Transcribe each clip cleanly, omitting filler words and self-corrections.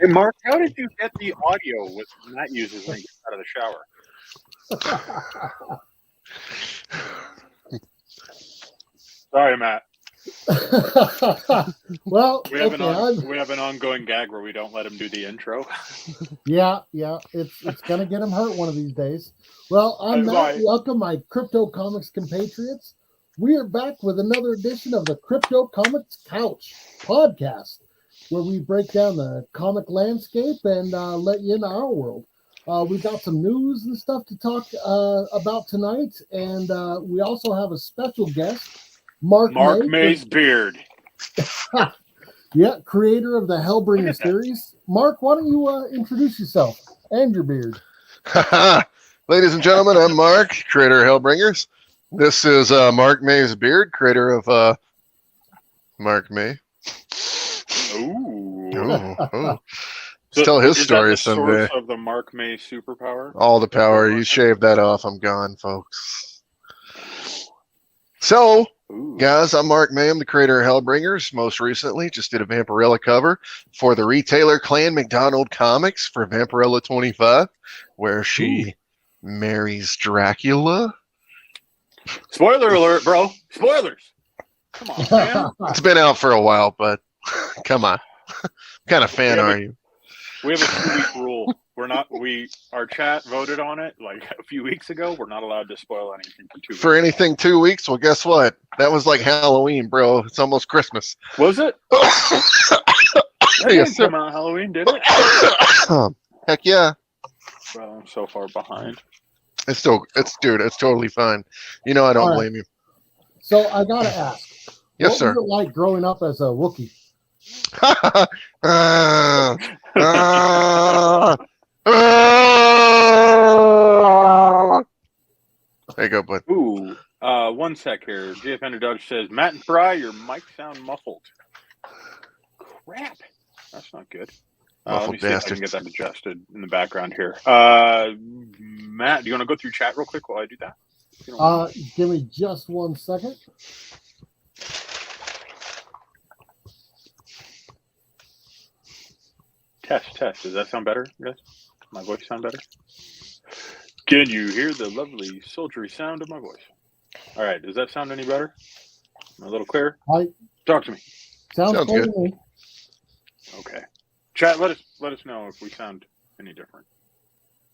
Hey, Mark, how did you get the audio with Matt uses when he gets out of the shower? Sorry, Matt. Well, we have an ongoing gag where we don't let him do the intro. Yeah, it's gonna get him hurt one of these days. Well, I'm Matt. Welcome, my CryptoComics compatriots. We are back with another edition of the CryptoComics Couch Podcast, where we break down the comic landscape and let you into our world. We've got some news and stuff to talk about tonight, and we also have a special guest, Mark May's beard. Yeah, creator of the Hellbringer series. Mark, why don't you introduce yourself and your beard? Ladies and gentlemen, I'm Mark, creator of Hellbringers. This is Mark May's beard, creator of Mark May. Ooh. So tell his story that the someday. Source of the Mark May superpower. All the power. You shave that off, I'm gone, folks. So, guys, I'm Mark May. I'm the creator of Hellbringers. Most recently, just did a Vampirella cover for the retailer Clan McDonald Comics for Vampirella 25, where she marries Dracula. Spoiler alert, bro. Spoilers. Come on, man. It's been out for a while, but come on. What kind of fan are you? We have a 2-week rule. Our chat voted on it like a few weeks ago. We're not allowed to spoil anything for 2 weeks. For anything 2 weeks? Well, guess what? That was like Halloween, bro. It's almost Christmas. Was it? That didn't come out Halloween, did it? Heck yeah. Well, I'm so far behind. It's totally fine. You know I don't blame you. So I gotta ask. Yes, sir. What was it like growing up as a Wookiee? There you go, bud. Ooh, one sec here. GF Underdog says, Matt and Fry, your mic sound muffled. Crap. That's not good. Let me see if I can get that adjusted in the background here. Matt, do you want to go through chat real quick while I do that? Give me just 1 second. Test. Does that sound better, guys? My voice sound better? Can you hear the lovely sultry sound of my voice? All right. Does that sound any better? Am I a little clearer? Talk to me. Sounds good to me. Okay. Chat, let us know if we sound any different.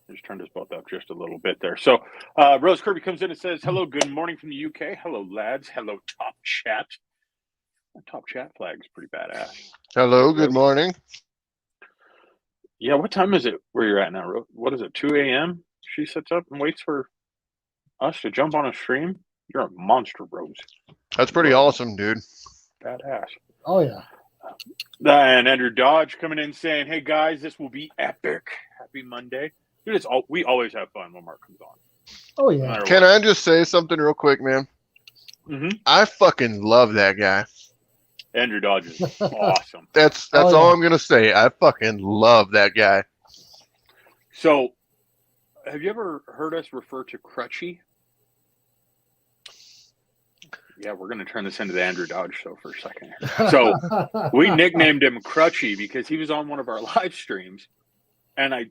I just turned us both up just a little bit there. So Rose Kirby comes in and says, hello, good morning from the UK. Hello, lads. Hello, Top Chat. That Top Chat flag is pretty badass. Hello, good morning. Yeah, what time is it where you're at now, Rose? What is it, 2 a.m.? She sits up and waits for us to jump on a stream? You're a monster, Rose. That's pretty awesome, dude. Badass. Oh, yeah. And Andrew Dodge coming in saying, hey, guys, this will be epic. Happy Monday. Dude, we always have fun when Mark comes on. Oh, yeah. Can I just say something real quick, man? Mm-hmm. I fucking love that guy. Andrew Dodge is awesome. That's all I'm going to say. I fucking love that guy. So, have you ever heard us refer to Crutchy? Yeah, we're going to turn this into the Andrew Dodge show for a second. So, we nicknamed him Crutchy because he was on one of our live streams, and I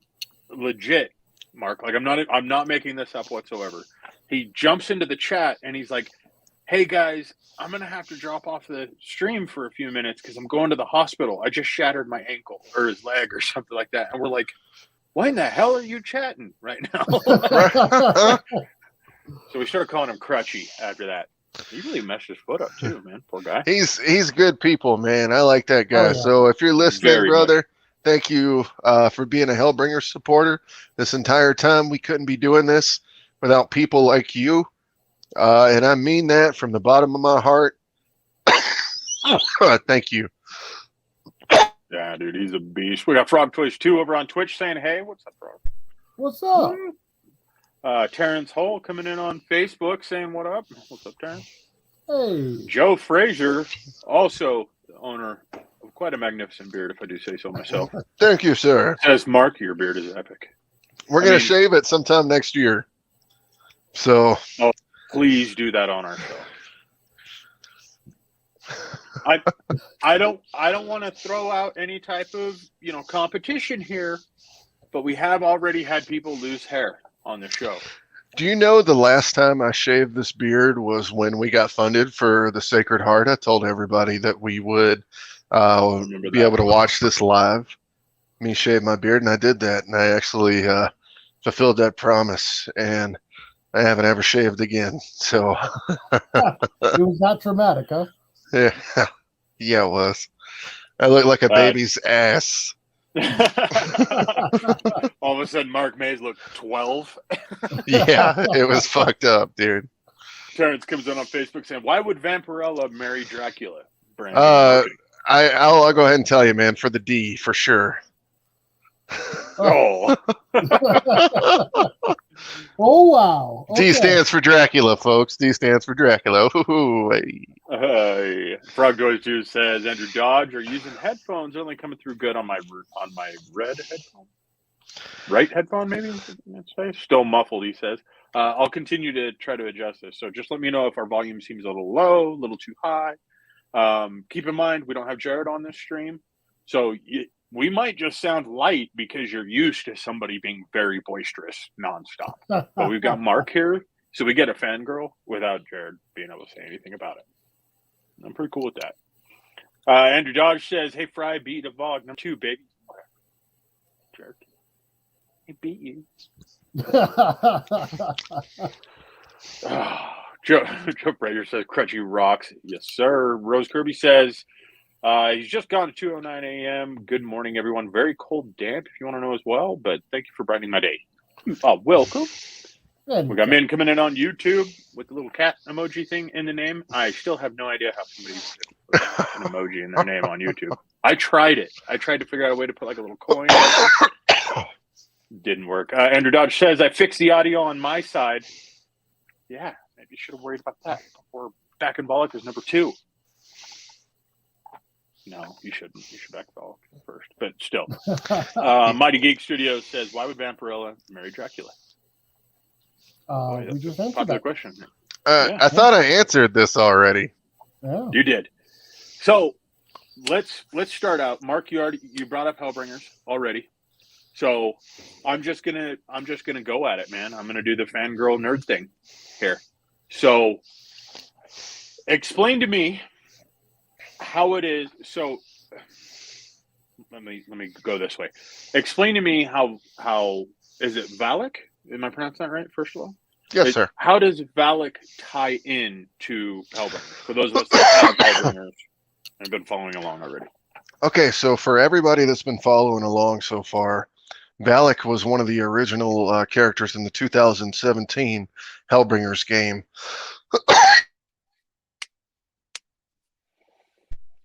legit, Mark, like I'm not making this up whatsoever. He jumps into the chat and he's like, hey guys, I'm going to have to drop off the stream for a few minutes because I'm going to the hospital. I just shattered my ankle or his leg or something like that. And we're like, why in the hell are you chatting right now? So we started calling him Crutchy after that. He really messed his foot up too, man. Poor guy. He's good people, man. I like that guy. Oh, yeah. So if you're listening, Very brother, much. thank you for being a Hellbringer supporter this entire time. We couldn't be doing this without people like you. And I mean that from the bottom of my heart. Thank you. Yeah, dude, he's a beast. We got Frog Toys 2 over on Twitch saying, hey, what's up, Frog? What's up? Terrence Hull coming in on Facebook saying, what up? What's up, Terrence? Hey. Joe Frazier, also the owner of quite a magnificent beard, if I do say so myself. Thank you, sir. Says, Mark, your beard is epic. We're going to shave it sometime next year. So. Oh, please do that on our show. I don't want to throw out any type of competition here, but we have already had people lose hair on the show. Do you know the last time I shaved this beard was when we got funded for the Sacred Heart? I told everybody that we would be able to watch this live. Me shave my beard, and I did that, and I actually fulfilled that promise, and I haven't ever shaved again. So it was not traumatic, huh? Yeah, it was. I look like a baby's ass. All of a sudden, Mark Mays looked 12. Yeah, it was fucked up, dude. Terrence comes on Facebook saying, "Why would Vampirella marry Dracula?" Brandon, I'll go ahead and tell you, man. For the D, for sure. Oh. Oh, wow. Okay. D stands for Dracula, folks. D stands for Dracula. Ooh, hey. Frog Joyce Juice says, Andrew Dodge, are using headphones only coming through good on my red headphone. Right headphone, maybe? Let's say. Still muffled, he says. I'll continue to try to adjust this. So just let me know if our volume seems a little low, a little too high. Keep in mind, we don't have Jared on this stream. So we might just sound light because you're used to somebody being very boisterous nonstop. But we've got Mark here, so we get a fangirl without Jared being able to say anything about it. I'm pretty cool with that. Andrew Dodge says, "Hey, Fry, beat a Vlog number 2, baby." Okay. Jared, he beat you. Joe Prager says, "Crutchy rocks." Yes, sir. Rose Kirby says, he's just gone to 2:09 a.m. Good morning, everyone. Very cold, damp, if you want to know as well, but thank you for brightening my day. Welcome. We got men coming in on YouTube with the little cat emoji thing in the name. I still have no idea how somebody put an emoji in their name on YouTube. I tried it. I tried to figure out a way to put like a little coin. Didn't work. Andrew Dodge says, "I fixed the audio on my side." Yeah, maybe you should have worried about that before Back and Bollock is number 2. No, you shouldn't. You should back Bollock first. But still. Mighty Geek Studios says, "Why would Vampirella marry Dracula?" We just answered that question. I thought I answered this already. Yeah. You did. So let's start out. Mark, you brought up Hellbringers already. So I'm just gonna go at it, man. I'm gonna do the fangirl nerd thing here. So explain to me how it is. So let me go this way. Explain to me how is it Valak? Am I pronouncing that right, first of all? Yes, sir. How does Valak tie in to Hellbringer? For those of us that have Hellbringers and have been following along already. Okay, so for everybody that's been following along so far, Valak was one of the original characters in the 2017 Hellbringers game.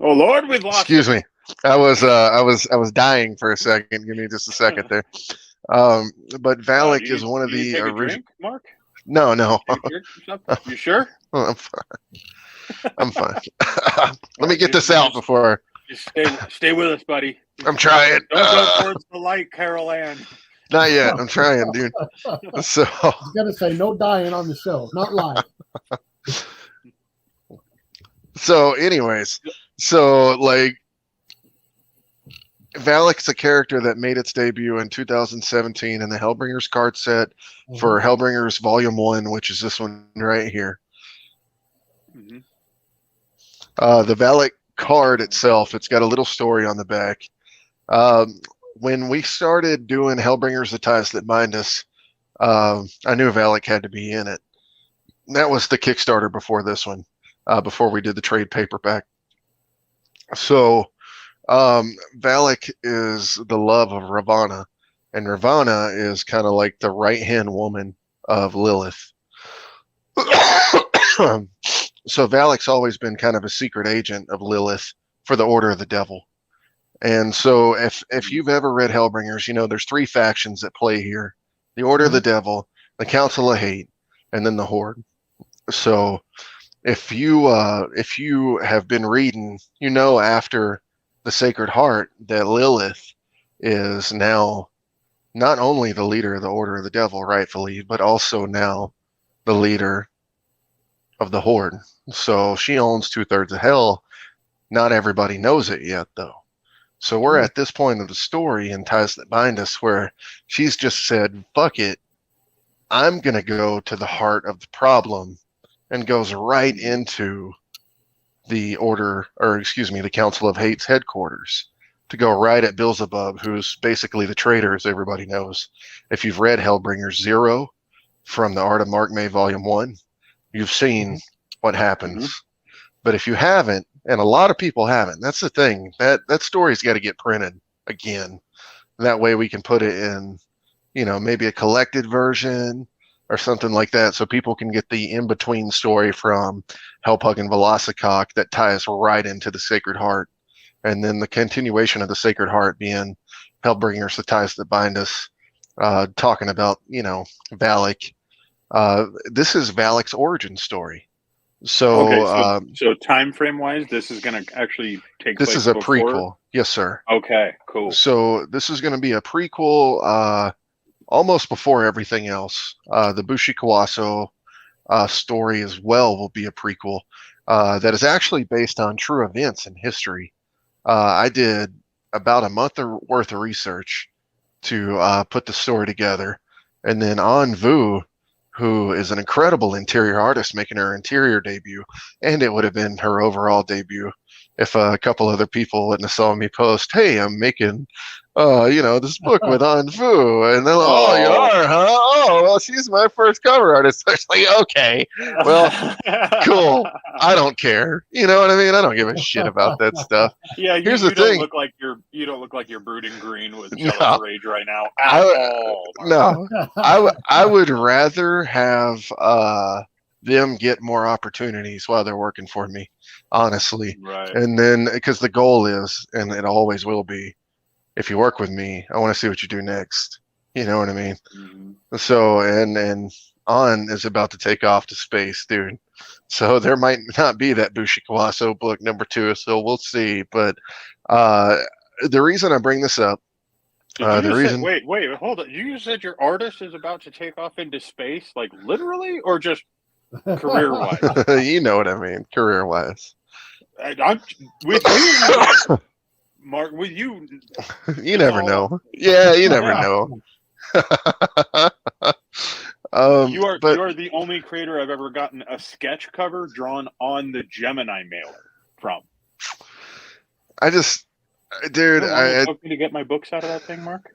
Oh Lord, we've lost. Excuse me. I was dying for a second. Give me just a second there. But Valak is one of the original. Mark? No. You sure? I'm fine. Let me get this out before. Just stay with us, buddy. I'm trying. Don't go towards the light, Carol Ann. Not yet. I'm trying, dude. So you gotta say no dying on the show, not live. So, anyways, like Valak's a character that made its debut in 2017 in the Hellbringers card set for Hellbringers Volume 1, which is this one right here. Mm-hmm. The Valak card itself, it's got a little story on the back. When we started doing Hellbringers, The Ties That Bind Us, I knew Valak had to be in it. That was the Kickstarter before this one, before we did the trade paperback. So Valak is the love of Ravana, and Ravana is kind of like the right-hand woman of Lilith. So Valak's always been kind of a secret agent of Lilith for the Order of the Devil. And so if you've ever read Hellbringers, you know there's 3 factions that play here: the Order of the Devil, the Council of Hate, and then the Horde. So if you have been reading, you know after the Sacred Heart that Lilith is now not only the leader of the Order of the Devil rightfully, but also now the leader of the Horde. So she owns 2/3 of hell, Not everybody knows it yet, though. So we're at this point of the story in Ties That Bind Us where she's just said, fuck it, I'm going to go to the heart of the problem, and goes right into the the Council of Hate's headquarters to go right at Beelzebub, who's basically the traitor, as everybody knows. If you've read Hellbringer 0 from the Art of Mark May Volume 1, you've seen what happens. But if you haven't, and a lot of people haven't, that's the thing. That story's got to get printed again. That way we can put it in, maybe a collected version or something like that, so people can get the in-between story from Hellpug and Velocicock that ties right into the Sacred Heart. And then the continuation of the Sacred Heart being Hellbringers, the Ties That Bind Us, talking about, Valak. This is Valak's origin story. So, so time frame wise, this is going to actually take place. This is a before? prequel. Yes, sir. Okay, cool. So this is going to be a prequel, almost before everything else. The Bushi Kawaso story as well will be a prequel that is actually based on true events in history. I did about a month worth of research to put the story together, and then An Vu, who is an incredible interior artist, making her interior debut, and it would have been her overall debut if a couple other people wouldn't have saw me post, hey, I'm making, this book with An Vu, and they're like, oh, you are, huh? Oh, well, she's my first cover artist. I was like, okay, well, cool. I don't care. You know what I mean? I don't give a shit about that stuff. Yeah, here's the the thing. You don't look like you're brooding green with jealous rage right now at all. No, I would rather have them get more opportunities while they're working for me, honestly. Right. And then, because the goal is, and it always will be, if you work with me, I want to see what you do next. You know what I mean? Mm-hmm. So, and An is about to take off to space, dude. So there might not be that Bushi Kawaso book number 2, so we'll see. But the reason I bring this up, wait, hold on. You just said your artist is about to take off into space, like literally, or just career-wise? You know what I mean, career-wise. I'm with you, Mark. With you, you never know. Yeah, you never know. You are the only creator I've ever gotten a sketch cover drawn on the Gemini mailer from. Dude, I want me to get my books out of that thing, Mark.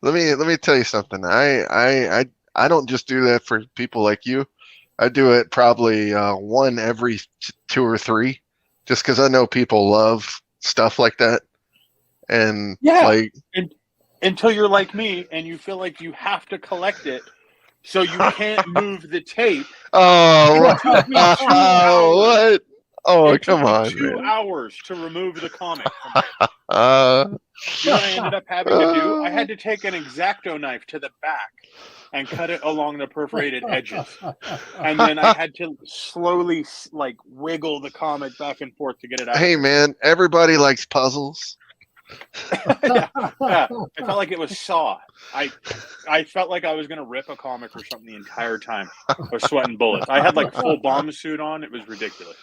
Let me tell you something. I don't just do that for people like you. I do it probably one every 2 or 3, just because I know people love stuff like that. And until you're like me and you feel like you have to collect it, so you can't move the tape. Oh, what? Oh, come on, 2 man. hours to remove the comic from it. You know what I ended up having to do? I had to take an X-Acto knife to the back and cut it along the perforated edges. And then I had to slowly, wiggle the comic back and forth to get it out. Hey, man, everybody likes puzzles. Yeah. I felt like it was Saw. I felt like I was going to rip a comic or something the entire time. I was sweating bullets. I had full bomb suit on. It was ridiculous.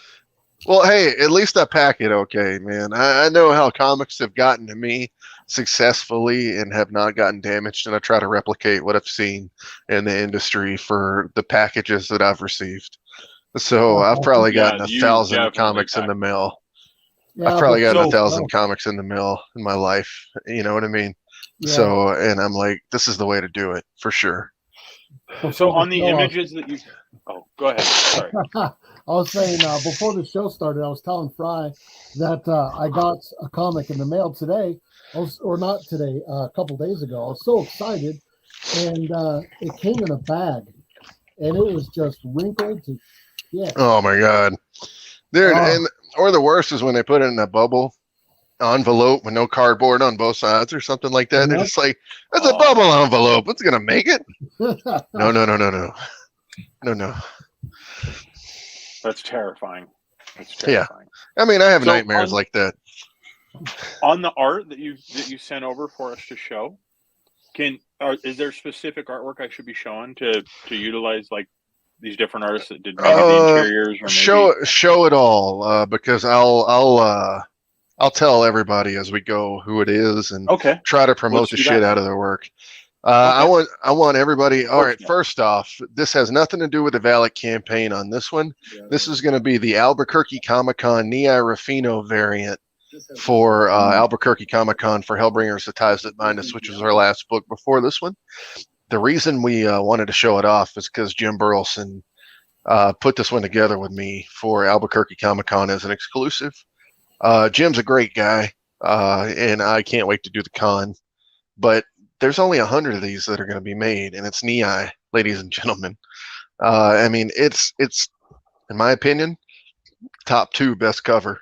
Well, hey, at least I pack it okay, man. I know how comics have gotten to me successfully and have not gotten damaged, and I try to replicate what I've seen in the industry for the packages that I've received. So I've probably gotten 1,000 comics in the mail. Yeah, I've probably gotten 1,000 comics in the mail in my life. You know what I mean? Yeah. So, and I'm like, this is the way to do it for sure. So on the images that you... Oh, go ahead. Sorry. I was saying before the show started, I was telling Fry that I got a comic in the mail today, or not today, a couple days ago. I was so excited, and it came in a bag, and it was just wrinkled to shit. Oh my god, dude! Or the worst is when they put it in a bubble envelope with no cardboard on both sides or something like that. They're just like, that's a bubble envelope. What's gonna make it? No. That's terrifying. Yeah, I mean, I have nightmares like that. On the art that you sent over for us to show, is there specific artwork I should be showing to utilize these different artists that did maybe the interiors or maybe... show it all because I'll tell everybody as we go who it is and try to promote the shit out of their work. I want everybody. All right. First off, this has nothing to do with the Valak campaign on this one. This is going to be the Albuquerque Comic-Con Nii Rufino variant for Albuquerque Comic-Con for Hellbringers: The Ties That Bind Us, which was our last book before this one. The reason we wanted to show it off is because Jim Burleson put this one together with me for Albuquerque Comic-Con as an exclusive. Jim's a great guy, and I can't wait to do the con. But there's only 100 of these that are going to be made, and it's Nii, ladies and gentlemen. I mean, it's in my opinion, top 2 best cover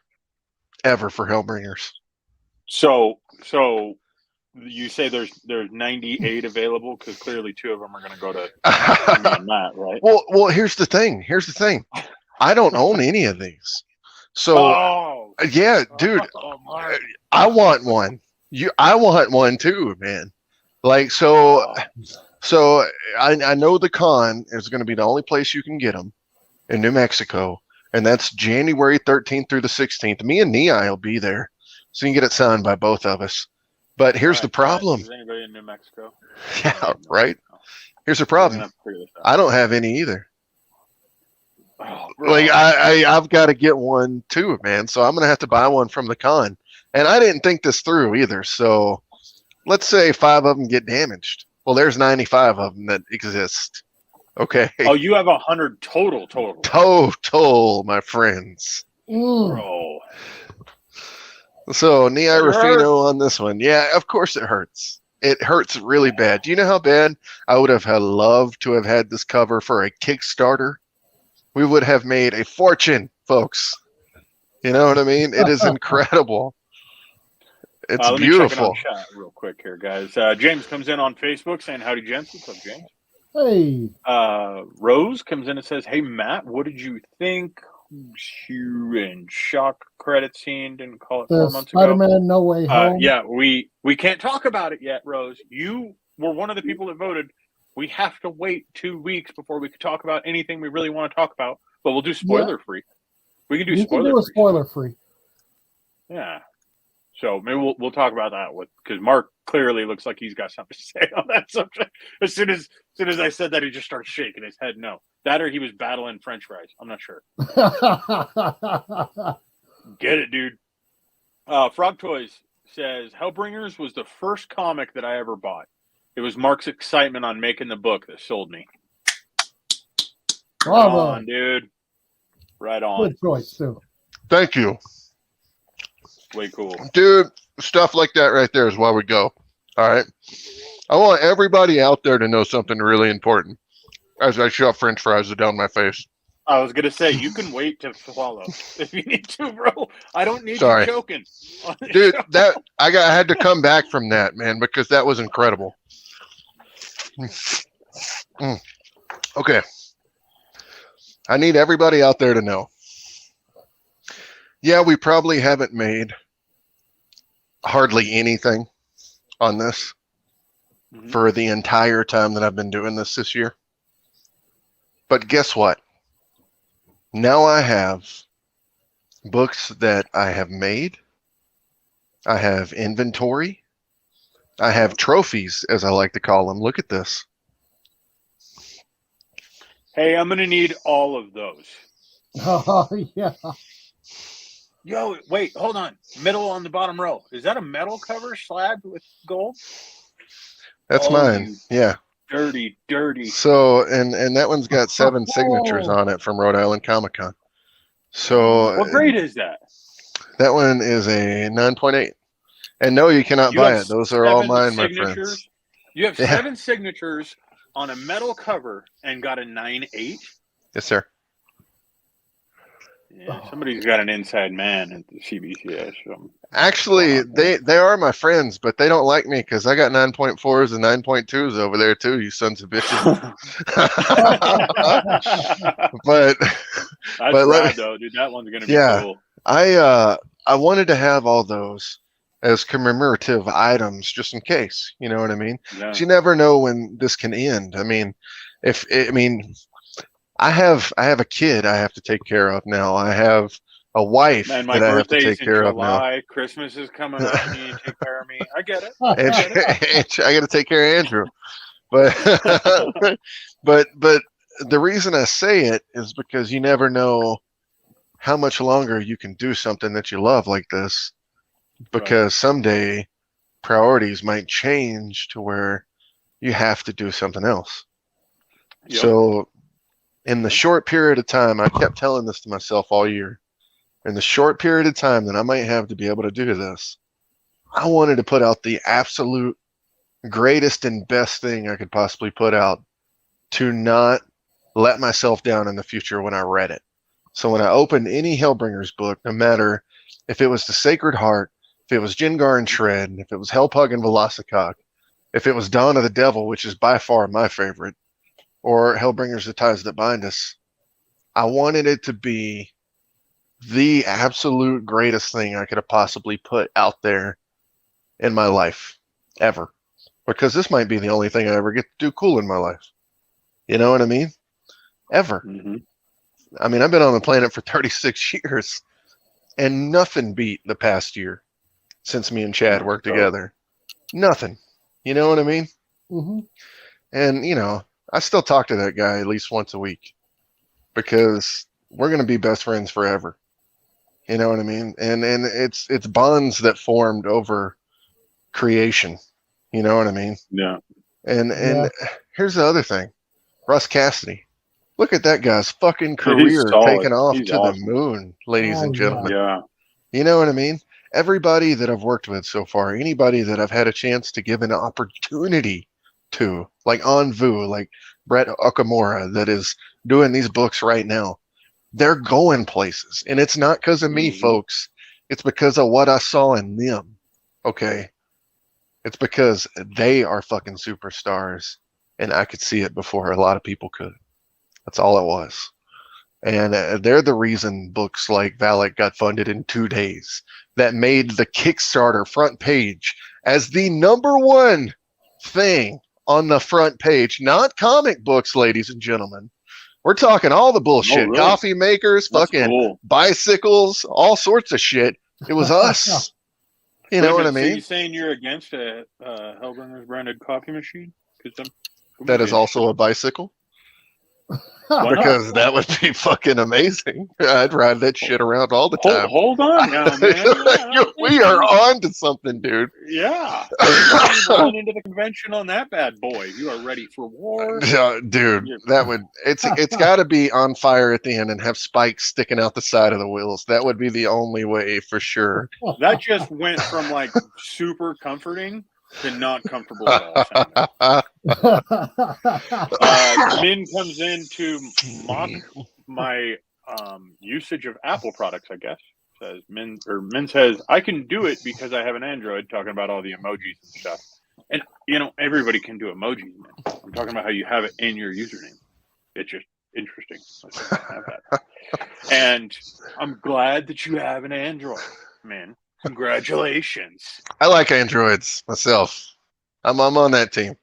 ever for Hellbringers. So you say there's 98 available because clearly 2 of them are going to go to Matt, right? Well, here's the thing. I don't own any of these, so yeah, dude, I want one. I want one too, man. Like so I know the con is going to be the only place you can get them in New Mexico, and that's January 13th through the 16th. Me and Nii will be there, so you can get it signed by both of us. But here's the problem. Is anybody in New Mexico? Yeah, right. Here's the problem. I don't have any either. Like I've got to get one too, man. So I'm gonna have to buy one from the con, and I didn't think this through either. So let's say 5 of them get damaged. Well, there's 95 of them that exist. Okay. Oh, you have 100 total. Total, my friends. Bro. So Nii Rufino on this one. Yeah, of course it hurts. It hurts really bad. Do you know how bad I would have loved to have had this cover for a Kickstarter? We would have made a fortune, folks. You know what I mean? It is incredible. It's beautiful. Let me check it on chat real quick here, guys. James comes in on Facebook saying, howdy, gents. What's up, James? Hey. Rose comes in and says, hey, Matt, what did you think? You and shock credit scene, didn't call it 4 months ago. Spider-Man No Way Home. Yeah, we can't talk about it yet, Rose. You were one of the people that voted. We have to wait 2 weeks before we can talk about anything we really want to talk about, but we'll do spoiler free. We can do spoiler free. Yeah. So maybe we'll talk about that because Mark clearly looks like he's got something to say on that subject. As soon as I said that, he just started shaking his head. No, that or he was battling French fries. I'm not sure. Get it, dude. Frog Toys says Hellbringers was the first comic that I ever bought. It was Mark's excitement on making the book that sold me. Right on, dude. Right on. Good choice too. Thank you. Way cool. Dude, stuff like that right there is why we go. All right. I want everybody out there to know something really important as I shove French fries down my face. I was going to say, you can wait to swallow if you need to, bro. I don't need you choking. Dude, I had to come back from that, man, because that was incredible. Okay. I need everybody out there to know. Yeah, we probably haven't made hardly anything on this for the entire time that I've been doing this year. But guess what? Now I have books that I have made. I have inventory. I have trophies, as I like to call them. Look at this. Hey, I'm going to need all of those. Oh, yeah. Yo, wait, hold on. Middle on the bottom row. Is that a metal cover slab with gold? That's mine. Yeah. Dirty. So, and that one's got 7 signatures on it from Rhode Island Comic Con. So, what grade is that? That one is a 9.8. And no, you cannot buy it. Those are all mine, my friends. You have 7 signatures on a metal cover and got a 9.8? Yes, sir. Yeah, somebody's got an inside man at the CBCS. Actually, they are my friends, but they don't like me because I got 9.4s and 9.2s over there too. You sons of bitches. but that's rad, though, dude. That one's gonna be cool. I wanted to have all those as commemorative items just in case. You know what I mean? Yeah. You never know when this can end. I mean, I have a kid I have to take care of now. I have a wife And my that I have to birthday's take in care of now. July. Christmas is coming up. And you need to take care of me. I get it. And I got to take care of Andrew. But but the reason I say it is because you never know how much longer you can do something that you love like this. Because someday priorities might change to where you have to do something else. Yep. So in the short period of time, I kept telling this to myself all year. In the short period of time that I might have to be able to do this, I wanted to put out the absolute greatest and best thing I could possibly put out to not let myself down in the future when I read it. So when I opened any Hellbringers book, no matter if it was the Sacred Heart, if it was Jengar and Shred, if it was Hellpug and Velocicock, if it was Dawn of the Devil, which is by far my favorite, or Hellbringers The Ties That Bind Us, I wanted it to be the absolute greatest thing I could have possibly put out there in my life, ever. Because this might be the only thing I ever get to do cool in my life. You know what I mean? Ever. Mm-hmm. I mean, I've been on the planet for 36 years, and nothing beat the past year since me and Chad worked together. Nothing. You know what I mean? Mm-hmm. And, you know, I still talk to that guy at least once a week because we're going to be best friends forever. You know what I mean? And it's bonds that formed over creation. You know what I mean? Yeah. And here's the other thing. Russ Cassidy. Look at that guy's fucking career taking off to the moon, ladies and gentlemen. Yeah. You know what I mean? Everybody that I've worked with so far, anybody that I've had a chance to give an opportunity to, like Anvu, like Brett Okamura, that is doing these books right now, they're going places. And it's not because of me, folks. It's because of what I saw in them. Okay? It's because they are fucking superstars. And I could see it before a lot of people could. That's all it was. And they're the reason books like Valak got funded in 2 days. That made the Kickstarter front page as the #1 thing on the front page. Not comic books, ladies and gentlemen. We're talking all the bullshit. Oh, really? Coffee makers, fucking bicycles, all sorts of shit. It was us. You know what I mean? So you saying you're against a Hellbringers branded coffee machine? That is also a bicycle? Because that would be fucking amazing. I'd ride that shit around all the time. Hold on now, man. We are on to something, dude. Yeah. You're going into the convention on that bad boy. You are ready for war. Dude, that would it's gotta be on fire at the end and have spikes sticking out the side of the wheels. That would be the only way for sure. That just went from like super comforting to not comfortable at all. Min comes in to mock my usage of Apple products, I guess. Says Min says, I can do it because I have an Android, talking about all the emojis and stuff. And you know, everybody can do emojis, man. I'm talking about how you have it in your username. It's just interesting. Have that. And I'm glad that you have an Android, man. Congratulations. I like Androids myself. I'm on that team.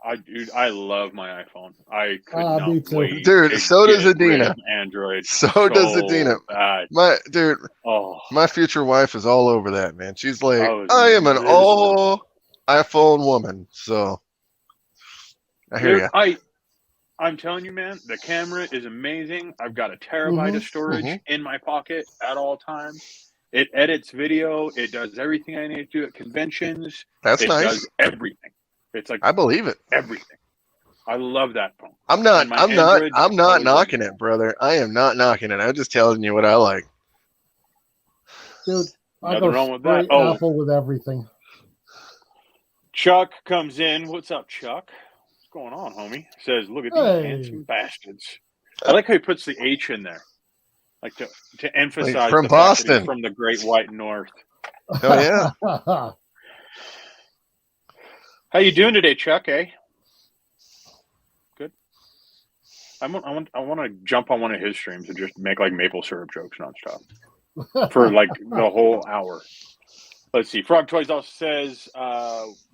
I love my iPhone. I could not wait. Dude, so does Adina. Android. So does Adina. Bad. My future wife is all over that, man. She's like, I am an all iPhone woman. So I hear you. I'm telling you, man, the camera is amazing. I've got a terabyte of storage in my pocket at all times. It edits video. It does everything I need to do at conventions. That's nice. It does everything. It's like I believe it. Everything. I love that phone. I'm not knocking it, brother. I am not knocking it. I'm just telling you what I like. Dude, I go wrong with that. Apple with everything. Chuck comes in. What's up, Chuck? What's going on, homie? Says, look at these handsome bastards. I like how he puts the H in there. Like to emphasize like from the Boston, fact that he's from the Great White North. Oh yeah. How you doing today, Chuck? Good. I want to jump on one of his streams and just make like maple syrup jokes nonstop for like the whole hour. Let's see. Frog Toys also says,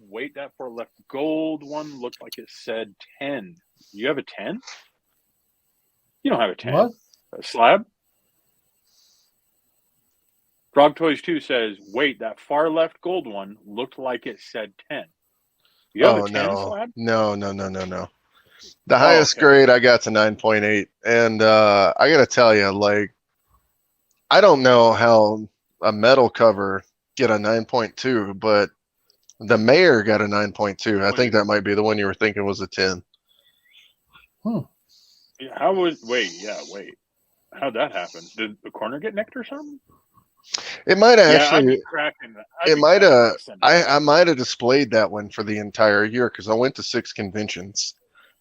"Wait, that for left gold one looked like it said 10. You have a 10? You don't have a 10. What? A slab? Frog Toys 2 says, wait, that far left gold one looked like it said 10. You have a 10 slab? No. The highest grade I got to 9.8. And I got to tell you, like, I don't know how a metal cover get a 9.2, but the Mayor got a 9.2. I think that might be the one you were thinking was a 10. Yeah, wait. How'd that happen? Did the corner get nicked or something? It might have actually. I'd be cracking that. It might have. I might have displayed that one for the entire year because I went to 6 conventions,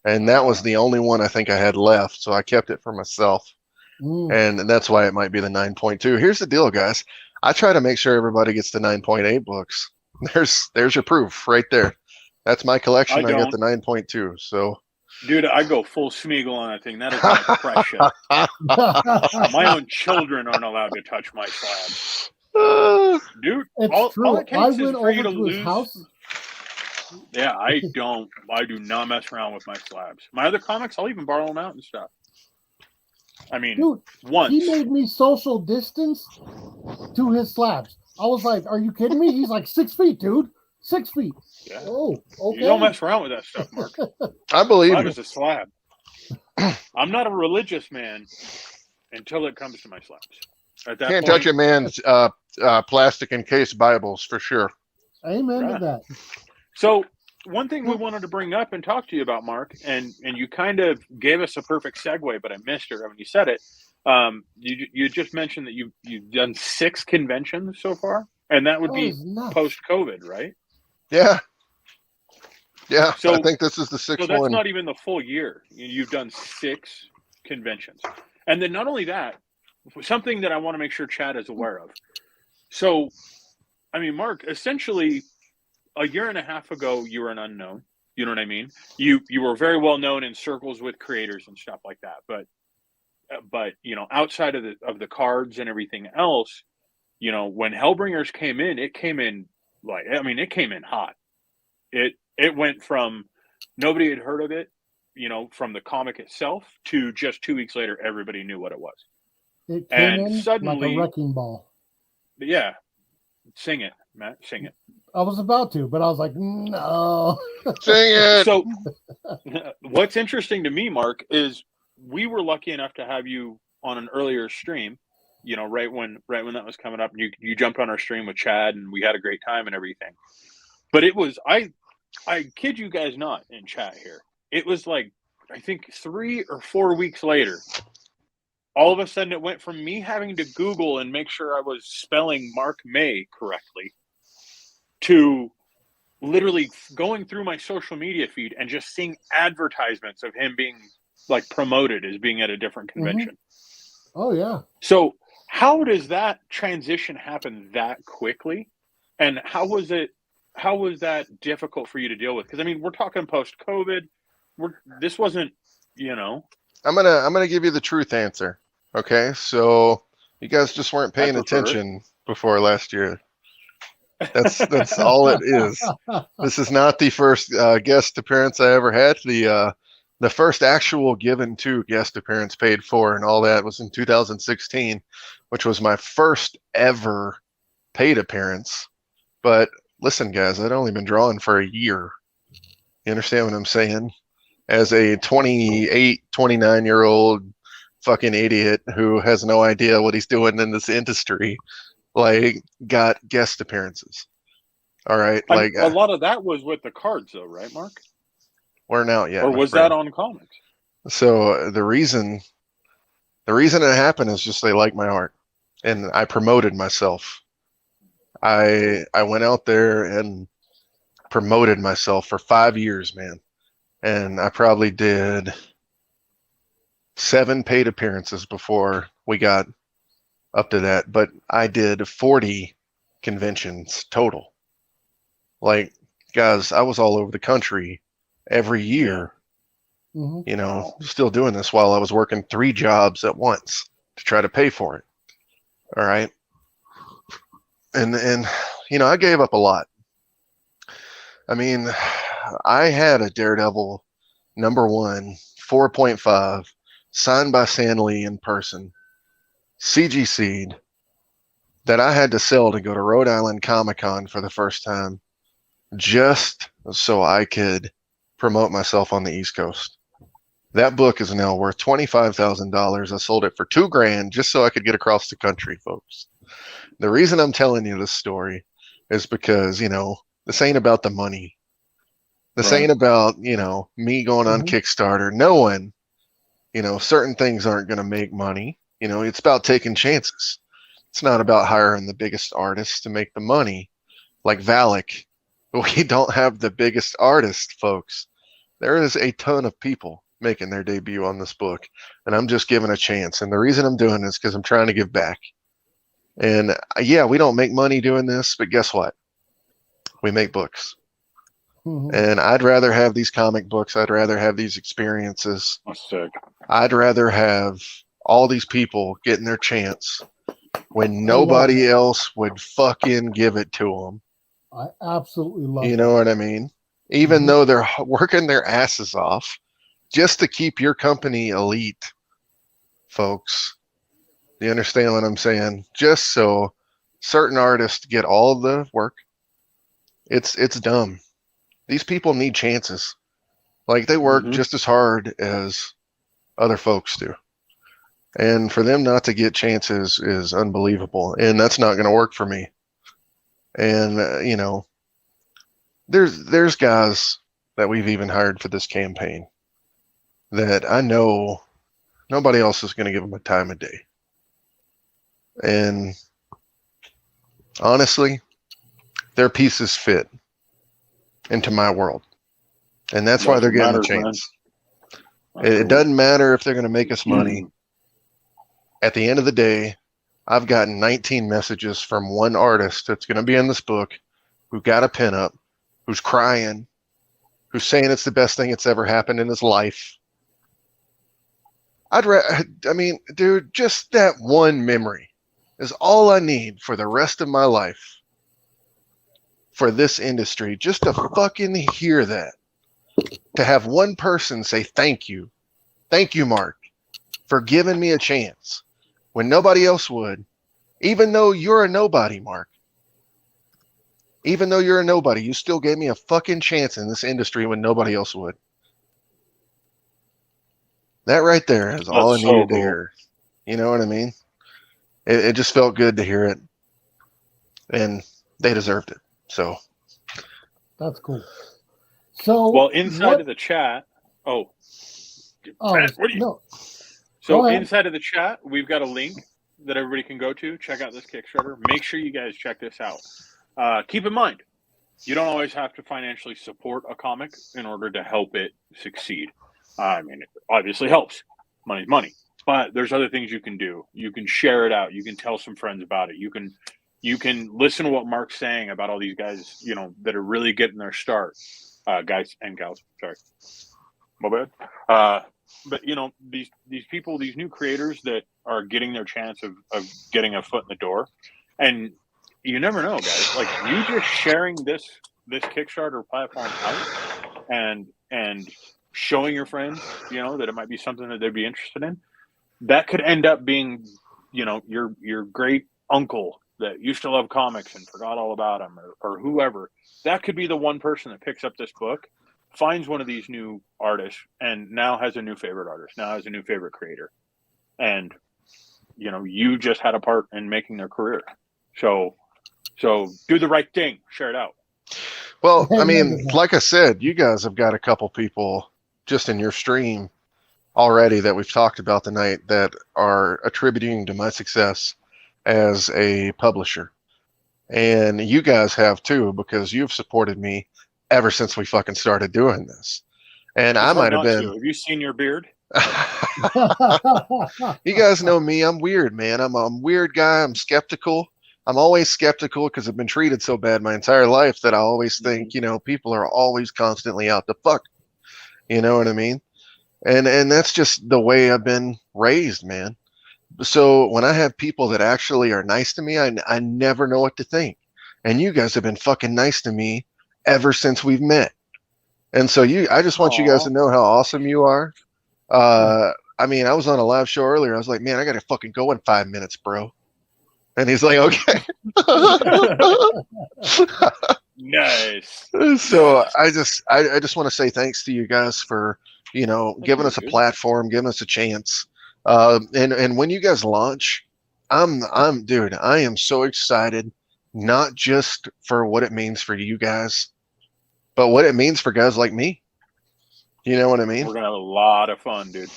and that was the only one I think I had left. So I kept it for myself, and that's why it might be the 9.2. Here's the deal, guys. I try to make sure everybody gets the 9.8 books. There's your proof right there. That's my collection. I got the 9.2. So. Dude, I go full Smeagol on that thing. That is my precious. My own children aren't allowed to touch my slabs. Dude, it's true. All it takes I is went for you over to to his lose. house. Yeah, I do not mess around with my slabs. My other comics, I'll even borrow them out and stuff. I mean, dude, once. He made me social distance to his slabs. I was like, are you kidding me? He's like 6 feet, dude. 6 feet. Yeah. Oh, okay. You don't mess around with that stuff, Mark. I believe slab you. is a slab. I'm not a religious man until it comes to my slabs. At that Can't point, touch a man's plastic encased Bibles for sure. Amen to that. So one thing we wanted to bring up and talk to you about, Mark, and you kind of gave us a perfect segue, but I missed it when you said it. You just mentioned that you've done 6 conventions so far, and that would be post-COVID, right? Yeah. So, I think this is the 6th so that's one. not even the full year. You've done 6 conventions. And then not only that, something that I want to make sure Chad is aware of. So, I mean, Mark, essentially a year and a half ago, you were an unknown. You know what I mean? You were very well known in circles with creators and stuff like that. But you know, outside of the cards and everything else, you know, when Hellbringers came in, it came in hot. It went from nobody had heard of it, you know, from the comic itself to just 2 weeks later, everybody knew what it was. It came in suddenly, like a wrecking ball. Yeah. Sing it, Matt. Sing it. I was about to, but I was like, no. Sing it. So what's interesting to me, Mark, is we were lucky enough to have you on an earlier stream, you know, right when that was coming up. You jumped on our stream with Chad and we had a great time and everything. But it was, I kid you guys not in chat here. It was like, I think 3 or 4 weeks later, all of a sudden it went from me having to Google and make sure I was spelling Mark May correctly to literally going through my social media feed and just seeing advertisements of him being like promoted as being at a different convention. Mm-hmm. Oh yeah. So how does that transition happen that quickly? And how was that difficult for you to deal with? Because I mean, we're talking post-COVID. This wasn't, you know. I'm gonna give you the truth answer. Okay, so you guys just weren't paying attention before last year. That's all it is. This is not the first guest appearance I ever had. The first actual given to guest appearance paid for and all that was in 2016, which was my first ever paid appearance. But listen, guys, I'd only been drawing for a year. You understand what I'm saying? As a 28, 29-year-old fucking idiot who has no idea what he's doing in this industry, like, got guest appearances. All right, like a lot of that was with the cards, though, right, Mark? We're out yet. Or was that on comics? So the reason it happened is just they like my art, and I promoted myself. I went out there and promoted myself for 5 years, man, and I probably did 7 paid appearances before we got up to that, but I did 40 conventions total. Like, guys, I was all over the country every year, you know, still doing this while I was working 3 jobs at once to try to pay for it. All right. And you know, I gave up a lot. I mean, I had a Daredevil #1, 4.5, signed by Stan Lee in person, CGC'd, that I had to sell to go to Rhode Island Comic-Con for the first time just so I could promote myself on the East Coast. That book is now worth $25,000. I sold it for $2,000 just so I could get across the country, folks. The reason I'm telling you this story is because, this ain't about the money. This ain't about, me going on Kickstarter. Knowing, certain things aren't going to make money. It's about taking chances. It's not about hiring the biggest artists to make the money. Like Valak, we don't have the biggest artist, folks. There is a ton of people making their debut on this book, and I'm just giving a chance. And the reason I'm doing this is because I'm trying to give back. And yeah, we don't make money doing this, but guess what? We make books. And I'd rather have these comic books. I'd rather have these experiences. That's sick. I'd rather have all these people getting their chance when nobody else would fucking give it to them. I absolutely love it. You know what I mean? Even though they're working their asses off just to keep your company elite, folks. Do you understand what I'm saying? Just so certain artists get all of the work. It's dumb. These people need chances. Like, they work just as hard as other folks do. And for them not to get chances is unbelievable. And that's not going to work for me. And, there's guys that we've even hired for this campaign that I know nobody else is going to give them a time of day. And honestly, their pieces fit into my world. And that's why they're getting a chance. It doesn't matter if they're going to make us money. At the end of the day, I've gotten 19 messages from one artist that's going to be in this book who got a pinup, who's crying, who's saying it's the best thing that's ever happened in his life. Dude, just that one memory is all I need for the rest of my life for this industry. Just to fucking hear that. To have one person say, thank you, Mark, for giving me a chance when nobody else would. Even though you're a nobody, Mark. Even though you're a nobody, you still gave me a fucking chance in this industry when nobody else would. That right there is all I needed to hear. You know what I mean? It just felt good to hear it. And they deserved it. So. That's cool. So. Well, inside of the chat. Oh, Matt, what are you? No. So inside of the chat, we've got a link that everybody can go to. Check out this Kickstarter. Make sure you guys check this out. Keep in mind, you don't always have to financially support a comic in order to help it succeed. It obviously helps. Money's money. But there's other things you can do. You can share it out. You can tell some friends about it. You can listen to what Mark's saying about all these guys, that are really getting their start. Guys and gals. Sorry. My bad. But these people, these new creators that are getting their chance of getting a foot in the door, and you never know, guys. Like, you just sharing this Kickstarter platform out and showing your friends, that it might be something that they'd be interested in. That could end up being, your great uncle that used to love comics and forgot all about them, or whoever. That could be the one person that picks up this book, finds one of these new artists, and now has a new favorite artist, now has a new favorite creator. And, you just had a part in making their career. So do the right thing. Share it out. Well, like I said, you guys have got a couple people just in your stream already that we've talked about tonight that are attributing to my success as a publisher. And you guys have too, because you've supported me ever since we fucking started doing this. And I might have been. Have you seen your beard? You guys know me. I'm weird, man. I'm a weird guy. I'm skeptical. I'm always skeptical because I've been treated so bad my entire life that I always think, people are always constantly out to fuck. You know what I mean? And that's just the way I've been raised, man. So when I have people that actually are nice to me, I never know what to think. And you guys have been fucking nice to me ever since we've met. And so I just want you guys to know how awesome you are. I mean, I was on a live show earlier. I was like, man, I got to fucking go in 5 minutes, bro. And he's like, okay. Nice. So I just want to say thanks to you guys for, giving us a platform, giving us a chance. And when you guys launch, dude, I am so excited, not just for what it means for you guys, but what it means for guys like me. You know what I mean? We're gonna have a lot of fun, dude.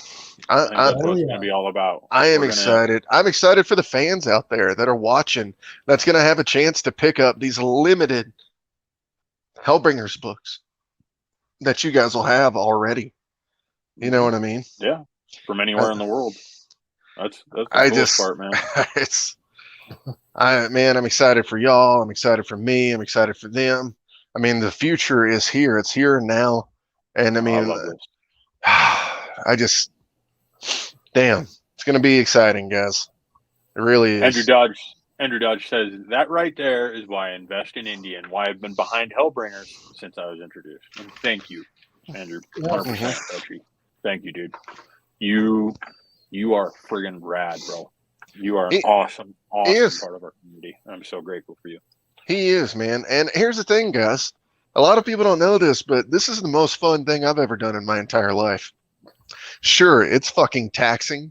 That's what it's gonna be all about. I am excited. I'm excited for the fans out there that are watching. That's gonna have a chance to pick up these limited Hellbringers books that you guys will have already. You know what I mean? Yeah, from anywhere in the world. That's the coolest part, man. I'm excited for y'all. I'm excited for me. I'm excited for them. I mean, the future is here. It's here now. And I mean, damn, it's going to be exciting, guys. It really is. Andrew Dodge says that right there is why I invest in India and why I've been behind Hellbringers since I was introduced. And thank you, Andrew. 100%. Thank you, dude. You are friggin' rad, bro. You are an awesome part of our community. I'm so grateful for you. He is, man. And here's the thing, guys. A lot of people don't know this, but this is the most fun thing I've ever done in my entire life. Sure, it's fucking taxing.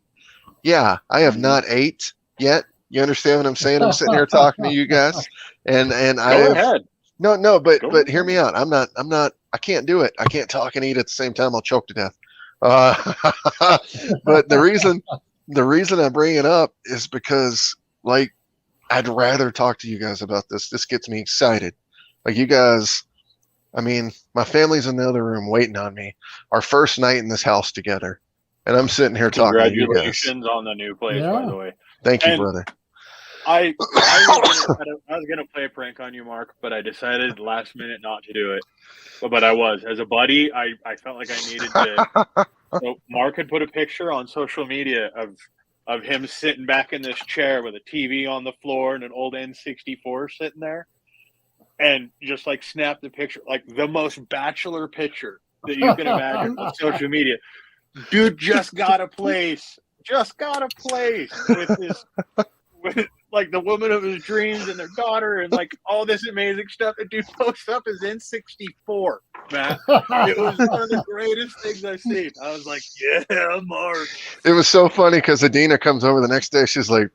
Yeah, I have not ate yet. You understand what I'm saying? I'm sitting here talking to you guys, and Go ahead. No, but hear me out. I can't do it. I can't talk and eat at the same time. I'll choke to death. But the reason I bring it up is because, like, I'd rather talk to you guys about this. This gets me excited. Like, you guys, I mean, my family's in the other room waiting on me. Our first night in this house together. And I'm sitting here talking to you guys. Congratulations on the new place, by the way. Thank you, brother. I was going to play a prank on you, Mark, but I decided last minute not to do it. But I was. As a buddy, I felt like I needed to. So Mark had put a picture on social media of him sitting back in this chair with a TV on the floor and an old N64 sitting there. And just like snap the picture, like the most bachelor picture that you can imagine on social media. Dude just got a place with like the woman of his dreams and their daughter and like all this amazing stuff. And dude posts up his N64, man. It was one of the greatest things I've seen. I was like, yeah, Mark. It was so funny because Adina comes over the next day. She's like,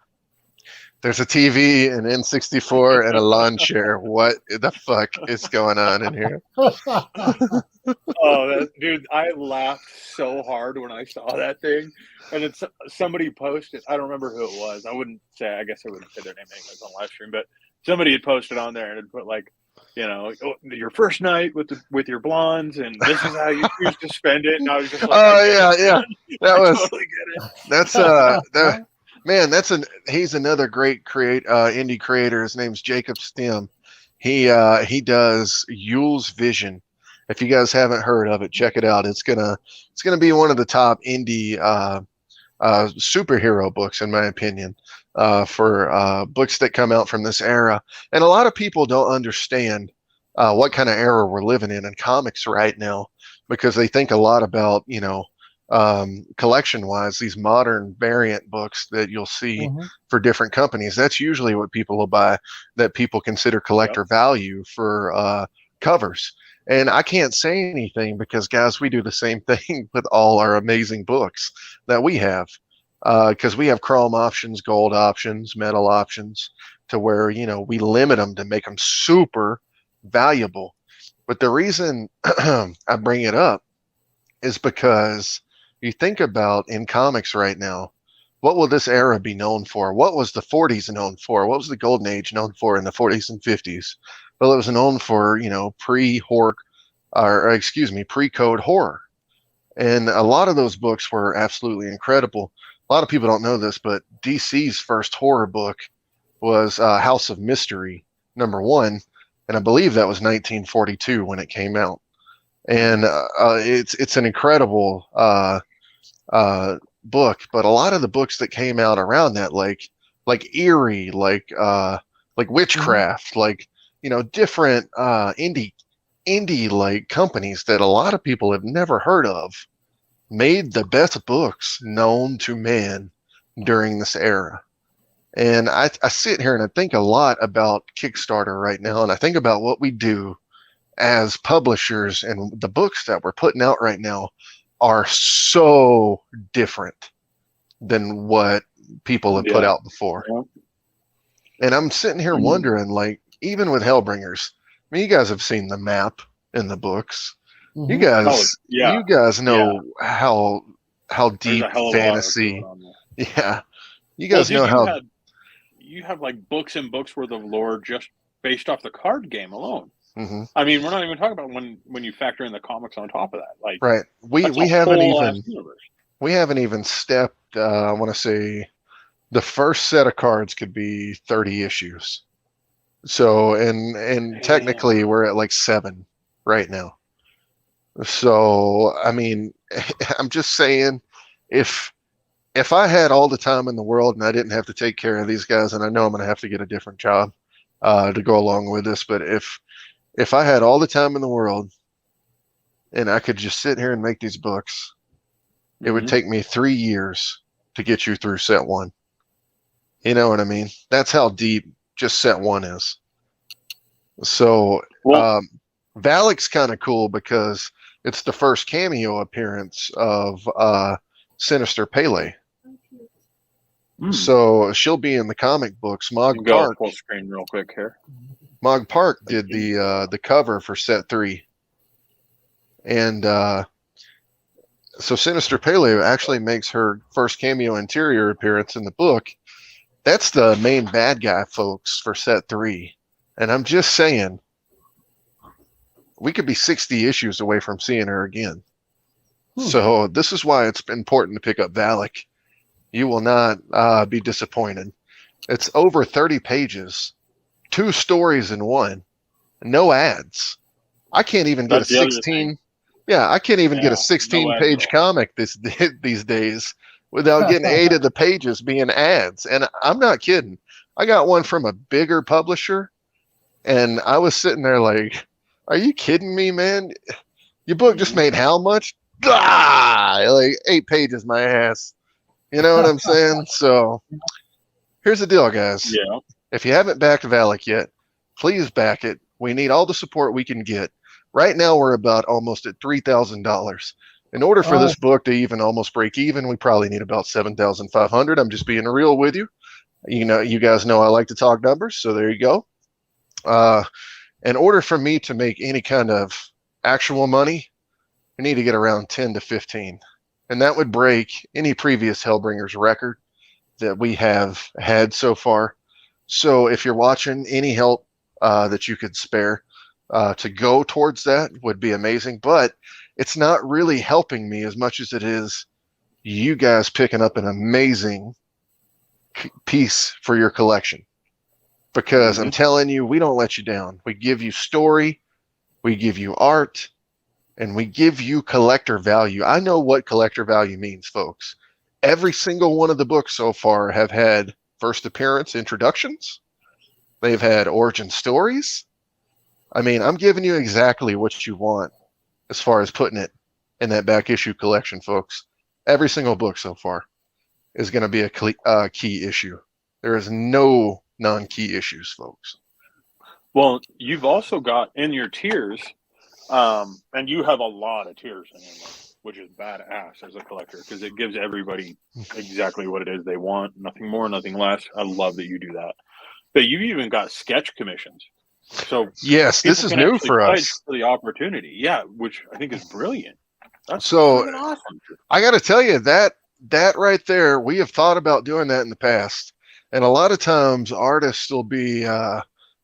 there's a TV, an N64, and a lawn chair. What the fuck is going on in here? Dude, I laughed so hard when I saw that thing. And it's somebody posted, I don't remember who it was. I guess I wouldn't say their name anyways on live stream, but somebody had posted on there and had put like, your first night with your blondes, and this is how you choose to spend it. And I was just like, yeah. That was totally get it. Man, he's another great indie creator. His name's Jacob Stem. He does Yule's Vision. If you guys haven't heard of it, check it out. It's gonna be one of the top indie superhero books, in my opinion, for books that come out from this era. And a lot of people don't understand what kind of era we're living in comics right now, because they think a lot about, collection wise, these modern variant books that you'll see for different companies. That's usually what people will buy, that people consider collector value for covers. And I can't say anything because, guys, we do the same thing with all our amazing books that we have, because we have chrome options, gold options, metal options, to where, we limit them to make them super valuable. But the reason I bring it up is because you think about in comics right now, what will this era be known for? What was the 40s known for? What was the golden age known for in the 40s and 50s? Well, it was known for, pre-code horror. And a lot of those books were absolutely incredible. A lot of people don't know this, but DC's first horror book was House of Mystery #1. And I believe that was 1942 when it came out. And it's an incredible book, but a lot of the books that came out around that, like Eerie, like Witchcraft, different indie like companies that a lot of people have never heard of, made the best books known to man during this era. And I sit here and I think a lot about Kickstarter right now, and I think about what we do as publishers, and the books that we're putting out right now are so different than what people have put out before. Yeah. And I'm sitting here wondering, like, even with Hellbringers, I mean, you guys have seen the map in the books. You guys know how deep fantasy. Yeah, you guys know how. You have like books and books worth of lore just based off the card game alone. I mean, we're not even talking about when you factor in the comics on top of that. Like, right? We haven't even stepped. I want to say the first set of cards could be 30 issues. So and technically we're at like 7 right now. So I mean, I'm just saying, if I had all the time in the world and I didn't have to take care of these guys, and I know I'm going to have to get a different job to go along with this, but if I had all the time in the world and I could just sit here and make these books, it would take me 3 years to get you through set 1. You know what I mean? That's how deep just set 1 is. So Valak's kind of cool because it's the first cameo appearance of Sinister Pele. So she'll be in the comic books. Mog Park. Full screen real quick here. Mog Park did the cover for set 3, and so Sinister Pele actually makes her first cameo interior appearance in the book. That's the main bad guy, folks, for set 3. And I'm just saying, we could be 60 issues away from seeing her again. So this is why it's important to pick up Valak. You will not be disappointed. It's over 30 pages, 2 stories in one, no ads. I can't even get a 16. Yeah, I can't even get a 16-page comic these days without getting 8 of the pages being ads. And I'm not kidding. I got one from a bigger publisher, and I was sitting there like, are you kidding me, man? Your book just made how much? Like 8 pages, my ass. You know what I'm saying? So here's the deal, guys. Yeah. If you haven't backed Valak yet, please back it. We need all the support we can get. Right now, we're about almost at $3,000. In order for this book to even almost break even, we probably need about $7,500. I'm just being real with you. You know, you guys know I like to talk numbers, so there you go. In order for me to make any kind of actual money, we need to get around 10 to 15. And that would break any previous Hellbringers record that we have had so far. So if you're watching, any help that you could spare to go towards that would be amazing. But it's not really helping me as much as it is you guys picking up an amazing piece for your collection. Because I'm telling you, we don't let you down. We give you story, we give you art, and we give you collector value. I know what collector value means, folks. Every single one of the books so far have had first appearance introductions. They've had origin stories. I mean, I'm giving you exactly what you want as far as putting it in that back issue collection, folks. Every single book so far is going to be a key issue. There is no non-key issues, folks. Well, you've also got in your tiers, and you have a lot of tiers in there, which is badass as a collector because it gives everybody exactly what it is they want. Nothing more, nothing less. I love that you do that. But you even got sketch commissions. So yes, this is new for us. For the opportunity, yeah, which I think is brilliant. That's so awesome. I got to tell you that right there, we have thought about doing that in the past, and a lot of times artists will be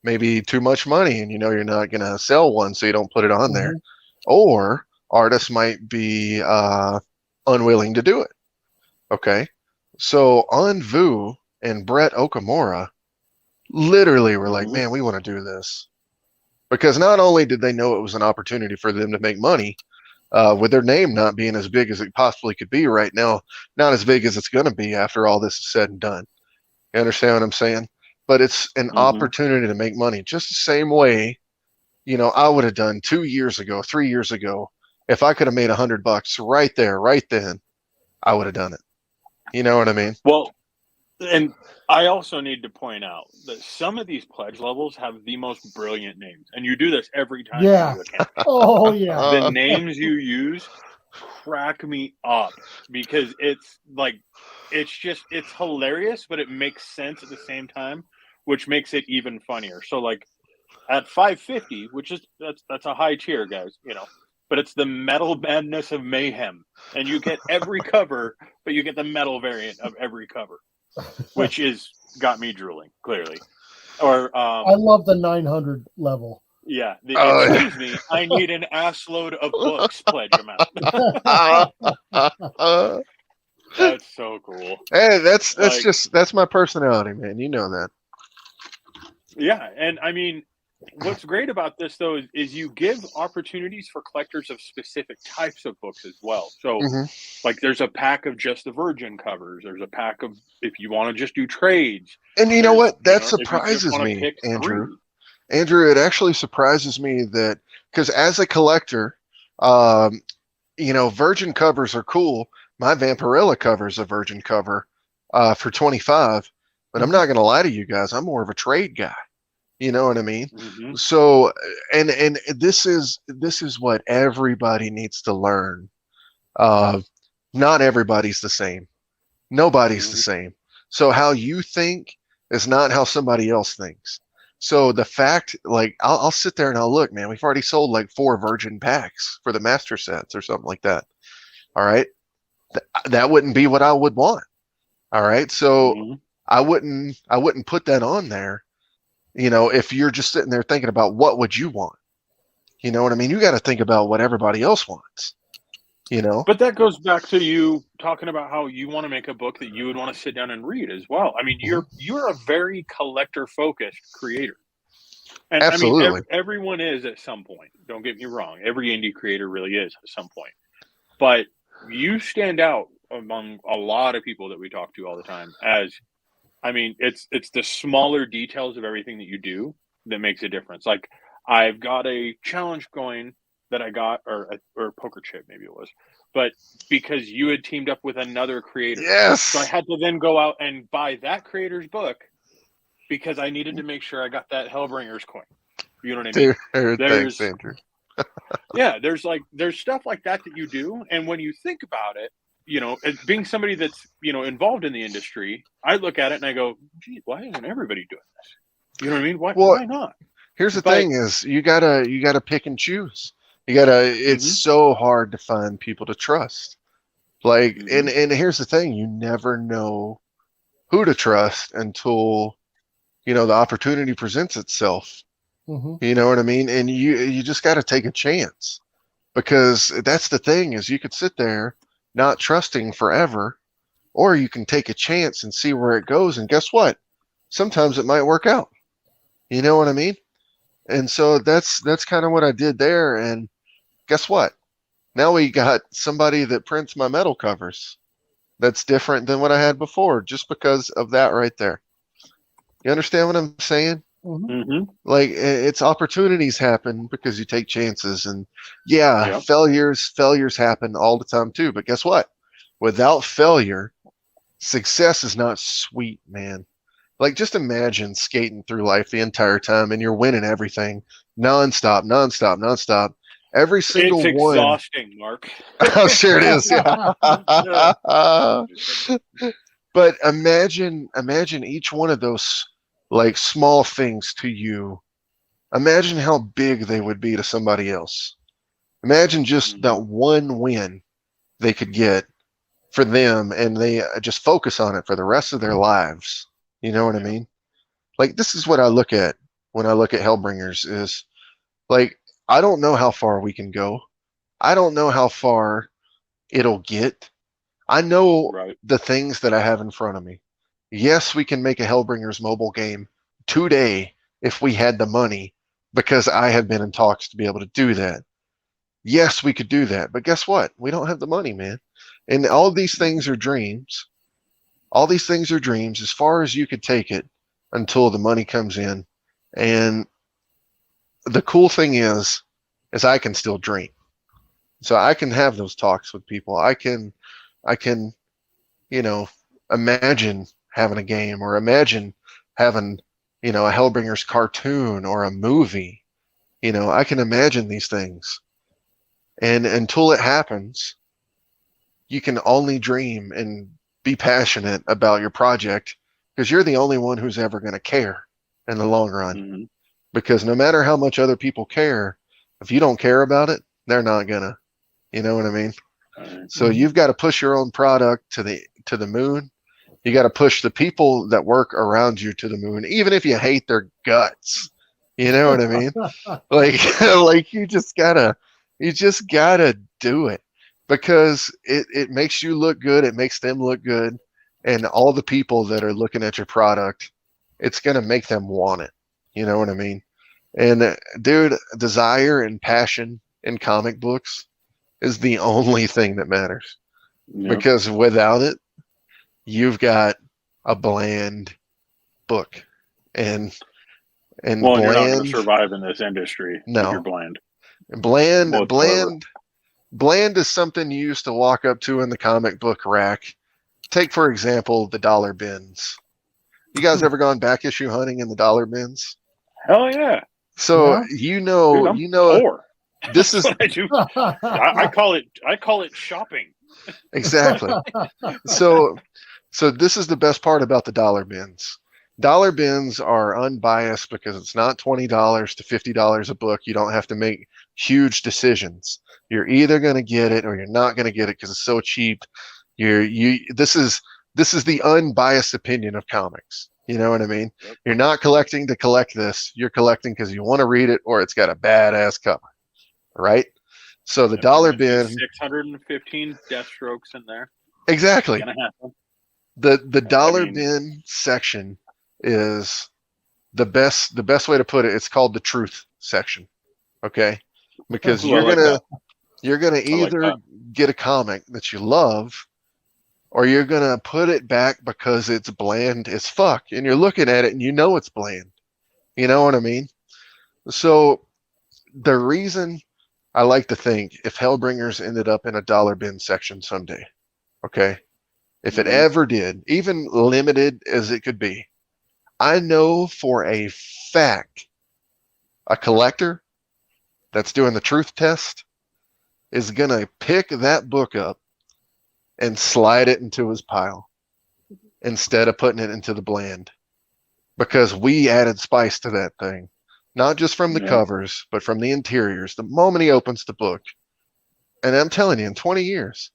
maybe too much money, and you know you're not going to sell one, so you don't put it on there, or artists might be unwilling to do it. Okay, so Anvu and Brett Okamura literally were like, man, we want to do this. Because not only did they know it was an opportunity for them to make money, with their name not being as big as it possibly could be right now, not as big as it's going to be after all this is said and done. You understand what I'm saying? But it's an opportunity to make money. Just the same way, you know, I would have done 2 years ago, 3 years ago, if I could have made $100 right there, right then, I would have done it. You know what I mean? Well, and I also need to point out that some of these pledge levels have the most brilliant names, and you do this every time Yeah. you do a campaign. Oh yeah. The names you use crack me up because it's hilarious, but it makes sense at the same time, which makes it even funnier. So like at 550, which is that's a high tier, guys, but it's the Metal Madness of Mayhem, and you get every cover, but you get the metal variant of every cover, which is got me drooling clearly. Or I love the 900 level. Yeah, excuse me, I need an ass load of books pledge amount. That's so cool. Hey, that's my personality, man. You know that. Yeah, and I mean, what's great about this though is you give opportunities for collectors of specific types of books as well. So like there's a pack of just the Virgin covers, there's a pack of if you want to just do trades. And you know what? That surprises me, Andrew. Andrew, it actually surprises me that because as a collector, Virgin covers are cool. My Vampirella cover is a Virgin cover for $25, but I'm not going to lie to you guys. I'm more of a trade guy. You know what I mean? Mm-hmm. So, and this is what everybody needs to learn. Not everybody's the same. Nobody's the same. So how you think is not how somebody else thinks. So the fact, like, I'll sit there and I'll look, man, we've already sold like 4 Virgin packs for the master sets or something like that. All right. That wouldn't be what I would want. All right. So I wouldn't put that on there. If you're just sitting there thinking about what would you want, you know what I mean? You got to think about what everybody else wants, But that goes back to you talking about how you want to make a book that you would want to sit down and read as well. I mean, you're a very collector focused creator. And absolutely. I mean, everyone is at some point. Don't get me wrong. Every indie creator really is at some point. But you stand out among a lot of people that we talk to all the time as, I mean, it's the smaller details of everything that you do that makes a difference. Like I've got a challenge going that I got, or a poker chip maybe it was, but because you had teamed up with another creator. Yes. So I had to then go out and buy that creator's book because I needed to make sure I got that Hellbringer's coin. You know what I mean? Thanks, Andrew. Yeah, there's stuff like that you do, and when you think about it, as being somebody that's involved in the industry, I look at it and I go, "Gee, why isn't everybody doing this?" You know what I mean? Why not? Here's the thing: is you gotta pick and choose. You gotta. It's so hard to find people to trust. Like, and here's the thing: you never know who to trust until the opportunity presents itself. You know what I mean? And you just got to take a chance, because that's the thing is you could sit there not trusting forever, or you can take a chance and see where it goes. And guess what? Sometimes it might work out. You know what I mean? And so that's kind of what I did there. And guess what? Now we got somebody that prints my metal covers. That's different than what I had before, just because of that right there. You understand what I'm saying? Like, it's opportunities happen because you take chances, and failures happen all the time too. But guess what? Without failure, success is not sweet, man. Like, just imagine skating through life the entire time and you're winning everything nonstop. Every single one. It's exhausting, Mark. Oh, sure it is. Yeah. But imagine each one of those like small things to you. Imagine how big they would be to somebody else. Imagine just that one win they could get for them, and they just focus on it for the rest of their lives. You know what I mean? Like, this is what I look at when I look at Hellbringers is like, I don't know how far we can go. I don't know how far it'll get. I know the things that I have in front of me. Yes, we can make a Hellbringers mobile game today if we had the money, because I have been in talks to be able to do that. Yes, we could do that. But guess what? We don't have the money, man. And all these things are dreams. All these things are dreams as far as you could take it until the money comes in. And the cool thing is I can still dream. So I can have those talks with people. I can, imagine having a game, or imagine having, a Hellbringers cartoon or a movie. I can imagine these things. And until it happens, you can only dream and be passionate about your project, because you're the only one who's ever going to care in the long run. Mm-hmm. Because no matter how much other people care, if you don't care about it, they're not gonna. You know what I mean? So you've got to push your own product to the moon. You got to push the people that work around you to the moon, even if you hate their guts. You know what I mean? like you just gotta do it, because it makes you look good. It makes them look good. And all the people that are looking at your product, it's going to make them want it. You know what I mean? And dude, desire and passion in comic books is the only thing that matters. Yep. Because without it, you've got a bland book. And you're bland, not going to survive in this industry if you're bland. Bland is something you used to walk up to in the comic book rack. Take, for example, the dollar bins. You guys ever gone back issue hunting in the dollar bins? Hell yeah. So Dude, I'm poor. This is I do. I call it shopping. Exactly. So this is the best part about the dollar bins. Dollar bins are unbiased because it's not $20 to $50 a book. You don't have to make huge decisions. You're either going to get it or you're not going to get it because it's so cheap. This is the unbiased opinion of comics. You know what I mean? Yep. You're not collecting to collect this. You're collecting because you want to read it or it's got a badass cover, right? So the dollar bin, 615 death strokes in there. Exactly. The dollar bin section is the best way to put it. It's called the truth section. Okay? Because you're gonna either get a comic that you love, or you're gonna put it back because it's bland as fuck, and you're looking at it and you know it's bland. You know what I mean? So the reason I like to think, if Hellbringers ended up in a dollar bin section someday, okay, if it ever did, even limited as it could be, I know for a fact a collector that's doing the truth test is going to pick that book up and slide it into his pile instead of putting it into the bland, because we added spice to that thing, not just from the covers, but from the interiors. The moment he opens the book, and I'm telling you, in 20 years,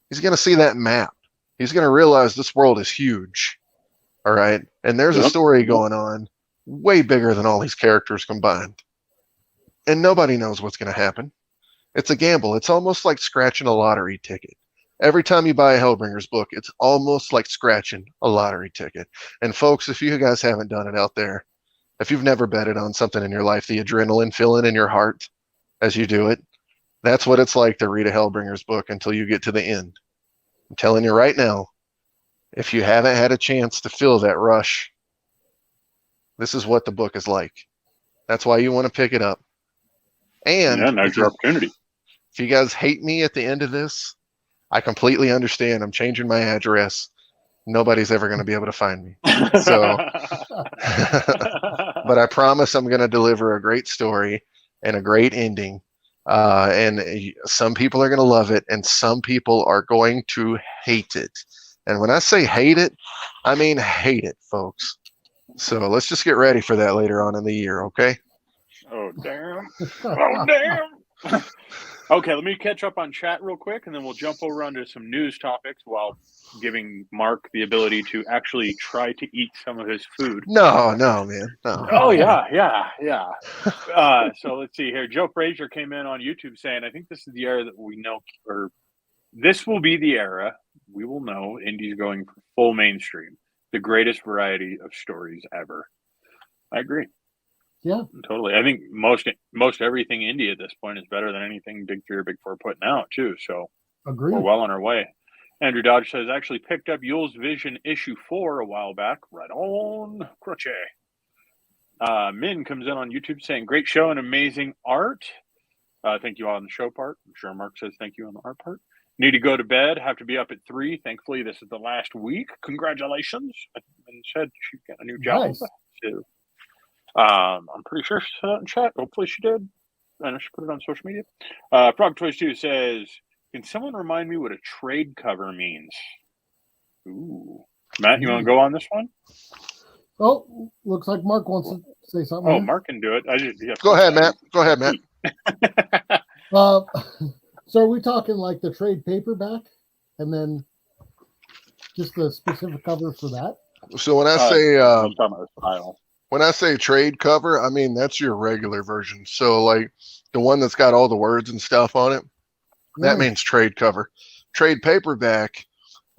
he's going to see that map. He's going to realize this world is huge. All right. And there's a story going on way bigger than all these characters combined. And nobody knows what's going to happen. It's a gamble. It's almost like scratching a lottery ticket. Every time you buy a Hellbringers book, it's almost like scratching a lottery ticket. And folks, if you guys haven't done it out there, if you've never betted on something in your life, the adrenaline feeling in your heart as you do it, that's what it's like to read a Hellbringers book until you get to the end. I'm telling you right now, if you haven't had a chance to feel that rush, this is what the book is like. That's why you want to pick it up. And now's your opportunity. If you guys hate me at the end of this, I completely understand. I'm changing my address. Nobody's ever going to be able to find me. So, but I promise I'm going to deliver a great story and a great ending. And some people are going to love it, and some people are going to hate it. And when I say hate it, I mean hate it, folks. So let's just get ready for that later on in the year, okay? Oh, damn. Oh, damn. Okay, let me catch up on chat real quick, and then we'll jump over onto some news topics while giving Mark the ability to actually try to eat some of his food. No, man. No. Oh, yeah. So let's see here. Joe Frazier came in on YouTube saying, I think this is the era that we know, or this will be the era we will know indie's going for full mainstream. The greatest variety of stories ever. I agree. Yeah, totally. I think most everything indie at this point is better than anything Big 3 or Big 4 putting out too. So agreed. We're well on our way. Andrew Dodge says, actually picked up Yule's Vision issue 4 a while back. Right on, crochet. Min comes in on YouTube saying, great show and amazing art. Thank you all on the show part. I'm sure Mark says thank you on the art part. Need to go to bed. Have to be up at 3. Thankfully, this is the last week. Congratulations. And said she got a new job. Nice. So, I'm pretty sure she said that in chat. Hopefully she did. I know she put it on social media. Frog Toys 2 says, can someone remind me what a trade cover means? Ooh. Matt, you want to go on this one? Oh, looks like Mark wants to say something. Oh, Mark can do it. Go ahead, Matt. Go ahead, Matt. So are we talking like the trade paperback and then just the specific cover for that? So when I say trade cover, I mean that's your regular version. So like the one that's got all the words and stuff on it, that means trade cover. Trade paperback,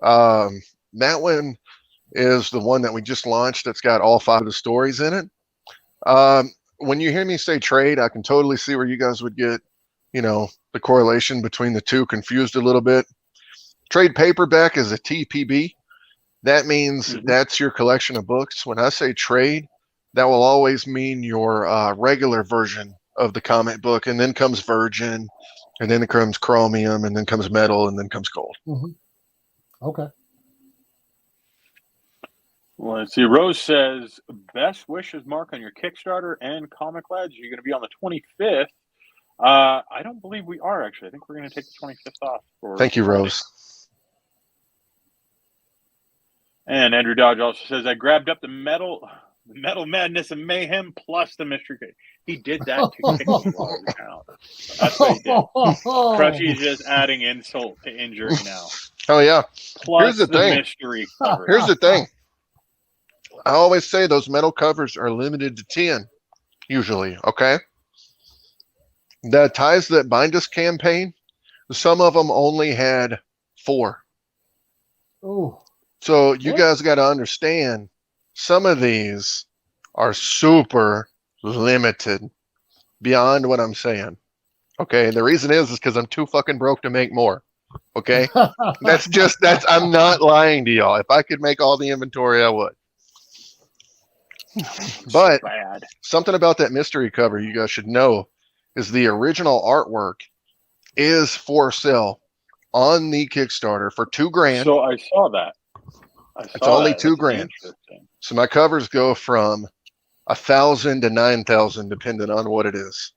that one is the one that we just launched that's got all 5 of the stories in it. When you hear me say trade, I can totally see where you guys would get, the correlation between the two confused a little bit. Trade paperback is a TPB. That means that's your collection of books. When I say trade, that will always mean your regular version of the comic book, and then comes Virgin, and then it comes Chromium, and then comes Metal, and then comes Gold. Okay. Well, let's see. Rose says, best wishes, Mark, on your Kickstarter and Comic Lads. You're going to be on the 25th. I don't believe we are, actually. I think we're going to take the 25th off. Thank you, Rose. And Andrew Dodge also says, I grabbed up the Metal Madness and Mayhem plus the Mystery Cake. He did that to Kickstarter account. That's what he did. Crutchy's just adding insult to injury now. Oh, yeah. Plus Here's the thing. mystery cover. Here's the thing. I always say those metal covers are limited to 10, usually, okay? The Ties That Bind Us campaign, some of them only had 4. Oh. So you guys got to understand, some of these are super limited beyond what I'm saying. Okay, the reason is because I'm too fucking broke to make more. Okay, I'm not lying to y'all. If I could make all the inventory, I would. But something about that mystery cover you guys should know is the original artwork is for sale on the Kickstarter for $2,000. So I saw that. It's only $2,000. So my covers go from 1,000 to 9,000, depending on what it is.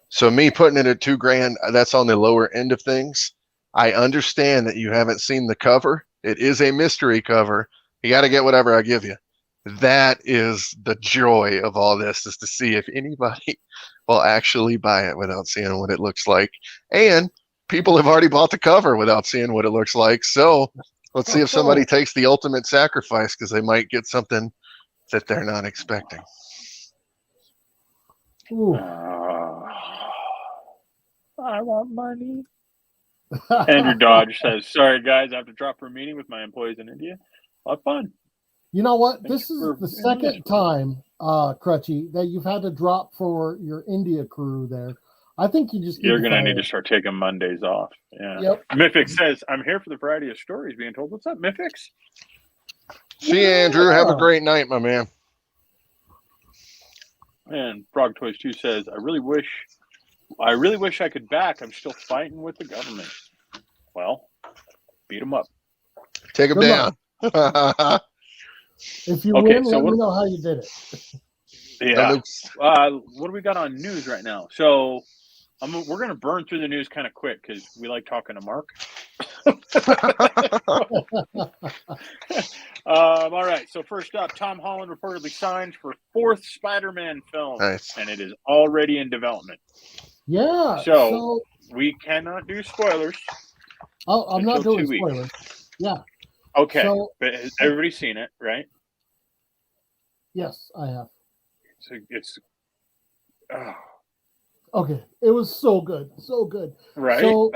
So me putting it at $2,000, that's on the lower end of things. I understand that you haven't seen the cover. It is a mystery cover. You got to get whatever I give you. That is the joy of all this, is to see if anybody will actually buy it without seeing what it looks like. And people have already bought the cover without seeing what it looks like. So let's see if somebody takes the ultimate sacrifice, because they might get something that they're not expecting. I want money. Andrew Dodge says, sorry, guys, I have to drop for a meeting with my employees in India. I'll have fun. You know what? This is the second time, Crutchy, that you've had to drop for your India crew there. I think you're going to need to start taking Mondays off. Yeah. Yep. Mythix says, I'm here for the variety of stories being told. What's up, Mythix? See you, Andrew. Have a great night, my man. And Frog Toys 2 says, I really wish I could back. I'm still fighting with the government. Well, beat them up. Take them down. If you win, let me know how you did it. Yeah. What do we got on news right now? So we're going to burn through the news kind of quick because we like talking to Mark. All right. So first up, Tom Holland reportedly signed for 4th Spider-Man film. Nice. And it is already in development. Yeah. So we cannot do spoilers. Oh, I'm not doing spoilers. Yeah. Okay. But has everybody seen it, right? Yes, I have. It's okay. It was so good. So good. Right. So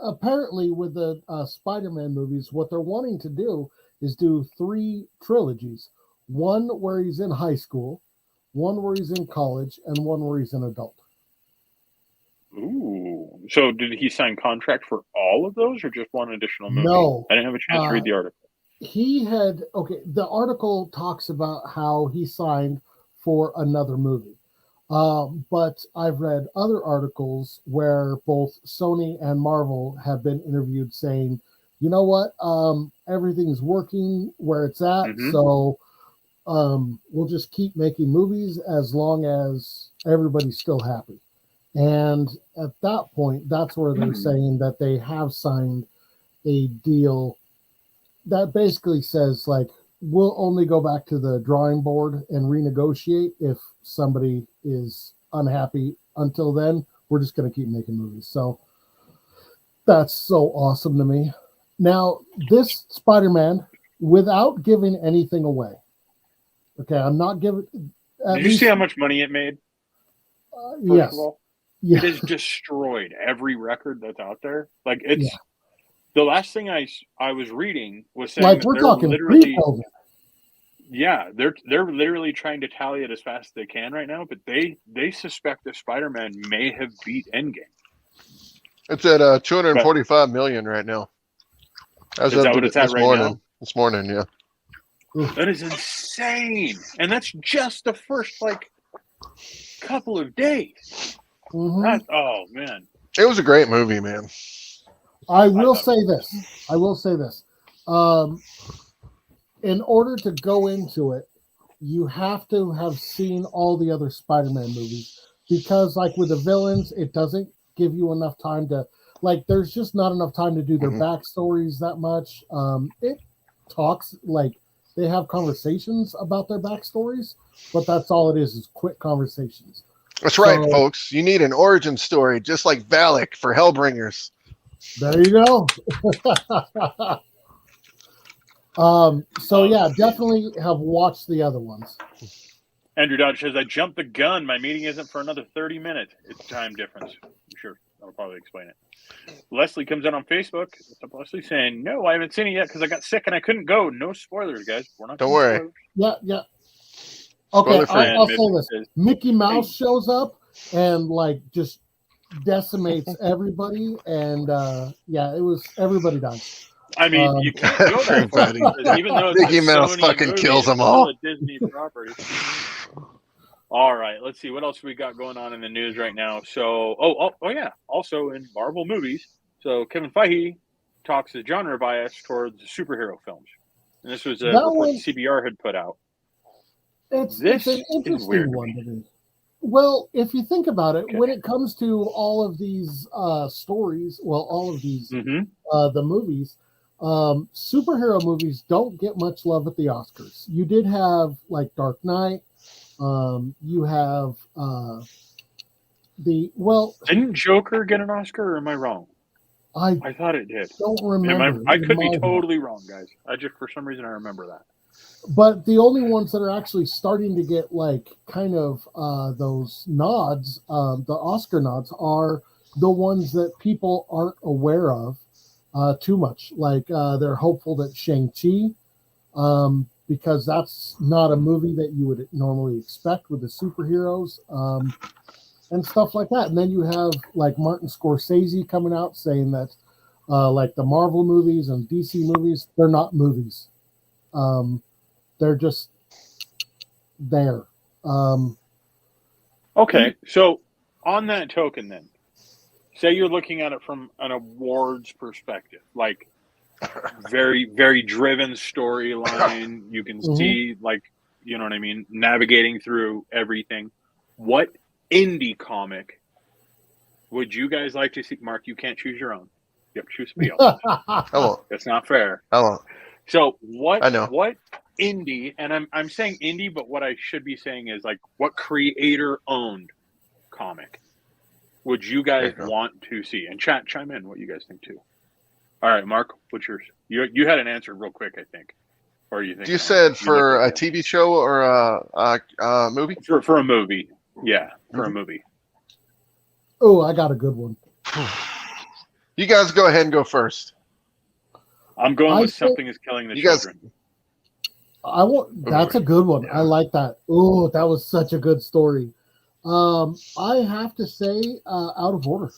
apparently with the Spider-Man movies, what they're wanting to do is do 3 trilogies. One where he's in high school, one where he's in college, and one where he's an adult. Ooh. So did he sign contract for all of those or just one additional movie? No. I didn't have a chance to read the article. The article talks about how he signed for another movie. But I've read other articles where both Sony and Marvel have been interviewed saying, you know what, everything's working where it's at, so we'll just keep making movies as long as everybody's still happy. And at that point, that's where they're saying that they have signed a deal that basically says, like, we'll only go back to the drawing board and renegotiate if somebody is unhappy. Until then, we're just going to keep making movies. So that's so awesome to me. Now, this Spider-Man, without giving anything away, okay, I'm not giving... Did you see how much money it made? Yes. Yeah. It has destroyed every record that's out there. Like, it's... Yeah. The last thing I was reading was saying, like, we're talking literally, yeah, they're literally trying to tally it as fast as they can right now, but they suspect that Spider-Man may have beat Endgame. It's at 245 million right now. Is that what it's at right now? This morning, yeah. That is insane, and that's just the first couple of days. Oh man, it was a great movie, man. I will say this. In order to go into it, you have to have seen all the other Spider-Man movies, because, like, with the villains, it doesn't give you enough time to, like, there's just not enough time to do their backstories that much. It talks, like, they have conversations about their backstories, but that's all it is quick conversations. That's right, folks. You need an origin story, just like Valak for Hellbringers. There you go. So yeah, definitely have watched the other ones. Andrew Dodge says, I jumped the gun. My meeting isn't for another 30 minutes. It's time difference. I'm sure I'll probably explain it. Leslie comes in on Facebook. What's up, Leslie? Saying, no, I haven't seen it yet because I got sick and I couldn't go. No spoilers, guys. We're not. Don't worry. Spoilers. Yeah. Okay, I'll say this. Mickey Mouse shows up and, like, just decimates everybody, and it was everybody died. I mean, you can't go there, even though Mickey Mouse fucking kills them all. A Disney property. All right, let's see what else we got going on in the news right now. So, yeah, also in Marvel movies. So Kevin Feige talks the genre bias towards superhero films, and this was a report CBR had put out. It's an interesting one to me. Well, if you think about it, when it comes to all of these stories, all of these the movies, superhero movies don't get much love at the Oscars. You did have, like, Dark Knight. You have Didn't Joker get an Oscar, or am I wrong? I thought it did. Don't remember. I could be totally wrong, guys. For some reason I remember that. But the only ones that are actually starting to get, like, kind of those nods, the Oscar nods, are the ones that people aren't aware of too much. Like, they're hopeful that Shang-Chi, because that's not a movie that you would normally expect with the superheroes, and stuff like that. And then you have, like, Martin Scorsese coming out saying that, like, the Marvel movies and DC movies, they're not movies. They're just there. Okay, so on that token, then, say you're looking at it from an awards perspective, like, very, very driven storyline. You can see, like, you know what I mean, navigating through everything. What indie comic would you guys like to see? Mark, you can't choose your own. You have to choose somebody else. I won't. That's not fair. I won't. So what indie, and I'm saying indie, but what I should be saying is, like, what creator-owned comic would you guys want to see? And chat, chime in what you guys think, too. All right, Mark, what's yours? You had an answer real quick, I think. Or you think you said for a TV show or a movie? For a movie. Yeah, for a movie. Oh, I got a good one. You guys go ahead and go first. I'm going with Something is Killing the Children. That's a good one. I like that. Oh, that was such a good story. I have to say, Out of Order.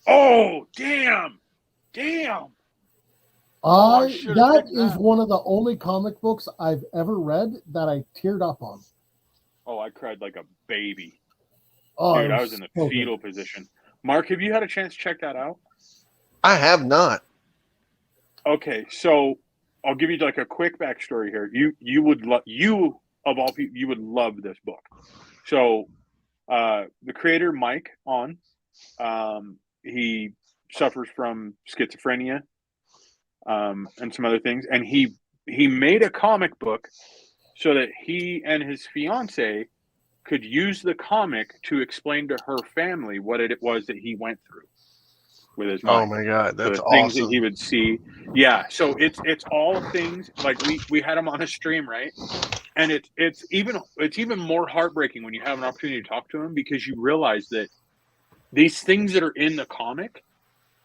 Oh, damn. That is one of the only comic books I've ever read that I teared up on. Oh, I cried like a baby. Oh, Dude, I was in the fetal position. Mark, have you had a chance to check that out? I have not. Okay, so I'll give you like a quick backstory here. You would of all people, you would love this book. So the creator, Mike he suffers from schizophrenia and some other things, and he made a comic book so that he and his fiance could use the comic to explain to her family what it was that he went through with his mind. Oh my God, that's the awesome. Things that he would see. Yeah, so it's all things like we had him on a stream, right? And it's even more heartbreaking when you have an opportunity to talk to him, because you realize that these things that are in the comic,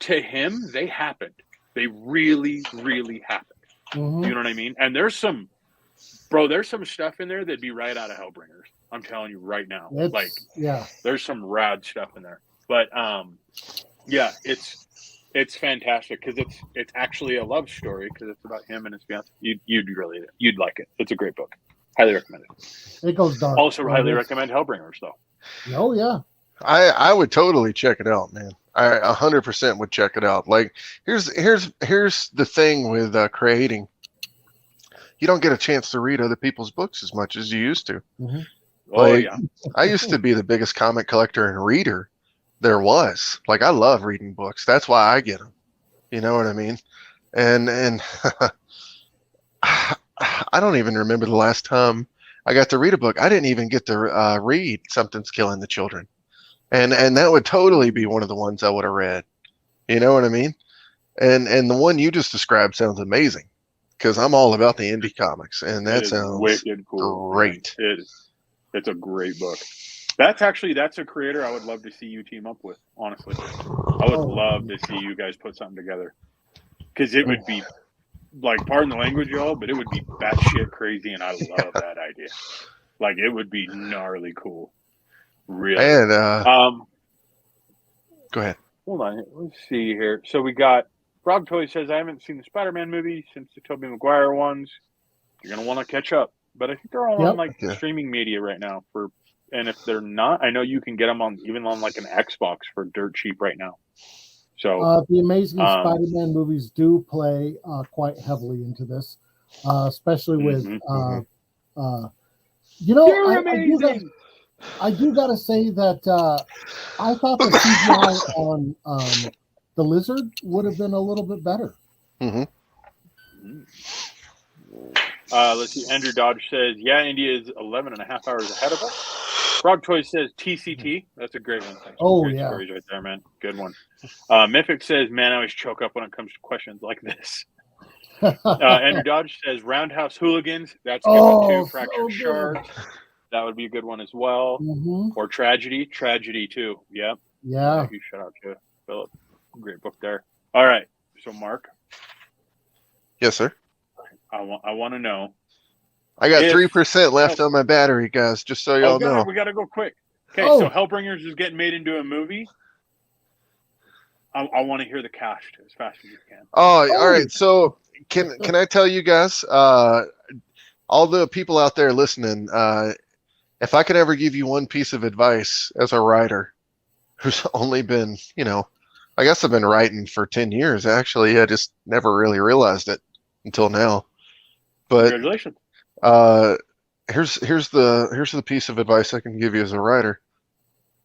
to him, they happened. They really, really happened. Mm-hmm. You know what I mean? And there's some stuff in there that'd be right out of Hellbringers. I'm telling you right now. There's some rad stuff in there. But yeah, it's fantastic because it's actually a love story, because it's about him and his fiance. You'd like it. It's a great book. Highly recommend it. It goes dark. Also, highly recommend Hellbringers, though. Oh yeah. I would totally check it out, man. I 100% would check it out. Like, here's the thing with creating. You don't get a chance to read other people's books as much as you used to. Mm-hmm. I used to be the biggest comic collector and reader there was. Like, I love reading books. That's why I get them. You know what I mean? And I don't even remember the last time I got to read a book. I didn't even get to read Something's Killing the Children. And that would totally be one of the ones I would have read. You know what I mean? And the one you just described sounds amazing, because I'm all about the indie comics, and that sounds wicked cool. Great. It's a great book. That's a creator I would love to see you team up with, honestly. I would love to see you guys put something together, because it would be, like, pardon the language, y'all, but it would be batshit crazy, and I love that idea. Like, it would be gnarly cool. Really. And go ahead. Hold on. Let's see here. So we got Rob Toy says, I haven't seen the Spider-Man movie since the Tobey Maguire ones. You're going to want to catch up. But I think they're all on streaming media right now. And if they're not, I know you can get them even on like an Xbox for dirt cheap right now. So the Amazing Spider-Man movies do play quite heavily into this, especially with You're amazing. I do gotta say that I thought the CGI on the Lizard would have been a little bit better. Mm-hmm. Let's see. Andrew Dodge says, yeah, India is 11 and a half hours ahead of us. Frog Toy says TCT. That's a great one. Thanks. Great stories right there, man. Good one. Mythic says, man, I always choke up when it comes to questions like this. Andrew Dodge says, Roundhouse Hooligans. That's a good one too. Fractured Shards. That would be a good one as well. Mm-hmm. Or Tragedy too. Yep. Yeah. Huge shout out to Philip. Great book there. All right. So Mark. Yes, sir. I want to know. I got 3% left on my battery, guys. Just so y'all know. We got to go quick. Okay, so Hellbringers is getting made into a movie. I want to hear the cast as fast as you can. All right. So can I tell you guys, all the people out there listening, if I could ever give you one piece of advice as a writer who's only been, I guess I've been writing for 10 years, actually. I just never really realized it until now. But congratulations. Here's the piece of advice I can give you as a writer.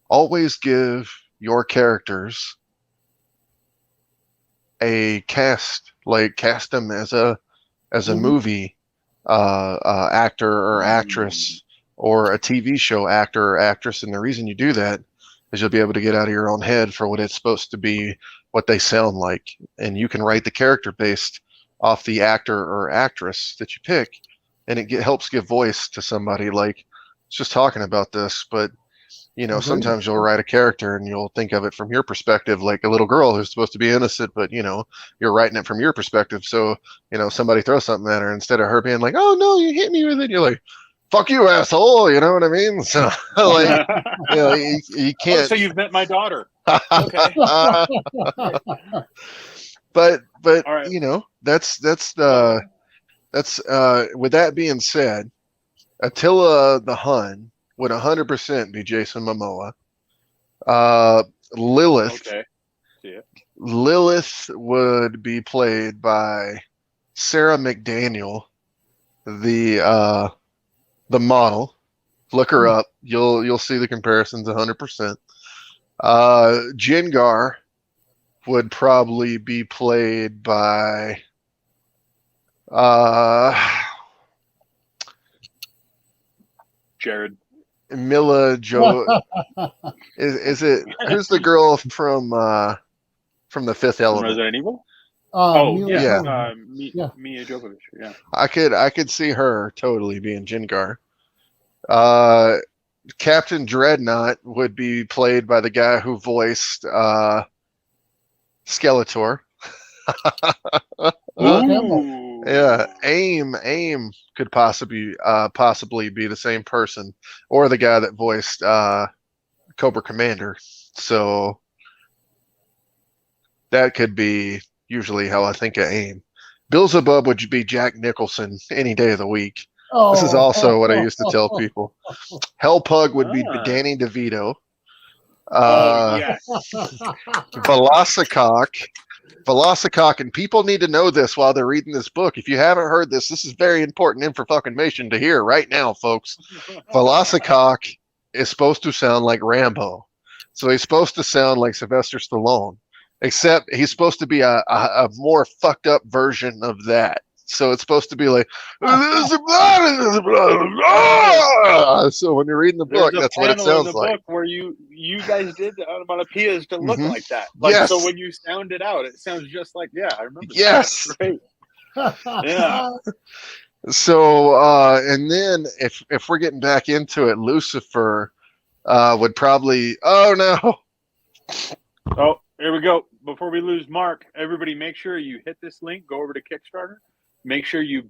Always give your characters a cast, like cast them as a movie actor or actress, or a TV show actor or actress. And the reason you do that is you'll be able to get out of your own head for what it's supposed to be, what they sound like. And you can write the character based off the actor or actress that you pick. And it helps give voice to somebody. Like, it's just talking about this, but sometimes you'll write a character and you'll think of it from your perspective, like a little girl who's supposed to be innocent, but you're writing it from your perspective. So, somebody throws something at her, instead of her being like, oh no, you hit me with it, you're like, fuck you, asshole. You know what I mean? So, like, you can't. So you've met my daughter. Okay. But all right. that's with that being said, Attila the Hun would 100% be Jason Momoa. Lilith. Okay. Yeah. Lilith would be played by Sarah McDaniel, the model. Look her up. You'll see the comparisons 100%. Jengar would probably be played by Jared. Mila Jo. Is it who's the girl from the Fifth From Element? Resident Evil? Mila Mia Jovovich. Yeah. I could see her totally being Jengar. Captain Dreadnought would be played by the guy who voiced Skeletor. Ooh. Yeah, AIM could possibly be the same person, or the guy that voiced Cobra Commander. So that could be usually how I think of AIM. Beelzebub would be Jack Nicholson any day of the week. This is also what I used to tell people. Hellpug would be Danny DeVito. Yes. Velocicock, and people need to know this while they're reading this book. If you haven't heard this, this is very important information to hear right now, folks. Velocicock is supposed to sound like Rambo. So he's supposed to sound like Sylvester Stallone, except he's supposed to be a more fucked up version of that. So it's supposed to be like, so when you're reading the book, that's what it sounds like. Book where you guys did the onomatopoeias to look like that. Yes. So when you sound it out, it sounds just like, I remember. Yes. That. Right. Yeah. So and then if we're getting back into it, Lucifer would probably. Oh no. Oh, here we go. Before we lose Mark, everybody, make sure you hit this link. Go over to Kickstarter. Make sure you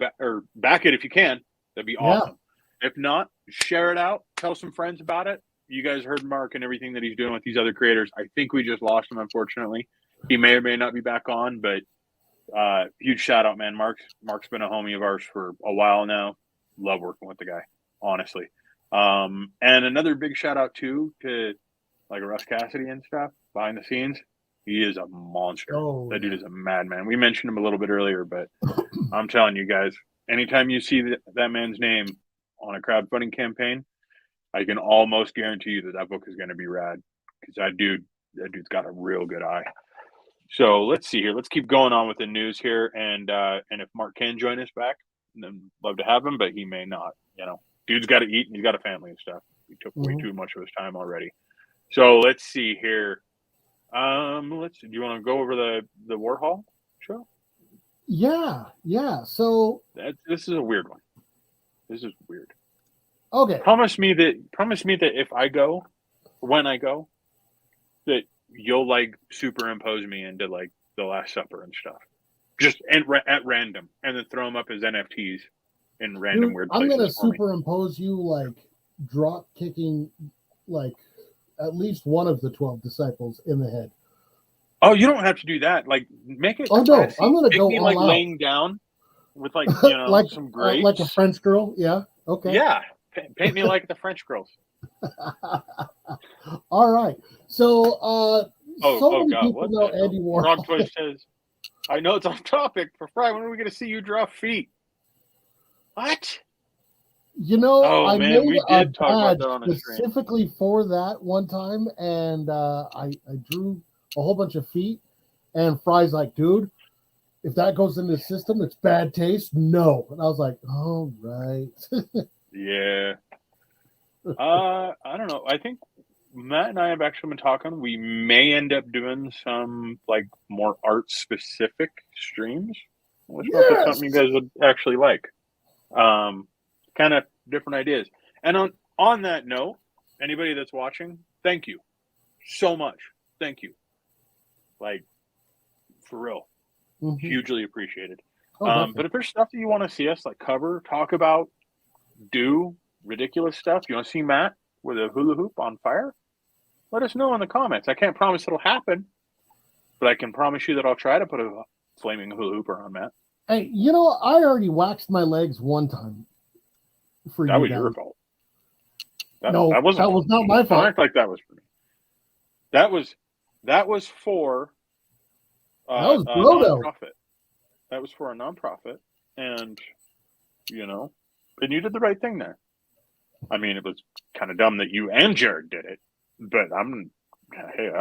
back it if you can. That'd be awesome. Yeah. If not, share it out. Tell some friends about it. You guys heard Mark and everything that he's doing with these other creators. I think we just lost him, unfortunately. He may or may not be back on, but huge shout out, man. Mark's been a homie of ours for a while now. Love working with the guy, honestly. And another big shout out too to like Russ Cassidy and stuff behind the scenes. He is a monster. That dude is a madman. We mentioned him a little bit earlier, but I'm telling you guys, anytime you see that man's name on a crowdfunding campaign, I can almost guarantee you that book is going to be rad because that dude's got a real good eye. So let's see here. Let's keep going on with the news here, and if Mark can join us back, then love to have him, but he may not. Dude's got to eat and he's got a family and stuff. He took way too much of his time already. So let's see here. Do you want to go over the Warhol show? Yeah. So this is a weird one. This is weird. Okay. Promise me that if I go, when I go, that you'll like superimpose me into like the Last Supper and stuff, just at random, and then throw them up as NFTs in random weird places. I'm gonna superimpose you like drop kicking like at least one of the 12 disciples in the head. Oh, you don't have to do that. Like, make it. Oh no, I'm gonna go me all like out. Laying down with like like some grapes, like a French girl. Yeah. Okay. Yeah, paint me like the French girls. All right. So, so many God, people know Andy Warhol. Frog Twist says, "I know it's off topic, but Fry, when are we going to see you draw feet?" What? I made we a did talk about badge that on a stream specifically for that one time, and I drew a whole bunch of feet, and Fry's like, dude, if that goes into the system, it's bad taste. No. And I was like, all right. Yeah. I don't know. I think Matt and I have actually been talking. We may end up doing some like more art specific streams. Which if it's something you guys would actually like. Kind of different ideas. And on that note, anybody that's watching, thank you so much. Thank you. Like, for real. Hugely appreciated. But if there's stuff that you want to see us like cover, talk about, do ridiculous stuff, you want to see Matt with a hula hoop on fire, let us know in the comments. I can't promise it'll happen, but I can promise you that I'll try to put a flaming hula hooper on Matt. Hey, I already waxed my legs one time. That was your fault. That was not my fault. Don't act like that was for me. That was for that was a Brodo. nonprofit. That was for a nonprofit, and and you did the right thing there. I mean, it was kind of dumb that you and Jared did it, but I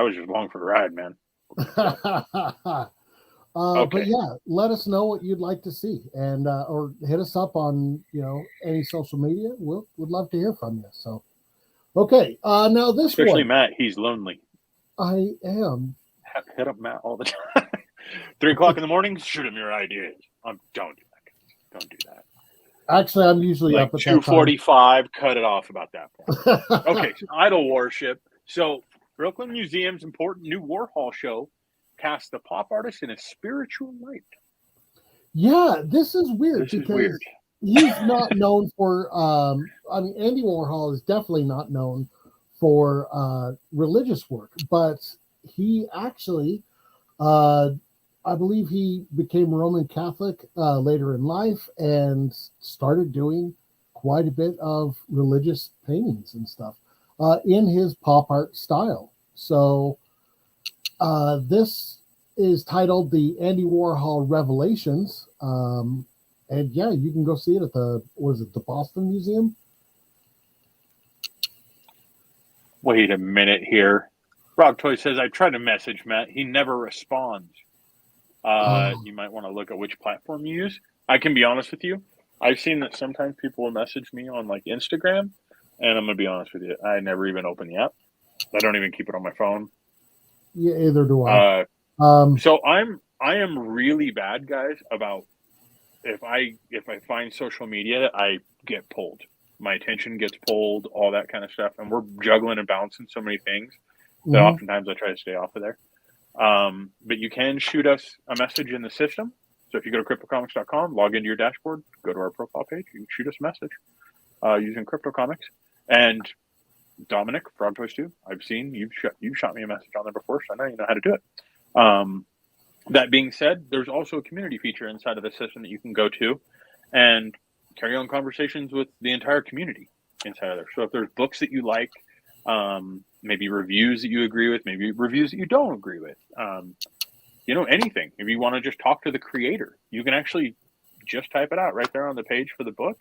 was just along for the ride, man. Okay. But yeah, let us know what you'd like to see, and or hit us up on any social media. We'd love to hear from you. So, okay, now this especially one, Matt, he's lonely. I am. Hit up Matt all the time. 3 o'clock in the morning, shoot him your ideas. Don't do that. Don't do that. Actually, I'm usually up at 2:45. Cut it off about that point. Okay, idol worship. So, Brooklyn Museum's important new Warhol show casts the pop artist in a spiritual light. Yeah, this is weird because he's not known for. Andy Warhol is definitely not known for religious work, but he actually, I believe he became Roman Catholic later in life and started doing quite a bit of religious paintings and stuff in his pop art style. So this is titled The Andy Warhol Revelations. And yeah, you can go see it at the Boston Museum? Wait a minute here. Rob Toy says, I tried to message Matt. He never responds. You might want to look at which platform you use. I can be honest with you. I've seen that sometimes people will message me on like Instagram, and I'm going to be honest with you. I never even open the app. I don't even keep it on my phone. Yeah, either do I. So I am really bad, guys, about if I find social media, I get pulled. My attention gets pulled, all that kind of stuff. And we're juggling and bouncing so many things that oftentimes I try to stay off of there. But you can shoot us a message in the system. So if you go to CryptoComics.com, log into your dashboard, go to our profile page, you can shoot us a message using CryptoComics. And Dominic, Frog Toys 2, I've seen you've shot me a message on there before, so I know you know how to do it. That being said, there's also a community feature inside of the system that you can go to and carry on conversations with the entire community inside of there. So if there's books that you like, maybe reviews that you agree with, maybe reviews that you don't agree with, anything. If you want to just talk to the creator, you can actually just type it out right there on the page for the book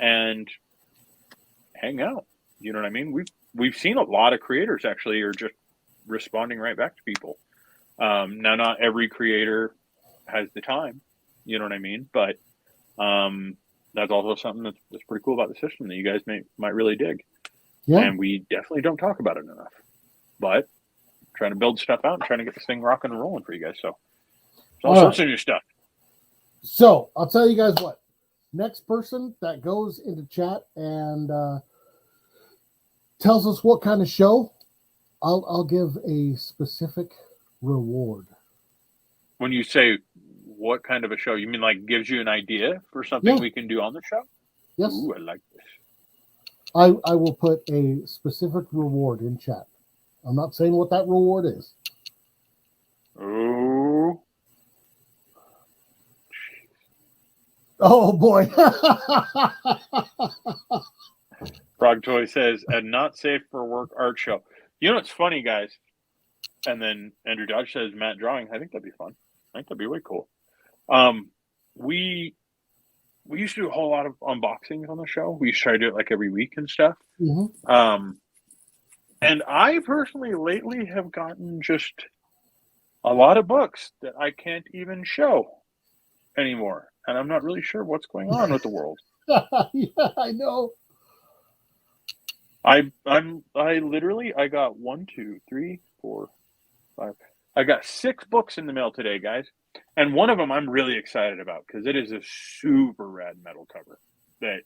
and hang out. You know what I mean? We've seen a lot of creators actually are just responding right back to people. Now, not every creator has the time, you know what I mean? But that's also something that's pretty cool about the system that you guys might really dig. Yeah. And we definitely don't talk about it enough. But trying to build stuff out and trying to get this thing rocking and rolling for you guys. So all sorts of new stuff. So I'll tell you guys what. Next person that goes into chat and tells us what kind of show, I'll give a specific reward. When you say what kind of a show, you mean like gives you an idea for something we can do on the show? Yes. Ooh, I like this. I will put a specific reward in chat. I'm not saying what that reward is. Oh. Oh boy. Frog Toy says, a not safe for work art show. You know what's funny, guys? And then Andrew Dodge says, Matt drawing. I think that'd be fun. I think that'd be way cool. We used to do a whole lot of unboxings on the show. We used to try to do it like every week and stuff. Mm-hmm. And I personally lately have gotten just a lot of books that I can't even show anymore. And I'm not really sure what's going on with the world. Yeah, I know. I got 1, 2, 3, 4, 5. I got 6 books in the mail today, guys. And one of them I'm really excited about because it is a super rad metal cover that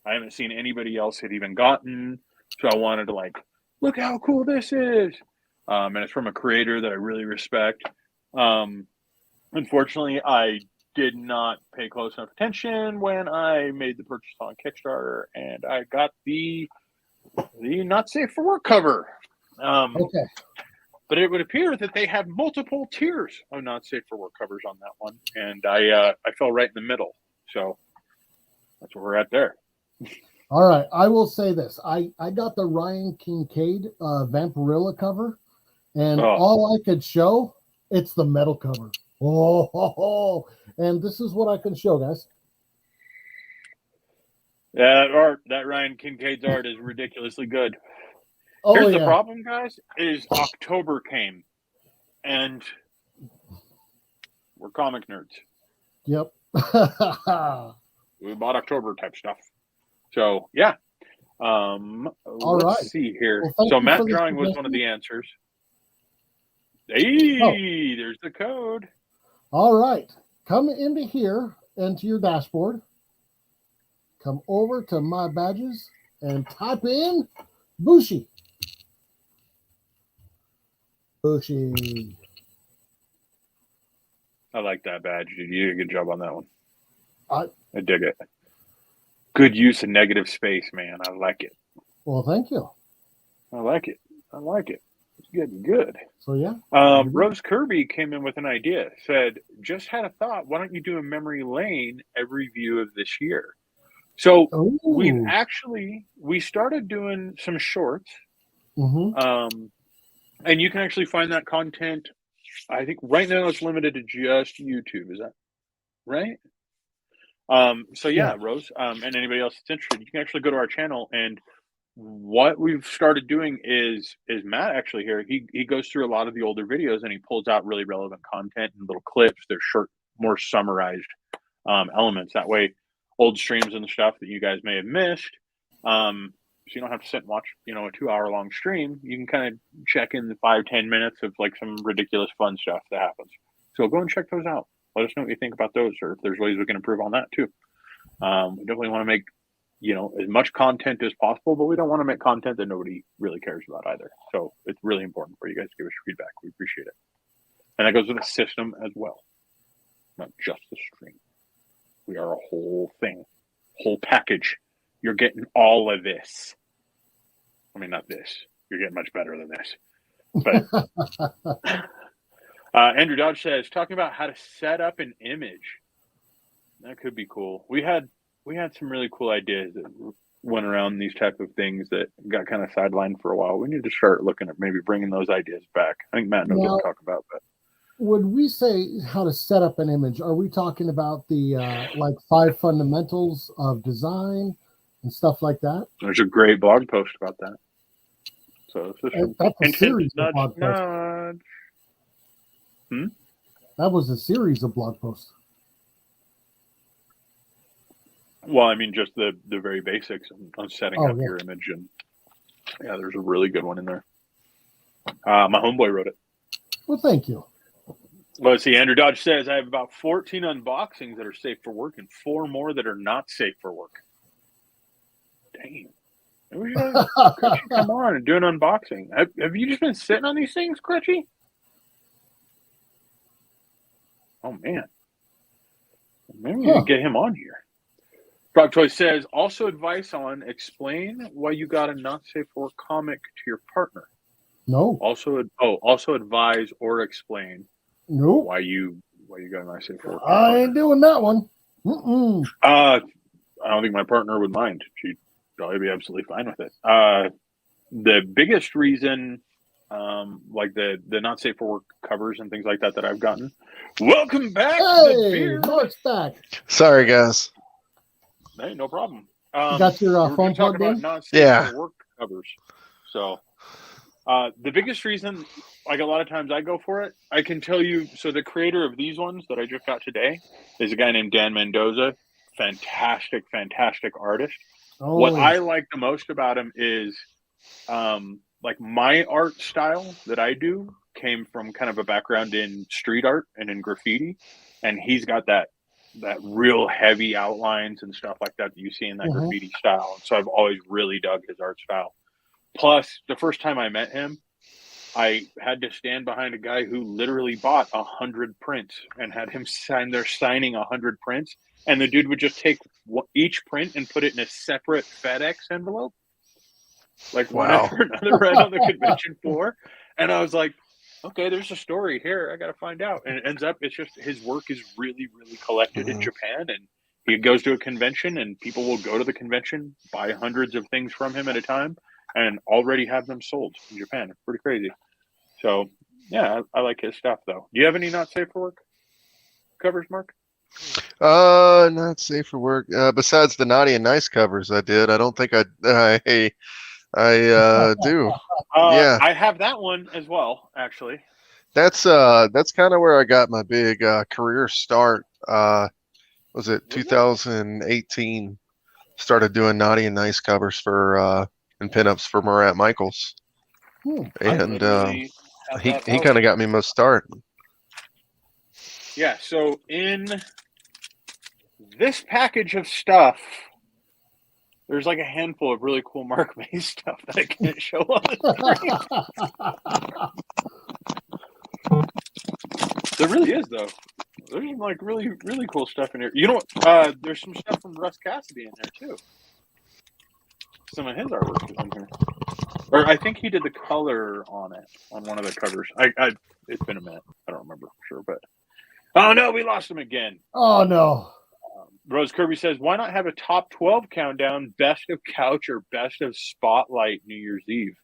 I haven't seen anybody else had even gotten. So I wanted to look how cool this is. And it's from a creator that I really respect. Unfortunately, I did not pay close enough attention when I made the purchase on Kickstarter, and I got the not safe for work cover. Okay. But it would appear that they have multiple tiers of not safe for work covers on that one, and I fell right in the middle. So that's where we're at there. All right, I will say this. I got the Ryan Kincaid Vampirilla cover, and all I could show, it's the metal cover. Oh, and this is what I can show, guys. Yeah, that Ryan Kincaid's art is ridiculously good. Oh, Here's the problem, guys, is October came, and we're comic nerds. Yep. We bought October type stuff. So, yeah. Let's see here. Well, so Matt Drawing was one of the answers. Hey, there's the code. All right. Come into here, into your dashboard. Come over to My Badges and type in Bushi. Bushi. I like that badge, dude. You did a good job on that one. I dig it. Good use of negative space, man. I like it. Well, thank you. I like it. It's getting good. So, yeah. Rose Kirby came in with an idea. Said, just had a thought. Why don't you do a memory lane every view of this year? So we started doing some shorts. Mm-hmm. And you can actually find that content. I think right now it's limited to just YouTube. Is that right? So yeah, Rose, and anybody else that's interested, you can actually go to our channel. And what we've started doing is Matt actually here, he goes through a lot of the older videos and he pulls out really relevant content and little clips. They're short, more summarized elements. That way, old streams and stuff that you guys may have missed. So you don't have to sit and watch, a 2-hour-long stream. You can kind of check in the 5-10 minutes of like some ridiculous fun stuff that happens. So go and check those out. Let us know what you think about those, or if there's ways we can improve on that too. We definitely want to make, as much content as possible, but we don't want to make content that nobody really cares about either. So it's really important for you guys to give us feedback. We appreciate it. And that goes with the system as well, not just the stream. We are a whole thing, whole package. You're getting all of this. I mean, not this. You're getting much better than this. But Andrew Dodge says, talking about how to set up an image. That could be cool. We had some really cool ideas that went around these type of things that got kind of sidelined for a while. We need to start looking at maybe bringing those ideas back. I think Matt knows what to talk about. But when we say how to set up an image, are we talking about the 5 fundamentals of design and stuff like that? There's a great blog post about that. So that's a series of blog posts. That was a series of blog posts. Well, I mean, just the very basics on setting up your image. And yeah, there's a really good one in there. My homeboy wrote it. Well, thank you. Well, let's see. Andrew Dodge says, I have about 14 unboxings that are safe for work and 4 more that are not safe for work. Dang. Come on and do an unboxing. Have you just been sitting on these things, Crutchy? Oh, man. Maybe we can get him on here. Frog Toy says, also advice on explain why you got a not safe for work comic to your partner. No. Also advise or explain why you got a not safe for work. I ain't doing that one. Mm-mm. I don't think my partner would mind. She'd probably be absolutely fine with it. The biggest reason, like the not safe for work covers and things like that I've gotten. Welcome back. Hey, Mark's back. Sorry, guys. Hey, no problem. You got your phone plugged in? Not safe for work covers. So the biggest reason, like a lot of times I go for it, I can tell you. So the creator of these ones that I just got today is a guy named Dan Mendoza. Fantastic artist. Oh. What I like the most about him is like my art style that I do came from kind of a background in street art and in graffiti, and he's got that real heavy outlines and stuff like that you see in that graffiti style. And so I've always really dug his art style. Plus, the first time I met him, I had to stand behind a guy who literally bought 100 prints and had him signing 100 prints. And the dude would just take each print and put it in a separate FedEx envelope. Like one after another right on the convention floor. And I was like, okay, there's a story here. I got to find out. And it ends up, it's just his work is really, really collected in Japan. And he goes to a convention and people will go to the convention, buy hundreds of things from him at a time, and already have them sold in Japan. It's pretty crazy. So, yeah, I like his stuff, though. Do you have any not safe for work covers, Mark? Not safe for work. Besides the naughty and nice covers I did, I don't think I do. Yeah. I have that one as well, actually. That's kind of where I got my big career start. Was it 2018? Started doing naughty and nice covers for and pinups for Marat Michaels, and he kind of got me my start. Yeah. So in this package of stuff, there's like a handful of really cool Mark May stuff that I can't show on the screen. There really is, though. There's some like really, really cool stuff in here. You know what? There's some stuff from Russ Cassidy in there too. Some of his artwork is in here. Or I think he did the color on it on one of the covers. It's been a minute. I don't remember for sure, but oh no, we lost him again. Oh no. Rose Kirby says, why not have a top 12 countdown, best of couch or best of spotlight New Year's Eve?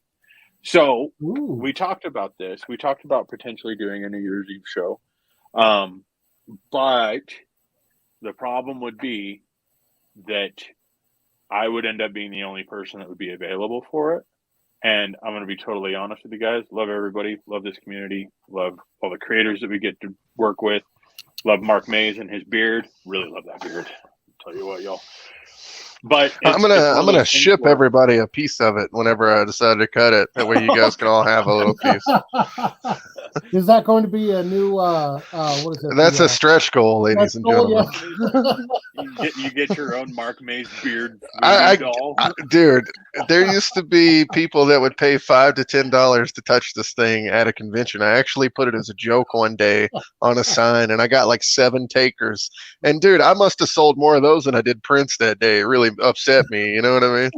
So we talked about this. We talked about potentially doing a New Year's Eve show. But the problem would be that I would end up being the only person that would be available for it. And I'm going to be totally honest with you guys. Love everybody. Love this community. Love all the creators that we get to work with. Love Mark Mays and his beard. Really love that beard. I'll tell you what, y'all. But I'm gonna ship everybody a piece of it whenever I decide to cut it. That way you guys can all have a little piece. Is that going to be a new what is it? That's a stretch goal, ladies and gentlemen. Yeah. You get your own Mark Mays beard doll. Dude, there used to be people that would pay $5 to $10 to touch this thing at a convention. I actually put it as a joke one day on a sign, and I got like 7 takers. And dude, I must have sold more of those than I did prints that day. It really upset me. You know what I mean?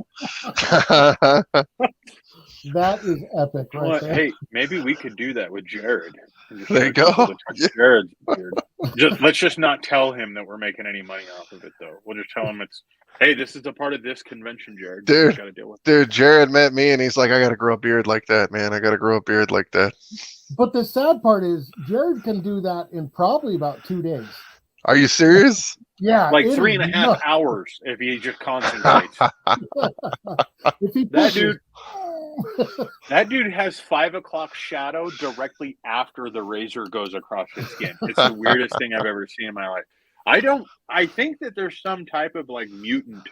That is epic, right there. Hey, maybe we could do that with Jared. There you go. Jared's beard. Let's just not tell him that we're making any money off of it, though. We'll just tell him hey, this is a part of this convention, Jared. Dude, Jared met me and he's like, I got to grow a beard like that, man. I got to grow a beard like that. But the sad part is, Jared can do that in probably about 2 days. Are you serious? Yeah. Like 3.5 hours if he just concentrates. That dude has 5 o'clock shadow directly after the razor goes across his skin. It's the weirdest thing I've ever seen in my life. I think that there's some type of like mutant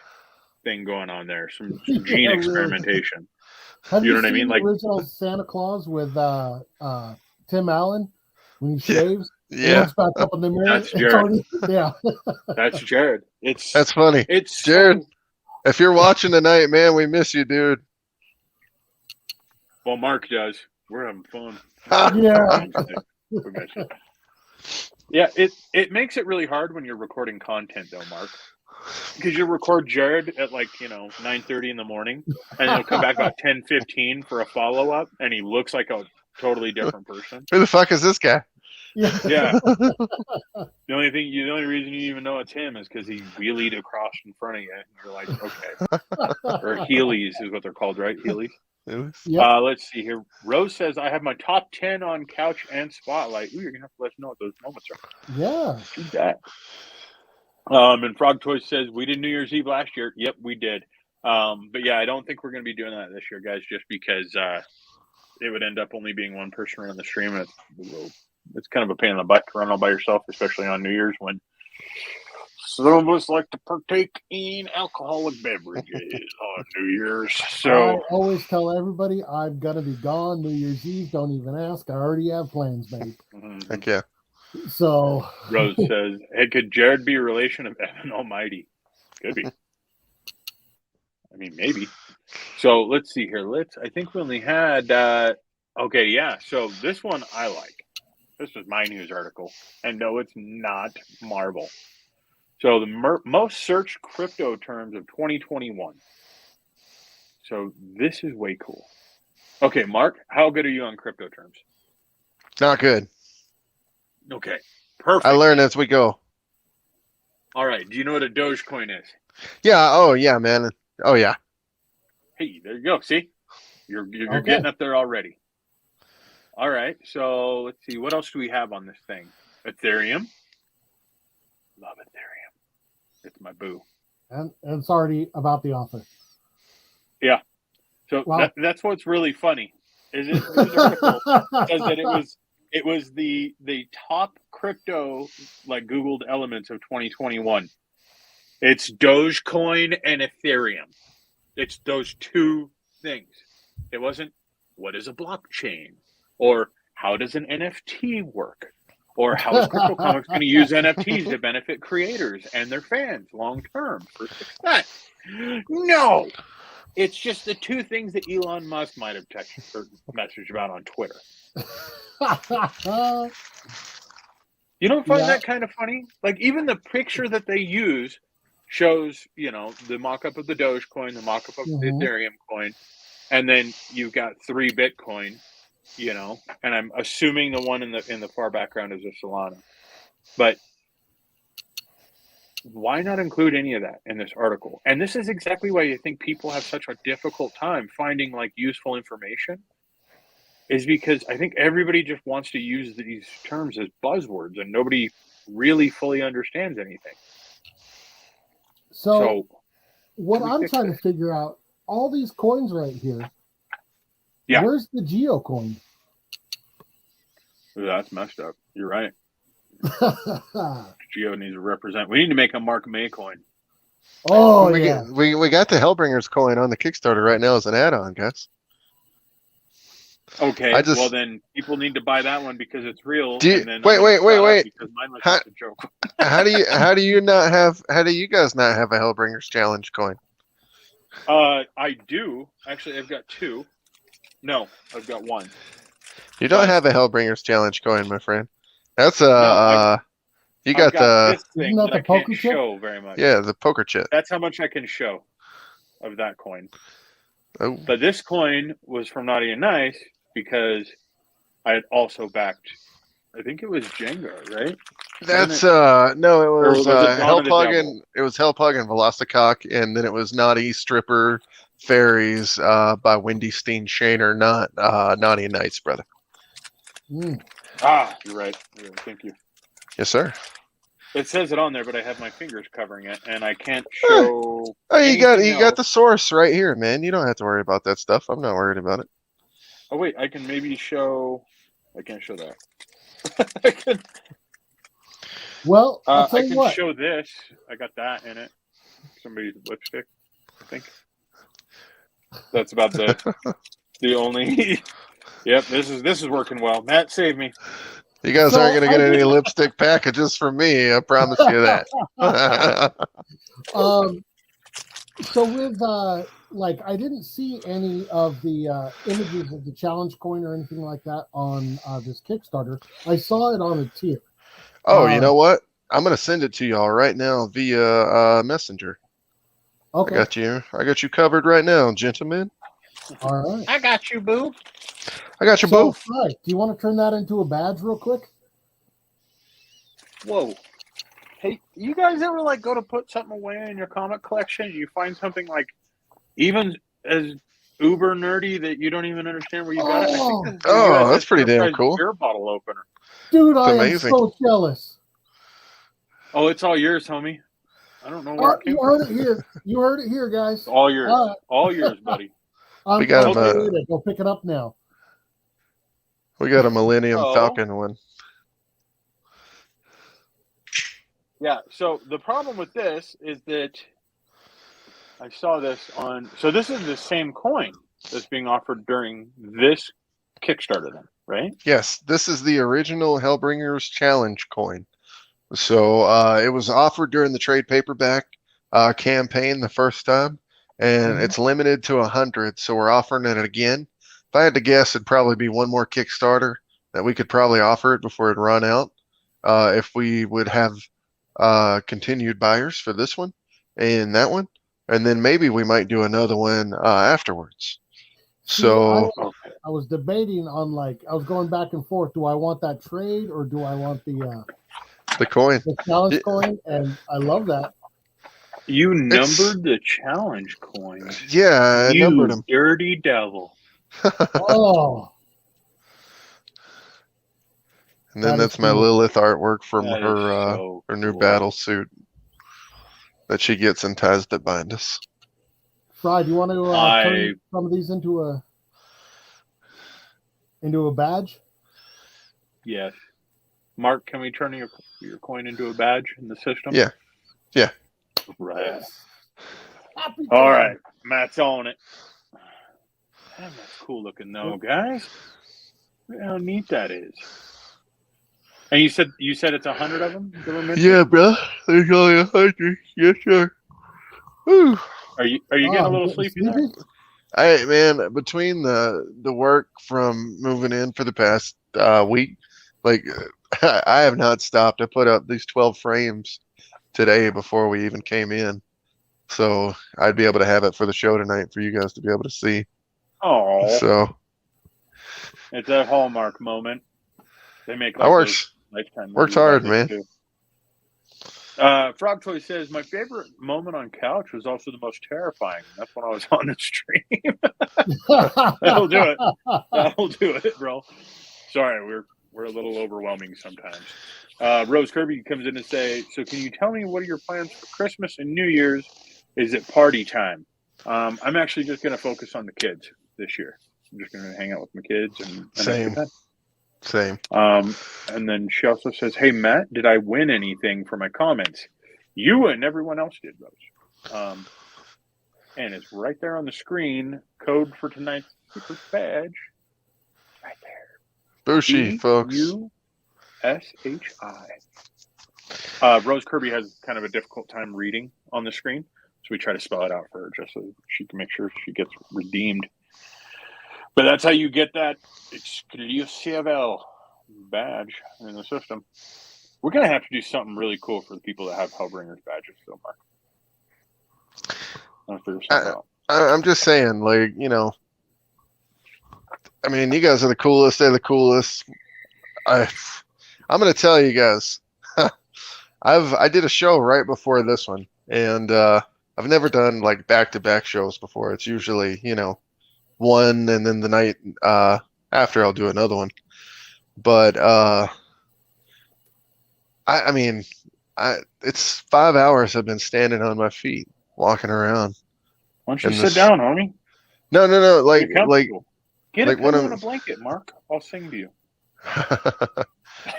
thing going on there, some gene experimentation. Have you know what I mean? The like original Santa Claus with Tim Allen when he shaves. Yeah, back up in the mirror. That's Jared. Yeah, that's Jared. That's funny. It's Jared. If you're watching tonight, man, we miss you, dude. Well, Mark does. We're having fun. Yeah. Yeah, it makes it really hard when you're recording content, though, Mark. Because you record Jared at 9:30 in the morning, and he'll come back about 10:15 for a follow up, and he looks like a totally different person. Who the fuck is this guy? Yeah. The only reason you even know it's him is because he wheelied across in front of you, and you're like, okay. Or Heelys is what they're called, right? Heelys. Yep. Let's see here. Rose says, I have my top 10 on couch and spotlight. Ooh, you're gonna have to let us know what those moments are. Yeah. Do that. And Frog Toy says, we did New Year's Eve last year. Yep, we did. But yeah, I don't think we're gonna be doing that this year, guys, just because it would end up only being one person around the stream, and it's kind of a pain in the butt to run all by yourself, especially on New Year's when some of us like to partake in alcoholic beverages on New Year's. So I always tell everybody I'm gonna be gone New Year's Eve. Don't even ask. I already have plans made. Heck yeah. So Rose says, hey, could Jared be a relation of Evan Almighty? Could be. I mean, maybe. So let's see here. I think we only had okay, yeah. So this one I like. This was my news article. And no, it's not Marvel. So the most searched crypto terms of 2021. So this is way cool. Okay, Mark, how good are you on crypto terms? Not good. Okay, perfect. I learn as we go. All right. Do you know what a Dogecoin is? Yeah. Oh, yeah, man. Oh, yeah. Hey, there you go. See, you're Okay. getting up there already. All right. So let's see. What else do we have on this thing? Ethereum. Love Ethereum. It's my boo. And it's already about the author. Yeah. So Wow. that's what's really funny. Is it this article says that it was the top crypto like Googled elements of 2021. It's Dogecoin and Ethereum. It's those two things. It wasn't what is a blockchain or how does an NFT work or how is CryptoComics going to use NFTs to benefit creators and their fans long term for success. No, it's just the two things that Elon Musk might have texted or messaged about on Twitter. You don't find that kind of funny? Like even the picture that they use shows, the mock-up of the Dogecoin, the mock-up of the Ethereum coin, and then you've got 3 Bitcoin, and I'm assuming the one in the far background is a Solana. But why not include any of that in this article? And this is exactly why you think people have such a difficult time finding like useful information, is because I think everybody just wants to use these terms as buzzwords and nobody really fully understands anything. So what I'm trying to figure out, all these coins right here, where's the Geo coin? That's messed up. You're right. Geo needs to represent. We need to make a Mark May coin. Oh, we got the Hellbringers coin on the Kickstarter right now as an add-on, guys. Okay, well then people need to buy that one because it's real. Wait. Because mine was just a joke. How do you guys not have a Hellbringers challenge coin? I do. Actually, I've got 2. No, I've got 1. You don't have a Hellbringers challenge coin, my friend. That's you got the this thing that I can't show very much. Yeah, the poker chip. That's how much I can show of that coin. Oh. But this coin was from Naughty and Nice because I had also backed, I think it was Jenga, right? That's no, it was Hellpug and Velocicock, and then it was Naughty Stripper Fairies by Wendy Steen Shaner, not Naughty and Nice, brother. You're right. Thank you. Yes, sir. It says it on there, but I have my fingers covering it, and I can't show. Oh, you got the source right here, man. You don't have to worry about that stuff. I'm not worried about it. Oh wait, I can maybe show. I can't show that. I can. Well, I'll tell I you can what. show this. I got that in it. Somebody's lipstick, I think. That's about the only. Yep, this is working well. Matt, save me. You guys aren't going to get any lipstick packages from me. I promise you that. So with I didn't see any of the images of the challenge coin or anything like that on this Kickstarter. I saw it on a tier. Oh, you know what? I'm going to send it to y'all right now via Messenger. Okay. I got you covered right now, gentlemen. All right. I got you, boo. I got you, boo. Right. Do you want to turn that into a badge real quick? Whoa. Hey, you guys ever go to put something away in your comic collection and you find something even as uber nerdy that you don't even understand where you got it? I think that's pretty damn cool. Beer bottle opener. Dude, I am so jealous. Oh, it's all yours, homie. I don't know where it came from. Heard it here. You heard it here, guys. All yours. All yours, buddy. We got go pick it up now. We got a Millennium Falcon one. Yeah, so the problem with this is that I saw this on... So this is the same coin that's being offered during this Kickstarter then, right? Yes, this is the original Hellbringers Challenge coin. So it was offered during the trade paperback campaign the first time, and it's limited to 100, so we're offering it again. If I had to guess, it'd probably be one more Kickstarter that we could probably offer it before it run out. If we would have continued buyers for this one and that one, and then maybe we might do another one afterwards. So I was debating on I was going back and forth. Do I want that trade or do I want the The coin. The challenge coin, and I love that. You numbered the challenge coins. Yeah, I numbered them. Dirty devil. Oh. And then that's my Lilith artwork from That her her new battle suit that she gets in ties that bind us. Fry, do you want to turn some of these into a badge? Yes. Mark, can we turn your coin into a badge in the system? Yeah. Yeah. Right. Yes. All right. Matt's on it. Damn, that's cool looking though, guys. Look how neat that is. And you said it's 100 of them? Yeah, bro. There's only 100. Yes, sir. Whew. Are you getting a little sleepy there? Man, between the work from moving in for the past week, like I have not stopped. I put up these 12 frames today before we even came in, so I'd be able to have it for the show tonight for you guys to be able to see. Oh, so it's a Hallmark moment. They make that works. Works hard, man. Too. Frog Toy says, my favorite moment on couch was also the most terrifying. That's when I was on the stream. That'll do it. That'll do it, bro. Sorry, we're a little overwhelming sometimes. Rose Kirby comes in to say, so can you tell me what are your plans for Christmas and New Year's? Is it party time? I'm actually just going to focus on the kids this year. I'm just going to hang out with my kids and Same. And then she also says, hey, Matt, did I win anything for my comments? You and everyone else did, Rose. And it's right there on the screen. Code for tonight's super badge. Right there. Bushi, folks. USHI. Rose Kirby has kind of a difficult time reading on the screen. So we try to spell it out for her just so she can make sure she gets redeemed. But that's how you get that exclusive badge in the system. We're going to have to do something really cool for the people that have Hellbringers badges, though, Mark. I'll figure something out. I'm just saying, like, you know, I mean, you guys are the coolest. They're the coolest. I'm going to tell you guys, I did a show right before this one, and I've never done, like, back-to-back shows before. It's usually, you know, one, and then the night after I'll do another one. But I mean, it's 5 hours I've been standing on my feet, walking around. Why don't you sit down, homie? No. Like get a pillow and a blanket, Mark. I'll sing to you.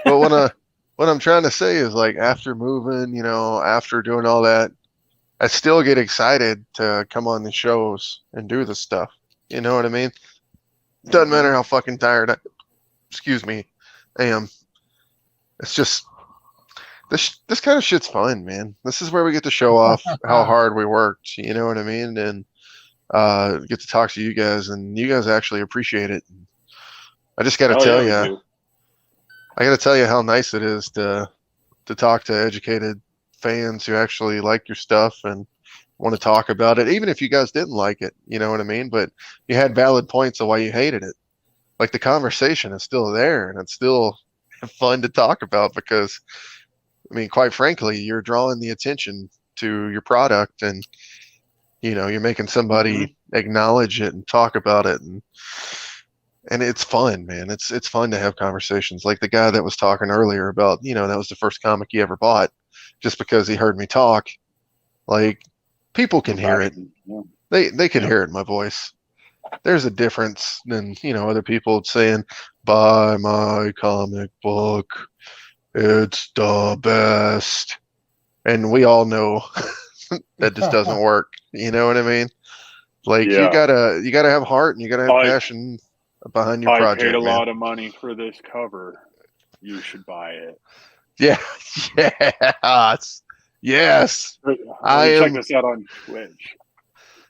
But what I'm trying to say is, like, after moving, you know, after doing all that, I still get excited to come on the shows and do the stuff. You know what I mean? Doesn't matter how fucking tired I am. It's just this kind of shit's fun, man. This is where we get to show off how hard we worked. You know what I mean? And get to talk to you guys, and you guys actually appreciate it. I just got to tell you, I got to tell you how nice it is to talk to educated fans who actually like your stuff and want to talk about it, even if you guys didn't like it, you know what I mean? But you had valid points of why you hated it. Like, the conversation is still there, and it's still fun to talk about because, I mean, quite frankly, you're drawing the attention to your product, and, you know, you're making somebody acknowledge it and talk about it, and it's fun, man. It's fun to have conversations. Like the guy that was talking earlier about, you know, that was the first comic he ever bought just because he heard me talk. Like, people can hear it. They can hear it in my voice. There's a difference than, you know, other people saying, buy my comic book. It's the best. And we all know that just doesn't work. You know what I mean? Like, you gotta have heart, and you gotta have passion behind your project. I paid a lot of money for this cover. You should buy it. Yeah. Yes. Check this out on Twitch.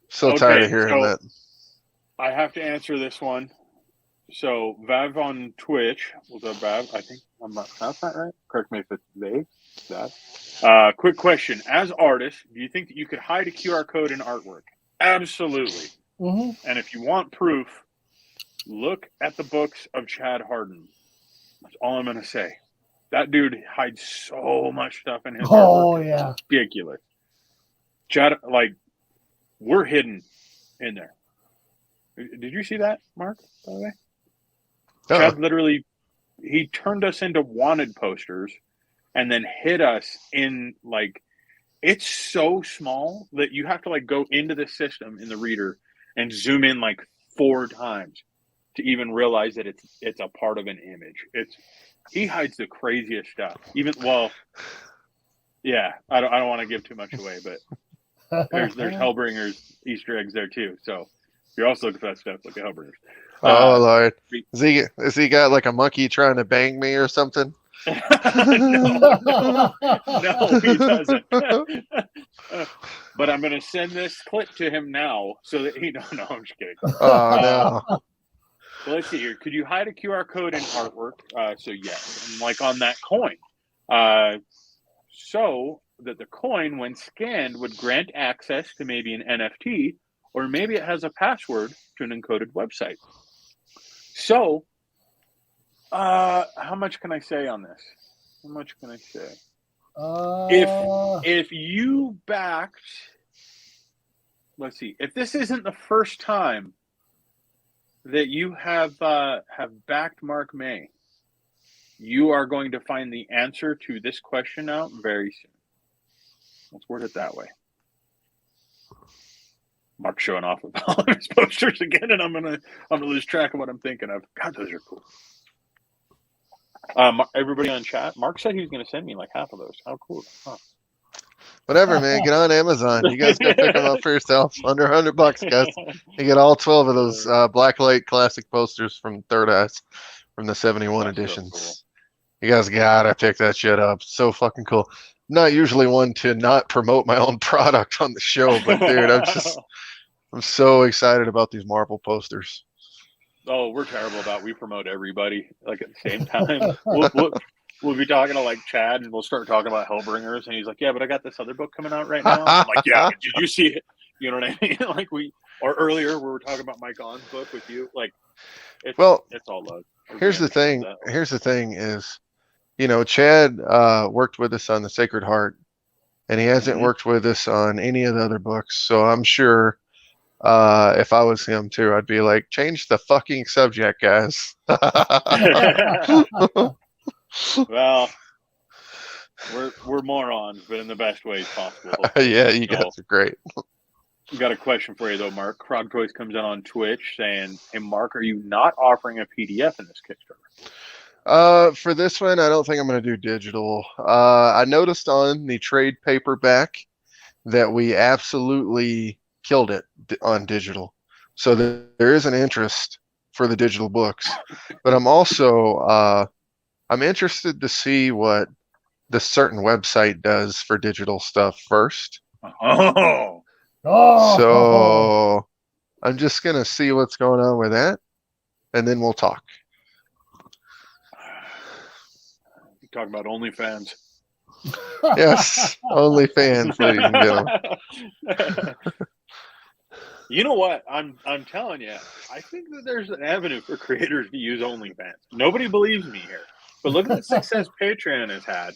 So tired of hearing that. I have to answer this one. So Vav on Twitch, was that Vav? I think I'm not pronouncing that right. Correct me if it's vague. That. Quick question: as artists, do you think that you could hide a QR code in artwork? Absolutely. Mm-hmm. And if you want proof, look at the books of Chad Hardin. That's all I'm going to say. That dude hides so much stuff in his Oh, artwork. yeah. It's ridiculous. Chad, like, we're hidden in there. Did you see that, Mark, by the way? Chad literally, he turned us into wanted posters and then hid us in, like, it's so small that you have to, like, go into the system in the reader and zoom in, like, 4 times to even realize that it's a part of an image. He hides the craziest stuff. Yeah, I don't want to give too much away, but there's Hellbringer's Easter eggs there too. So if you're also looking for that stuff, look at Hellbringers. Oh Lord, is he got like a monkey trying to bang me or something? No, he doesn't. But I'm going to send this clip to him now so that he. No, I'm just kidding. Oh no. Well, let's see here. Could you hide a QR code in artwork? So yes, and like on that coin, so that the coin, when scanned, would grant access to maybe an NFT, or maybe it has a password to an encoded website. So, how much can I say on this? How much can I say? If you backed, let's see, if this isn't the first time that you have backed Mark May, you are going to find the answer to this question out very soon. Let's word it that way. Mark's showing off with all of his posters again, and I'm gonna lose track of what I'm thinking of. God, those are cool. Everybody on chat, Mark said he was going to send me like half of those. How cool! Huh. Whatever, man. Get on Amazon. You guys can pick them up for yourself. Under $100, guys. You get all 12 of those Blacklight classic posters from Third Eyes from the 71 editions. So cool. You guys gotta pick that shit up. So fucking cool. Not usually one to not promote my own product on the show, but dude, I'm so excited about these Marvel posters. Oh, we're terrible about we promote everybody like at the same time. We'll be talking to like Chad, and we'll start talking about Hellbringers, and he's like, "Yeah, but I got this other book coming out right now." I'm like, "Yeah, but did you see it?" You know what I mean? Like or earlier we were talking about Mike On's book with you. Like, it's all love. Here's the thing is, you know, Chad worked with us on the Sacred Heart, and he hasn't worked with us on any of the other books. So I'm sure. If I was him too, I'd be like, change the fucking subject, guys. Well, we're morons, but in the best ways possible. Yeah, you guys are great. I've got a question for you though, Mark. Krog Toys comes in on Twitch saying, "Hey, Mark, are you not offering a PDF in this Kickstarter?" For this one, I don't think I'm going to do digital. I noticed on the trade paperback that we absolutely killed it on digital, so there is an interest for the digital books, but I'm also I'm interested to see what this certain website does for digital stuff first. So I'm just gonna see what's going on with that, and then we'll talk. You talk about OnlyFans. Yes, OnlyFans, ladies and gentlemen. You know what? I'm telling you, I think that there's an avenue for creators to use OnlyFans. Nobody believes me here, but look at the success Patreon has had.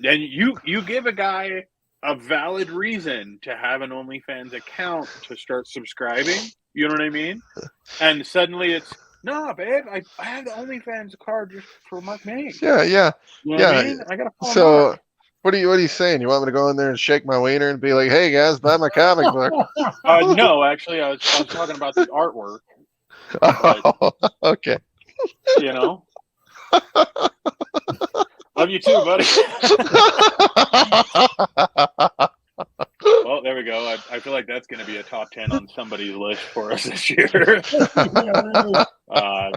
And you give a guy a valid reason to have an OnlyFans account to start subscribing. You know what I mean? And suddenly it's, no, babe, I have the OnlyFans card just for Mark May. Yeah. You know what I mean? I gotta follow Mark. What are you saying? You want me to go in there and shake my wiener and be like, "Hey guys, buy my comic book"? No, actually, I was talking about the artwork. Oh, okay. You know, love you too, buddy. Well, there we go. I feel like that's going to be a top 10 on somebody's list for us this year.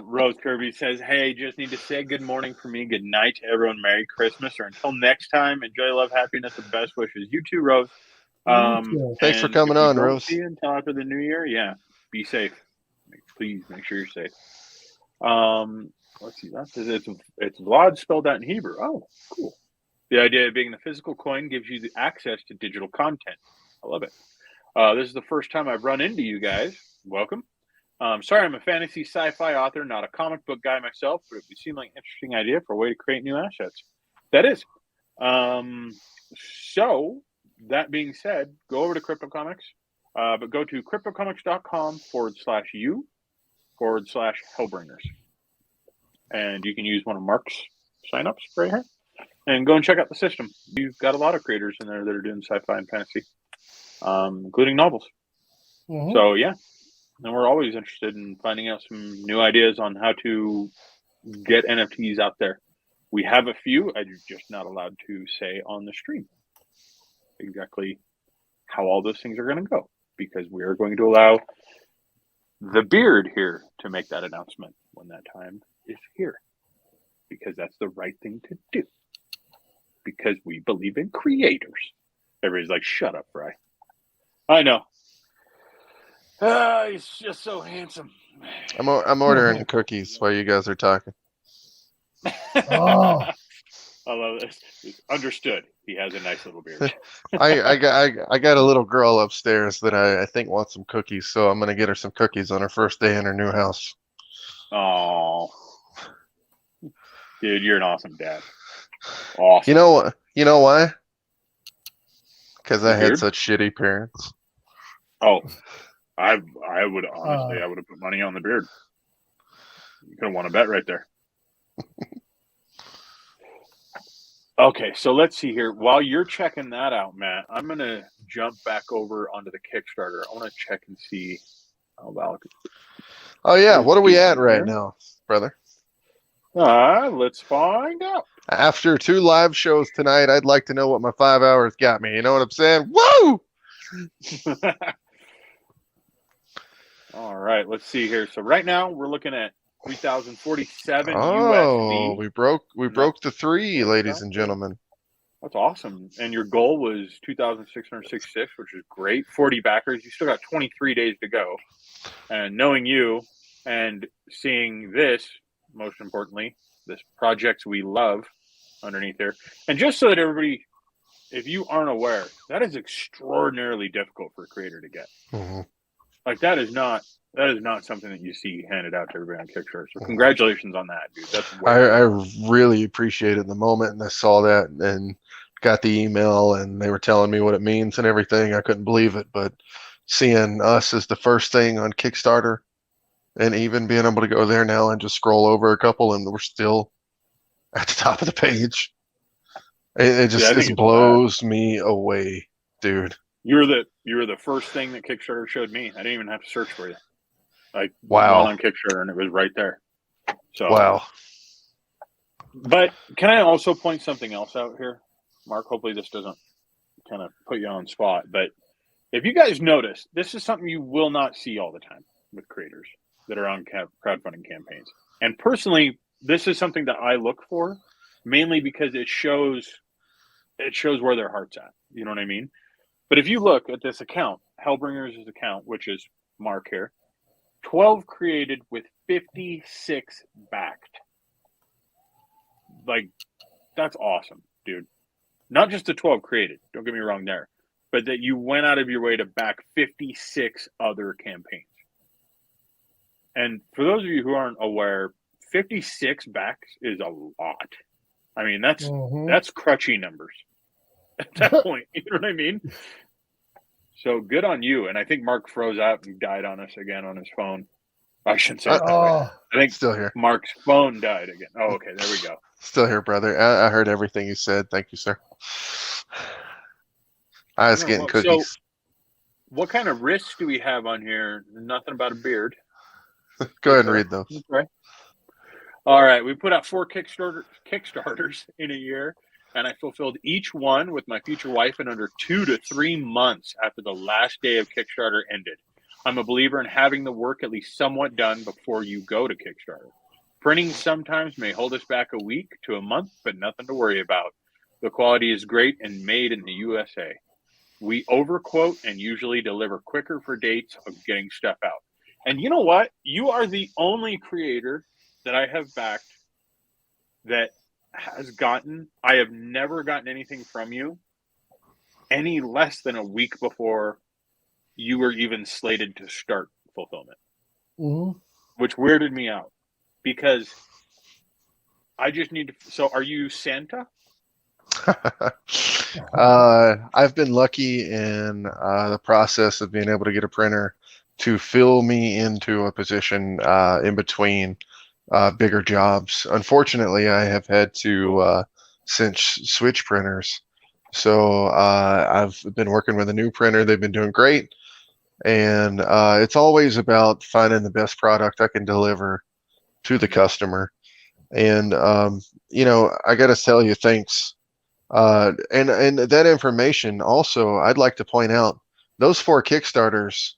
Rose Kirby says, "Hey, just need to say good morning for me. Good night to everyone. Merry Christmas. Or until next time, enjoy, love, happiness, and best wishes." You too, Rose. Thanks for coming on, Rose. See you until after the new year. Yeah, be safe. Please make sure you're safe. Let's see. It's Vlad spelled out in Hebrew. Oh, cool. The idea of being the physical coin gives you the access to digital content. I love it. This is the first time I've run into you guys. Welcome. Sorry, I'm a fantasy sci-fi author, not a comic book guy myself, but it would seem like an interesting idea for a way to create new assets. That is. So, that being said, go over to CryptoComics, but go to cryptocomics.com/u/Hellbringers. And you can use one of Mark's signups right here and go and check out the system. You've got a lot of creators in there that are doing sci-fi and fantasy, including novels. Mm-hmm. So, yeah. And we're always interested in finding out some new ideas on how to get NFTs out there. We have a few. I'm just not allowed to say on the stream exactly how all those things are going to go, because we are going to allow the beard here to make that announcement when that time is here, because that's the right thing to do, because we believe in creators. Everybody's like, shut up, Fry. I know. He's just so handsome. I'm ordering cookies while you guys are talking. Oh. I love this. Understood. He has a nice little beard. I got a little girl upstairs that I think wants some cookies, so I'm gonna get her some cookies on her first day in her new house. Oh, dude, you're an awesome dad. Awesome. You know why? Because I had Beard? such shitty parents. Oh, I would honestly, I would have put money on the beard. You could have won a bet right there. Okay, so let's see here. While you're checking that out, Matt, I'm going to jump back over onto the Kickstarter. I want to check and see how about. Oh yeah, what are we at right now, brother? Let's find out. After 2 live shows tonight, I'd like to know what my 5 hours got me. You know what I'm saying? Woo! All right, let's see here. So right now we're looking at 3,047 Oh, USD. we broke the 3, ladies and gentlemen. That's awesome. And your goal was 2,666, which is great. 40 backers. You still got 23 days to go. And knowing you and seeing this, most importantly, this projects we love underneath there. And just so that everybody, if you aren't aware, that is extraordinarily difficult for a creator to get. Mm-hmm. Like that is not something that you see handed out to everybody on Kickstarter. So congratulations on that, dude. That's I really appreciated the moment, and I saw that and got the email, and they were telling me what it means and everything. I couldn't believe it, but seeing us as the first thing on Kickstarter, and even being able to go there now and just scroll over a couple, and we're still at the top of the page. It just blows me away, dude. You were the first thing that Kickstarter showed me. I didn't even have to search for you. Like wow, on Kickstarter, and it was right there. So wow. But can I also point something else out here, Mark? Hopefully this doesn't kind of put you on the spot. But if you guys notice, this is something you will not see all the time with creators that are on crowdfunding campaigns. And personally, this is something that I look for, mainly because it shows where their heart's at. You know what I mean? But if you look at this account, Hellbringer's account, which is Mark here, 12 created with 56 backed. Like, that's awesome, dude. Not just the 12 created, don't get me wrong there, but that you went out of your way to back 56 other campaigns. And for those of you who aren't aware, 56 backs is a lot. I mean, that's crutchy numbers at that point. You know what I mean? So good on you. And I think Mark froze out and died on us again on his phone. I shouldn't say that. I think still here. Mark's phone died again. Oh, okay. There we go. Still here, brother. I heard everything you said. Thank you, sir. I was getting cookies. So what kind of risks do we have on here? Nothing about a beard. Go ahead and read those. Okay. All right. We put out 4 Kickstarters in a year, and I fulfilled each one with my future wife in under 2 to 3 months after the last day of Kickstarter ended. I'm a believer in having the work at least somewhat done before you go to Kickstarter. Printing sometimes may hold us back a week to a month, but nothing to worry about. The quality is great and made in the USA. We overquote and usually deliver quicker for dates of getting stuff out. And you know what? You are the only creator that I have backed that has gotten, I have never gotten anything from you any less than a week before you were even slated to start fulfillment. which weirded me out because I just need to. So, are you Santa? I've been lucky in the process of being able to get a printer to fill me into a position in between bigger jobs. Unfortunately, I have had to switch printers. So I've been working with a new printer. They've been doing great. And it's always about finding the best product I can deliver to the customer. And, I got to tell you, thanks. And that information also, I'd like to point out, those 4 Kickstarters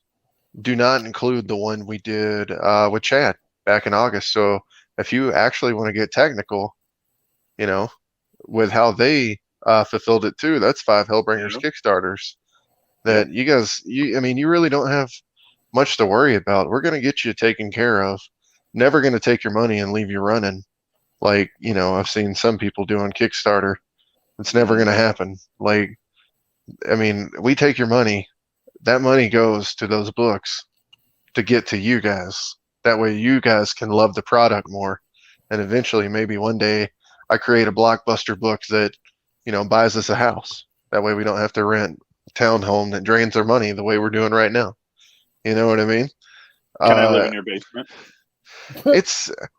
do not include the one we did with Chad back in August. So if you actually want to get technical, with how they fulfilled it too, that's 5 Hellbringers Kickstarters that you guys, you really don't have much to worry about. We're going to get you taken care of. Never going to take your money and leave you running. Like, I've seen some people do on Kickstarter. It's never going to happen. Like, we take your money. That money goes to those books to get to you guys. That way you guys can love the product more. And eventually, maybe one day, I create a blockbuster book that, buys us a house. That way we don't have to rent a townhome that drains our money the way we're doing right now. You know what I mean? Can I live in your basement?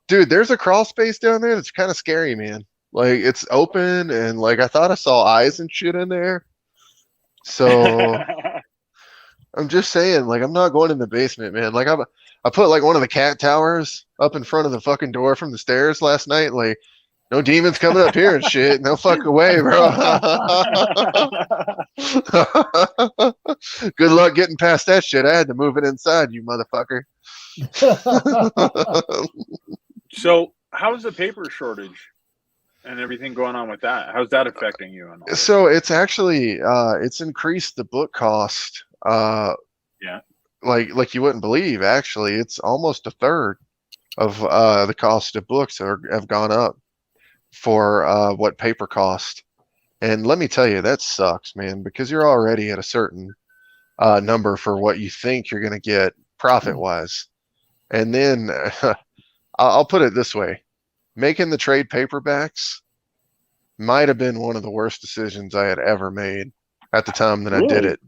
Dude, there's a crawl space down there that's kind of scary, man. Like, it's open, and like I thought I saw eyes and shit in there. So I'm just saying, like, I'm not going in the basement, man. Like, I put like one of the cat towers up in front of the fucking door from the stairs last night. Like, no demons coming up here and shit. No fuck away, bro. Good luck getting past that shit. I had to move it inside, you motherfucker. So, how's the paper shortage and everything going on with that? How's that affecting you? So it's actually it's increased the book cost. Yeah. Like you wouldn't believe. Actually, it's almost a third of the cost of books have gone up for what paper cost. And let me tell you, that sucks, man, because you're already at a certain number for what you think you're going to get profit wise. And then I'll put it this way. Making the trade paperbacks might have been one of the worst decisions I had ever made at the time that I did it.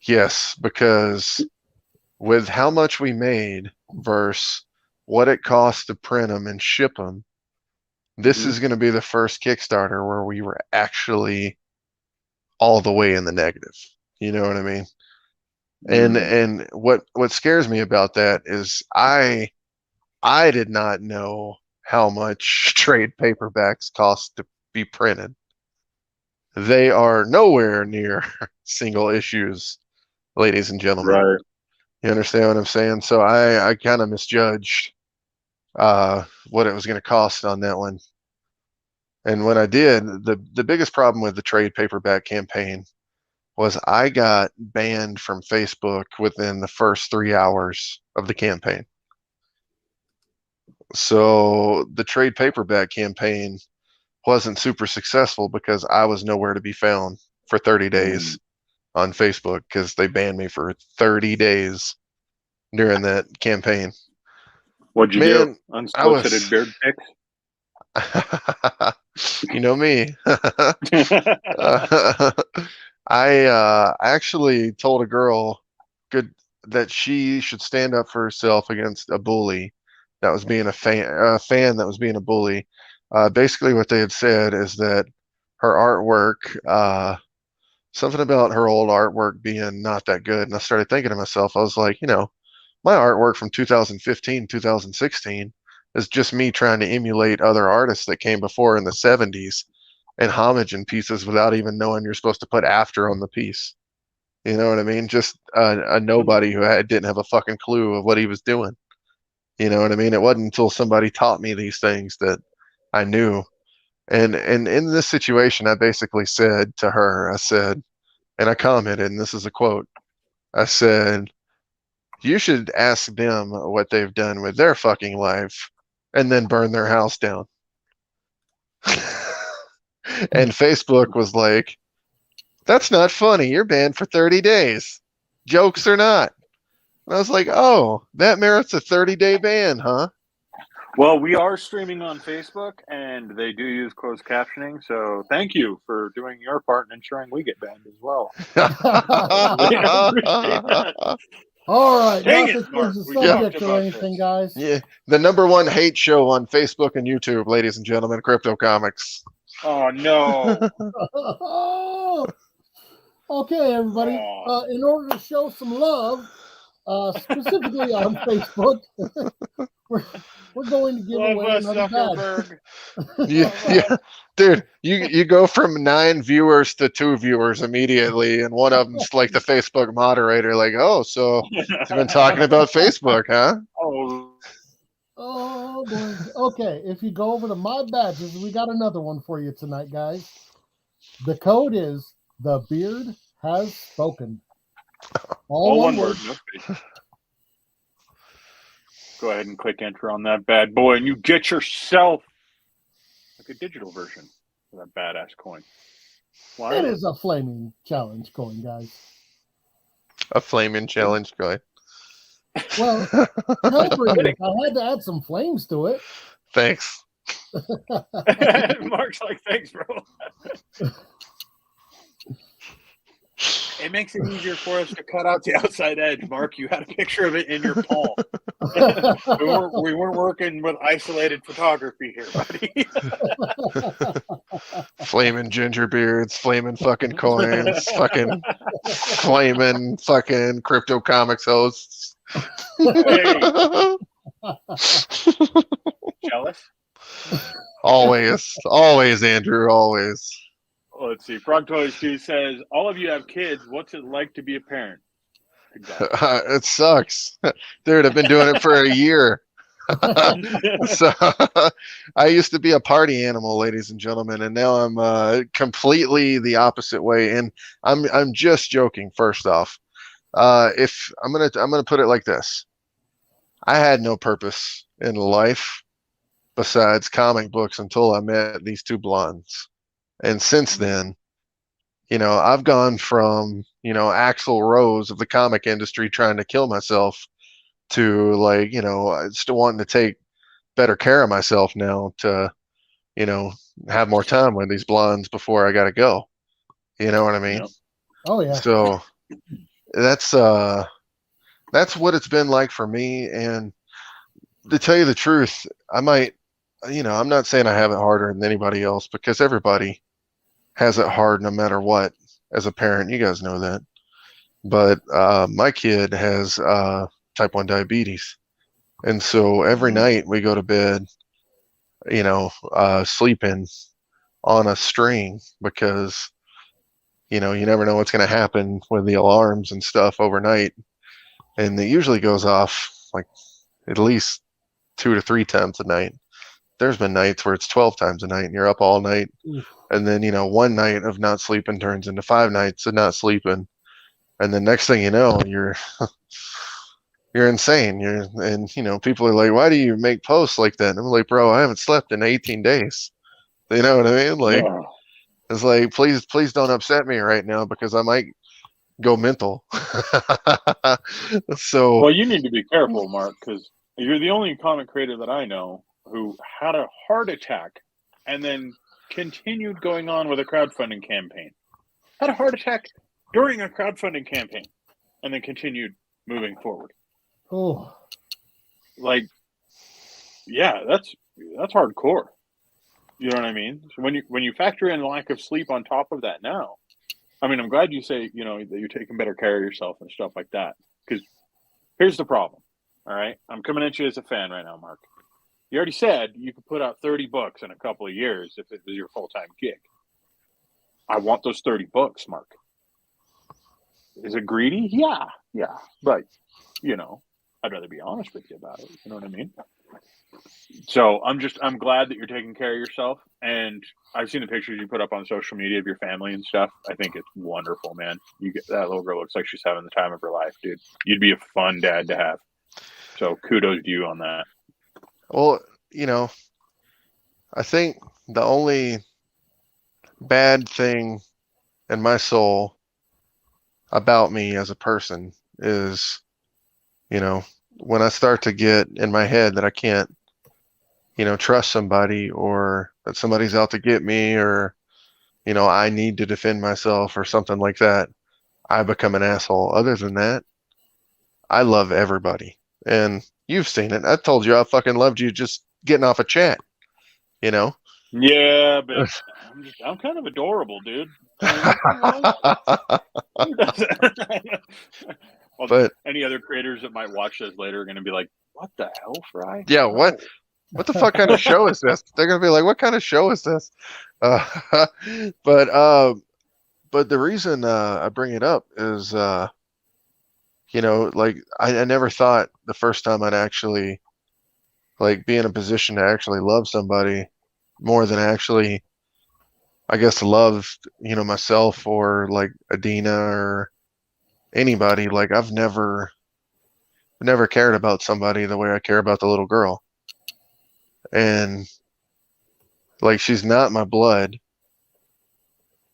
Yes, because with how much we made versus what it cost to print them and ship them, this is going to be the first Kickstarter where we were actually all the way in the negative. You know what I mean? And what scares me about that is I did not know how much trade paperbacks cost to be printed. They are nowhere near single issues, ladies and gentlemen. Right. You understand what I'm saying? So I kind of misjudged what it was going to cost on that one. And when I did, the biggest problem with the trade paperback campaign was I got banned from Facebook within the first 3 hours of the campaign. So the trade paperback campaign wasn't super successful because I was nowhere to be found for 30 days on Facebook because they banned me for 30 days during that campaign. What'd you do? Unsolicited beard pics? You know me. I actually told a girl that she should stand up for herself against a bully that was being a fan that was being a bully. Basically what they had said is that her artwork, something about her old artwork being not that good. And I started thinking to myself, I was like, my artwork from 2015, 2016 is just me trying to emulate other artists that came before in the 70s and homaging pieces without even knowing you're supposed to put after on the piece. You know what I mean? Just a nobody who didn't have a fucking clue of what he was doing. You know what I mean? It wasn't until somebody taught me these things that I knew. And in this situation, I basically said to her, I said, and I commented, and this is a quote, I said, you should ask them what they've done with their fucking life and then burn their house down. And Facebook was like, that's not funny. You're banned for 30 days. Jokes or not. And I was like, oh, that merits a 30-day ban, huh? Well, we are streaming on Facebook, and they do use closed captioning. So thank you for doing your part in ensuring we get banned as well. Really appreciate that. All right, Dang not it, to Mark. change the We talked subject or about anything, this. guys. Yeah, the #1 hate show on Facebook and YouTube, ladies and gentlemen, CryptoComics. Oh no. Okay, everybody. In order to show some love, specifically on Facebook, we're going to give Love away us, another badge. Zuckerberg. Yeah, dude, you go from 9 viewers to 2 viewers immediately, and one of them's like the Facebook moderator. Like, oh, so you've been talking about Facebook, huh? Oh boy. Okay, if you go over to my badges, we got another one for you tonight, guys. The code is The Beard Has Spoken. All one word. No space. Go ahead and click enter on that bad boy, and you get yourself like a digital version of that badass coin. Why? It is a flaming challenge coin, guys. A flaming challenge coin. Well, Hellbringer, I had to add some flames to it. Thanks. Mark's like, thanks, bro. It makes it easier for us to cut out the outside edge, Mark. You had a picture of it in your palm. we weren't working with isolated photography here, buddy. Flaming ginger beards, flaming fucking coins, fucking flaming fucking CryptoComics hosts. Hey. Jealous? Always, Andrew, always. Let's see. Frog Toys 2 says, all of you have kids. What's it like to be a parent? Exactly. It sucks. Dude, I've been doing it for a year. So I used to be a party animal, ladies and gentlemen, and now I'm completely the opposite way. And I'm just joking. First off, if I'm gonna put it like this, I had no purpose in life besides comic books until I met these 2 blondes. And since then, I've gone from, Axl Rose of the comic industry trying to kill myself to still wanting to take better care of myself now to, have more time with these blondes before I got to go. You know what I mean? Yep. Oh, yeah. So that's what it's been like for me. And to tell you the truth, I might, I'm not saying I have it harder than anybody else, because everybody has it hard no matter what as a parent. You guys know that. But my kid has type 1 diabetes. And so every night we go to bed, sleeping on a string, because, you never know what's going to happen with the alarms and stuff overnight. And it usually goes off like at least 2 to 3 times a night. There's been nights where it's 12 times a night and you're up all night. And then, one night of not sleeping turns into 5 nights of not sleeping. And the next thing you know, you're insane. People are like, why do you make posts like that? And I'm like, bro, I haven't slept in 18 days. You know what I mean? Like, It's like, please don't upset me right now, because I might go mental. So, well, you need to be careful, Mark, because you're the only comic creator that I know who had a heart attack and then continued going on with a crowdfunding campaign. Had a heart attack during a crowdfunding campaign and then continued moving forward. Oh, like, yeah, that's hardcore. You know what I mean? So when you factor in lack of sleep on top of that now, I mean, I'm glad you say, that you're taking better care of yourself and stuff like that. Because here's the problem. All right, I'm coming at you as a fan right now, Mark. You already said you could put out 30 books in a couple of years if it was your full-time gig. I want those 30 books, Mark. Is it greedy? Yeah. But, I'd rather be honest with you about it. You know what I mean? So I'm glad that you're taking care of yourself. And I've seen the pictures you put up on social media of your family and stuff. I think it's wonderful, man. That little girl looks like she's having the time of her life, dude. You'd be a fun dad to have. So kudos to you on that. Well, I think the only bad thing in my soul about me as a person is you know, when I start to get in my head that I can't, trust somebody, or that somebody's out to get me, or, I need to defend myself or something like that, I become an asshole. Other than that, I love everybody. And you've seen it. I told you I fucking loved you just getting off a chat, you know? Yeah, but I'm kind of adorable, dude. Well, But any other creators that might watch this later are going to be like, "What the hell, Fry?" yeah, what the fuck kind of show is this? They're gonna be like, what kind of show is this? Uh, but but the reason I bring it up is like I never thought the first time I'd actually like be in a position to actually love somebody more than actually, I guess, love, myself, or like Adina or anybody. Like I've never cared about somebody the way I care about the little girl. And like she's not my blood.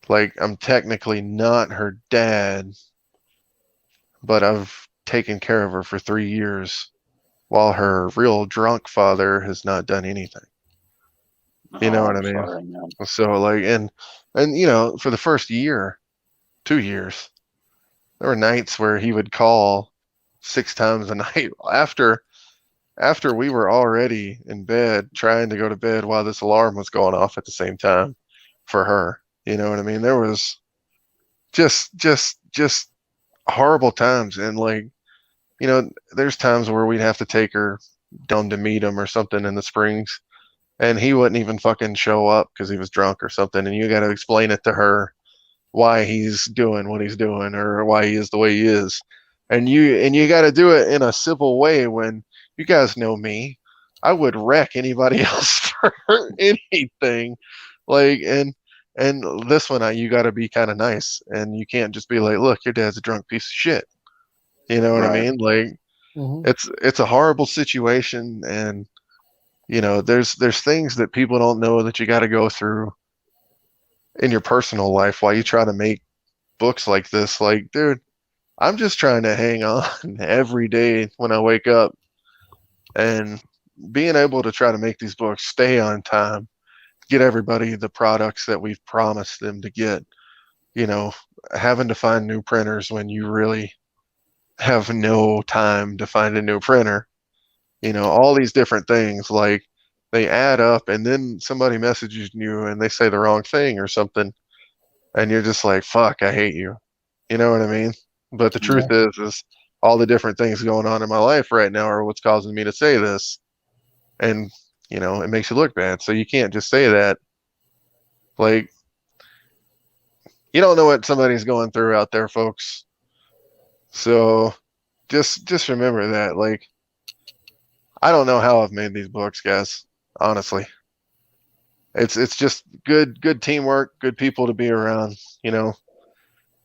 Like I'm technically not her dad, but I've taken care of her for 3 years while her real drunk father has not done anything. You know what I mean? Sorry, man. So like, and for the first year, 2 years, there were nights where he would call 6 times a night after we were already in bed, trying to go to bed while this alarm was going off at the same time for her. You know what I mean? There was just horrible times. And like, there's times where we'd have to take her down to meet him or something in the Springs, and he wouldn't even fucking show up because he was drunk or something. And you got to explain it to her why he's doing what he's doing, or why he is the way he is. And you got to do it in a civil way. When you guys know me, I would wreck anybody else for anything. Like, and this one, you got to be kind of nice, and you can't just be like, look, your dad's a drunk piece of shit. You know what I mean? Like, it's a horrible situation. And there's things that people don't know that you got to go through in your personal life while you try to make books like this. Like, dude, I'm just trying to hang on every day when I wake up, and being able to try to make these books stay on time, get everybody the products that we've promised them to get, having to find new printers when you really have no time to find a new printer, all these different things, like, they add up. And then somebody messages you and they say the wrong thing or something, and you're just like, fuck, I hate you. You know what I mean? But the truth is all the different things going on in my life right now are what's causing me to say this. And, it makes you look bad. So you can't just say that. Like, you don't know what somebody's going through out there, folks. So just remember that. Like, I don't know how I've made these books, guys. Honestly, it's just good teamwork, good people to be around.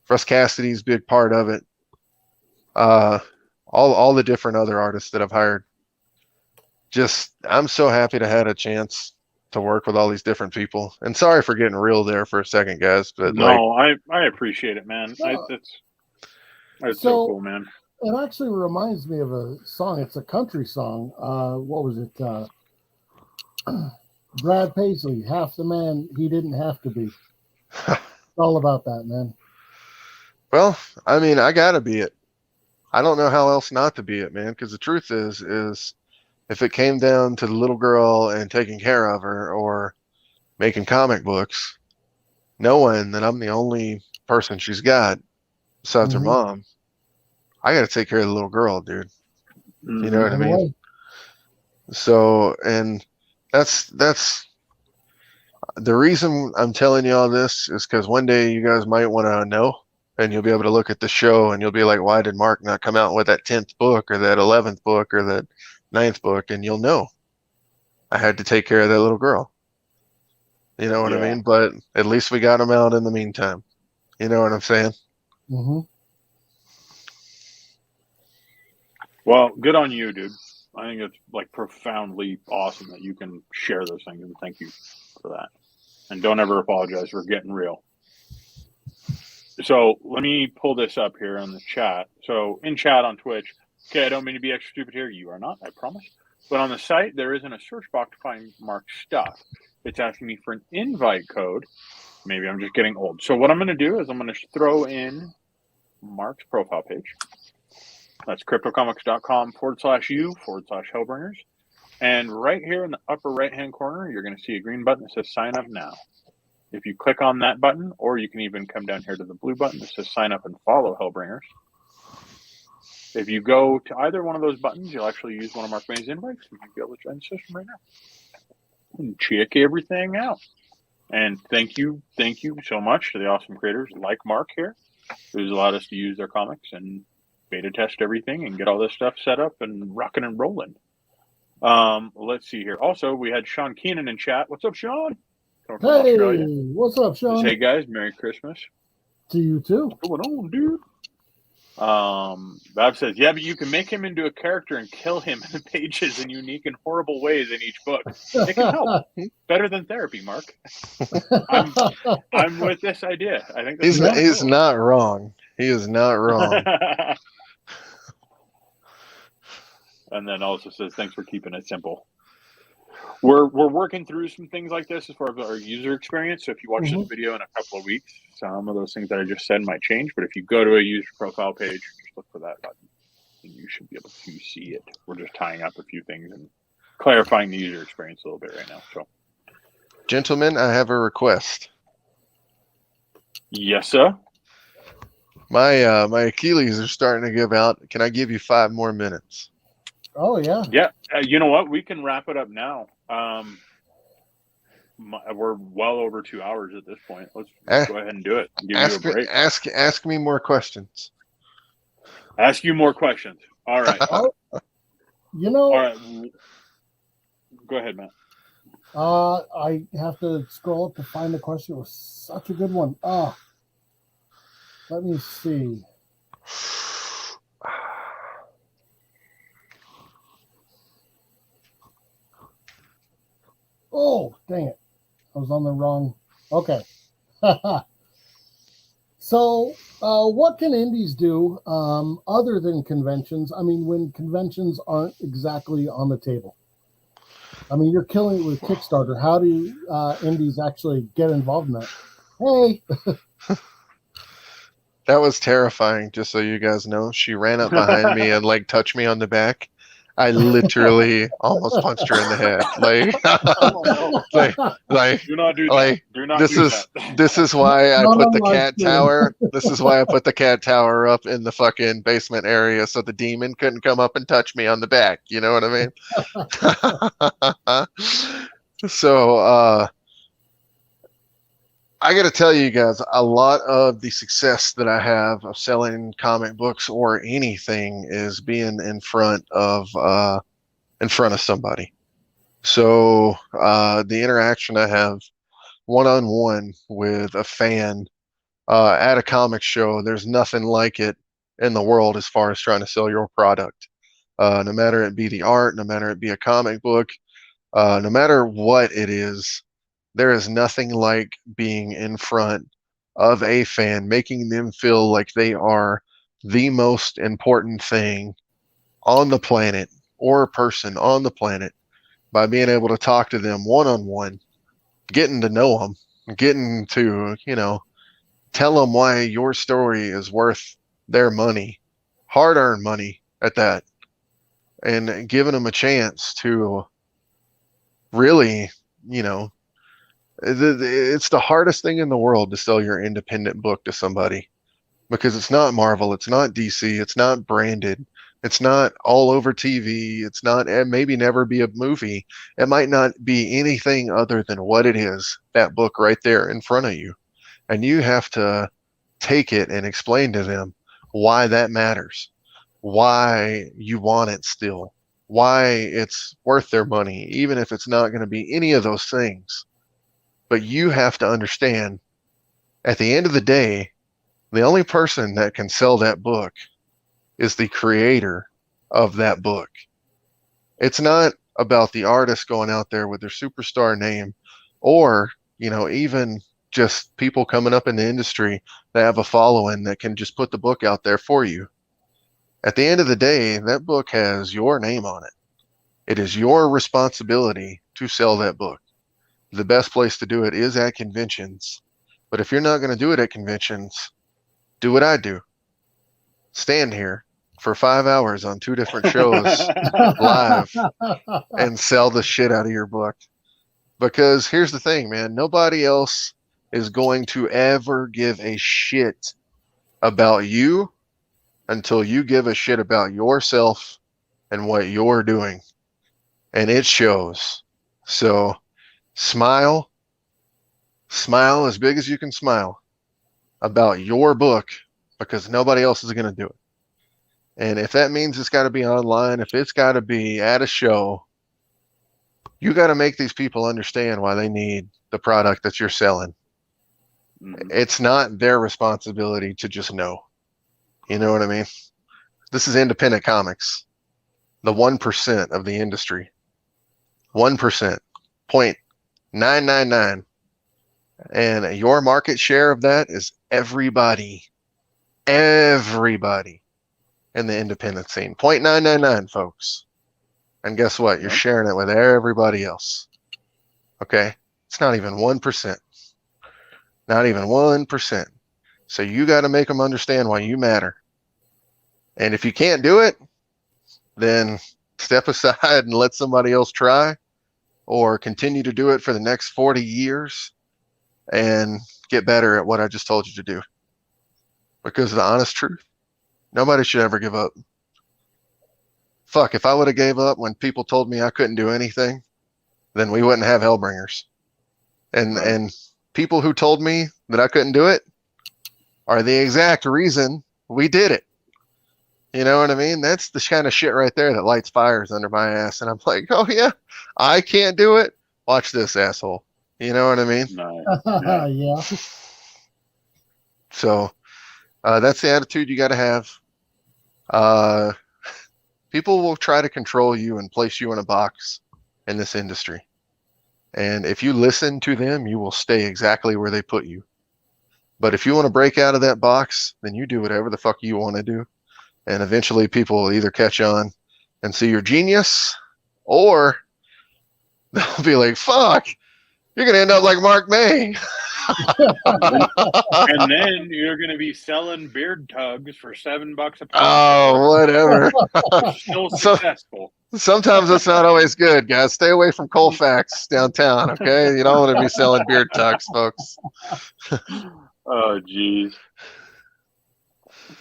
Russ Cassidy's a big part of it. All the different other artists that I've hired. I'm so happy to have a chance to work with all these different people. And sorry for getting real there for a second, guys. But no, I appreciate it, man. That's so cool, man. It actually reminds me of a song. It's a country song. What was it? Brad Paisley, half the man he didn't have to be. It's all about that, man. Well, I mean, I gotta be it. I don't know how else not to be it, man. Because the truth is if it came down to the little girl and taking care of her, or making comic books, knowing that I'm the only person she's got besides her mom, I got to take care of the little girl, dude. You know what I mean? So, and that's the reason I'm telling you all this, is because one day you guys might want to know, and you'll be able to look at the show and you'll be like, why did Mark not come out with that 10th book or that 11th book or that 9th book? And you'll know I had to take care of that little girl. You know what I mean? But at least we got him out in the meantime. You know what I'm saying? Well, good on you, dude. I think it's like profoundly awesome that you can share those things, and thank you for that. And don't ever apologize for getting real. So let me pull this up here in the chat. So in chat on Twitch, Okay, I don't mean to be extra stupid here. You are not, I promise. But on the site, there isn't a search box to find Mark's stuff. It's asking me for an invite code. Maybe I'm just getting old. So what I'm going to do is I'm going to throw in Mark's profile page. That's cryptocomics.com/u/Hellbringers. And right here in the upper right-hand corner, you're going to see a green button that says sign up now. If you click on that button, or you can even come down here to the blue button that says sign up and follow Hellbringers. If you go to either one of those buttons, you'll actually use one of Mark May's invites. You might be able to join the system right now and check everything out. And thank you so much to the awesome creators like Mark here, who's allowed us to use their comics and beta test everything and get all this stuff set up and rocking and rolling. Let's see here. Also, we had Sean Keenan in chat. What's up, Sean? Hey, what's up, Sean? Hey guys, Merry Christmas to you too. What's going on, dude? Bob says, yeah, but you can make him into a character and kill him in the pages in unique and horrible ways in each book. It can help. Better than therapy, Mark. I'm with this idea. I think he's not wrong. He is not wrong. And then also says, thanks for keeping it simple. We're working through some things like this as far as our user experience. So if you watch this video in a couple of weeks, some of those things that I just said might change. But if you go to a user profile page, just look for that button, and you should be able to see it. We're just tying up a few things and clarifying the user experience a little bit right now. So, gentlemen, I have a request. Yes, sir. My my Achilles are starting to give out. Can I give you 5 more minutes? Oh yeah. Yeah. You know what? We can wrap it up now. We're well over 2 hours at this point. Let's go ahead and do it. Give you a break. Ask me more questions. Ask you more questions. All right. You know. All right. Go ahead, Matt. I have to scroll up to find the question. It was such a good one. Let me see. Oh, dang it. I was on the wrong. Okay. So, what can indies do other than conventions? I mean, when conventions aren't exactly on the table. I mean, you're killing it with Kickstarter. How do indies actually get involved in that? Hey. That was terrifying, just so you guys know. She ran up behind me and like touched me on the back. I literally almost punched her in the head. Like, do not do that. Like, do not do that. This is why I put the cat tower. This is why I put the cat tower up in the fucking basement area, so the demon couldn't come up and touch me on the back. You know what I mean? So, I got to tell you guys, a lot of the success that I have of selling comic books or anything is being in front of somebody. So the interaction I have one-on-one with a fan at a comic show, there's nothing like it in the world as far as trying to sell your product. No matter it be the art, no matter it be a comic book, no matter what it is, there is nothing like being in front of a fan, making them feel like they are the most important thing on the planet or a person on the planet by being able to talk to them one-on-one, getting to know them, getting to, tell them why your story is worth their money, hard-earned money at that, and giving them a chance to really, it's the hardest thing in the world to sell your independent book to somebody, because it's not Marvel, it's not DC, it's not branded, it's not all over TV, it's not, and maybe never be a movie. It might not be anything other than what it is, that book right there in front of you. And you have to take it and explain to them why that matters, why you want it still, why it's worth their money, even if it's not going to be any of those things. But you have to understand, at the end of the day, the only person that can sell that book is the creator of that book. It's not about the artist going out there with their superstar name, or, even just people coming up in the industry that have a following that can just put the book out there for you. At the end of the day, that book has your name on it. It is your responsibility to sell that book. The best place to do it is at conventions. But if you're not going to do it at conventions, do what I do. Stand here for 5 hours on 2 different shows live and sell the shit out of your book. Because here's the thing, man. Nobody else is going to ever give a shit about you until you give a shit about yourself and what you're doing. And it shows. So smile as big as you can smile about your book, because nobody else is going to do it. And if that means it's got to be online, if it's got to be at a show, you got to make these people understand why they need the product that you're selling. It's not their responsibility to just know. You know what I mean? This is independent comics. The 1% of the industry. 1%. 0.999. And your market share of that is everybody. Everybody in the independent scene. 0.999, folks. And guess what? You're sharing it with everybody else. Okay? It's not even 1%. Not even 1%. So you got to make them understand why you matter. And if you can't do it, then step aside and let somebody else try, or continue to do it for the next 40 years and get better at what I just told you to do. Because the honest truth, nobody should ever give up. Fuck, if I would have gave up when people told me I couldn't do anything, then we wouldn't have Hellbringers. And people who told me that I couldn't do it are the exact reason we did it. You know what I mean? That's the kind of shit right there that lights fires under my ass. And I'm like, oh yeah, I can't do it. Watch this, asshole. You know what I mean? Nice. Yeah. So that's the attitude you got to have. People will try to control you and place you in a box in this industry. And if you listen to them, you will stay exactly where they put you. But if you want to break out of that box, then you do whatever the fuck you want to do. And eventually people will either catch on and see your genius, or they'll be like, fuck, you're going to end up like Mark May. And then you're going to be selling beard tugs for $7 a pop. Oh, whatever. Still successful. Sometimes that's not always good, guys. Stay away from Colfax downtown, okay? You don't want to be selling beard tucks, folks. Oh, geez.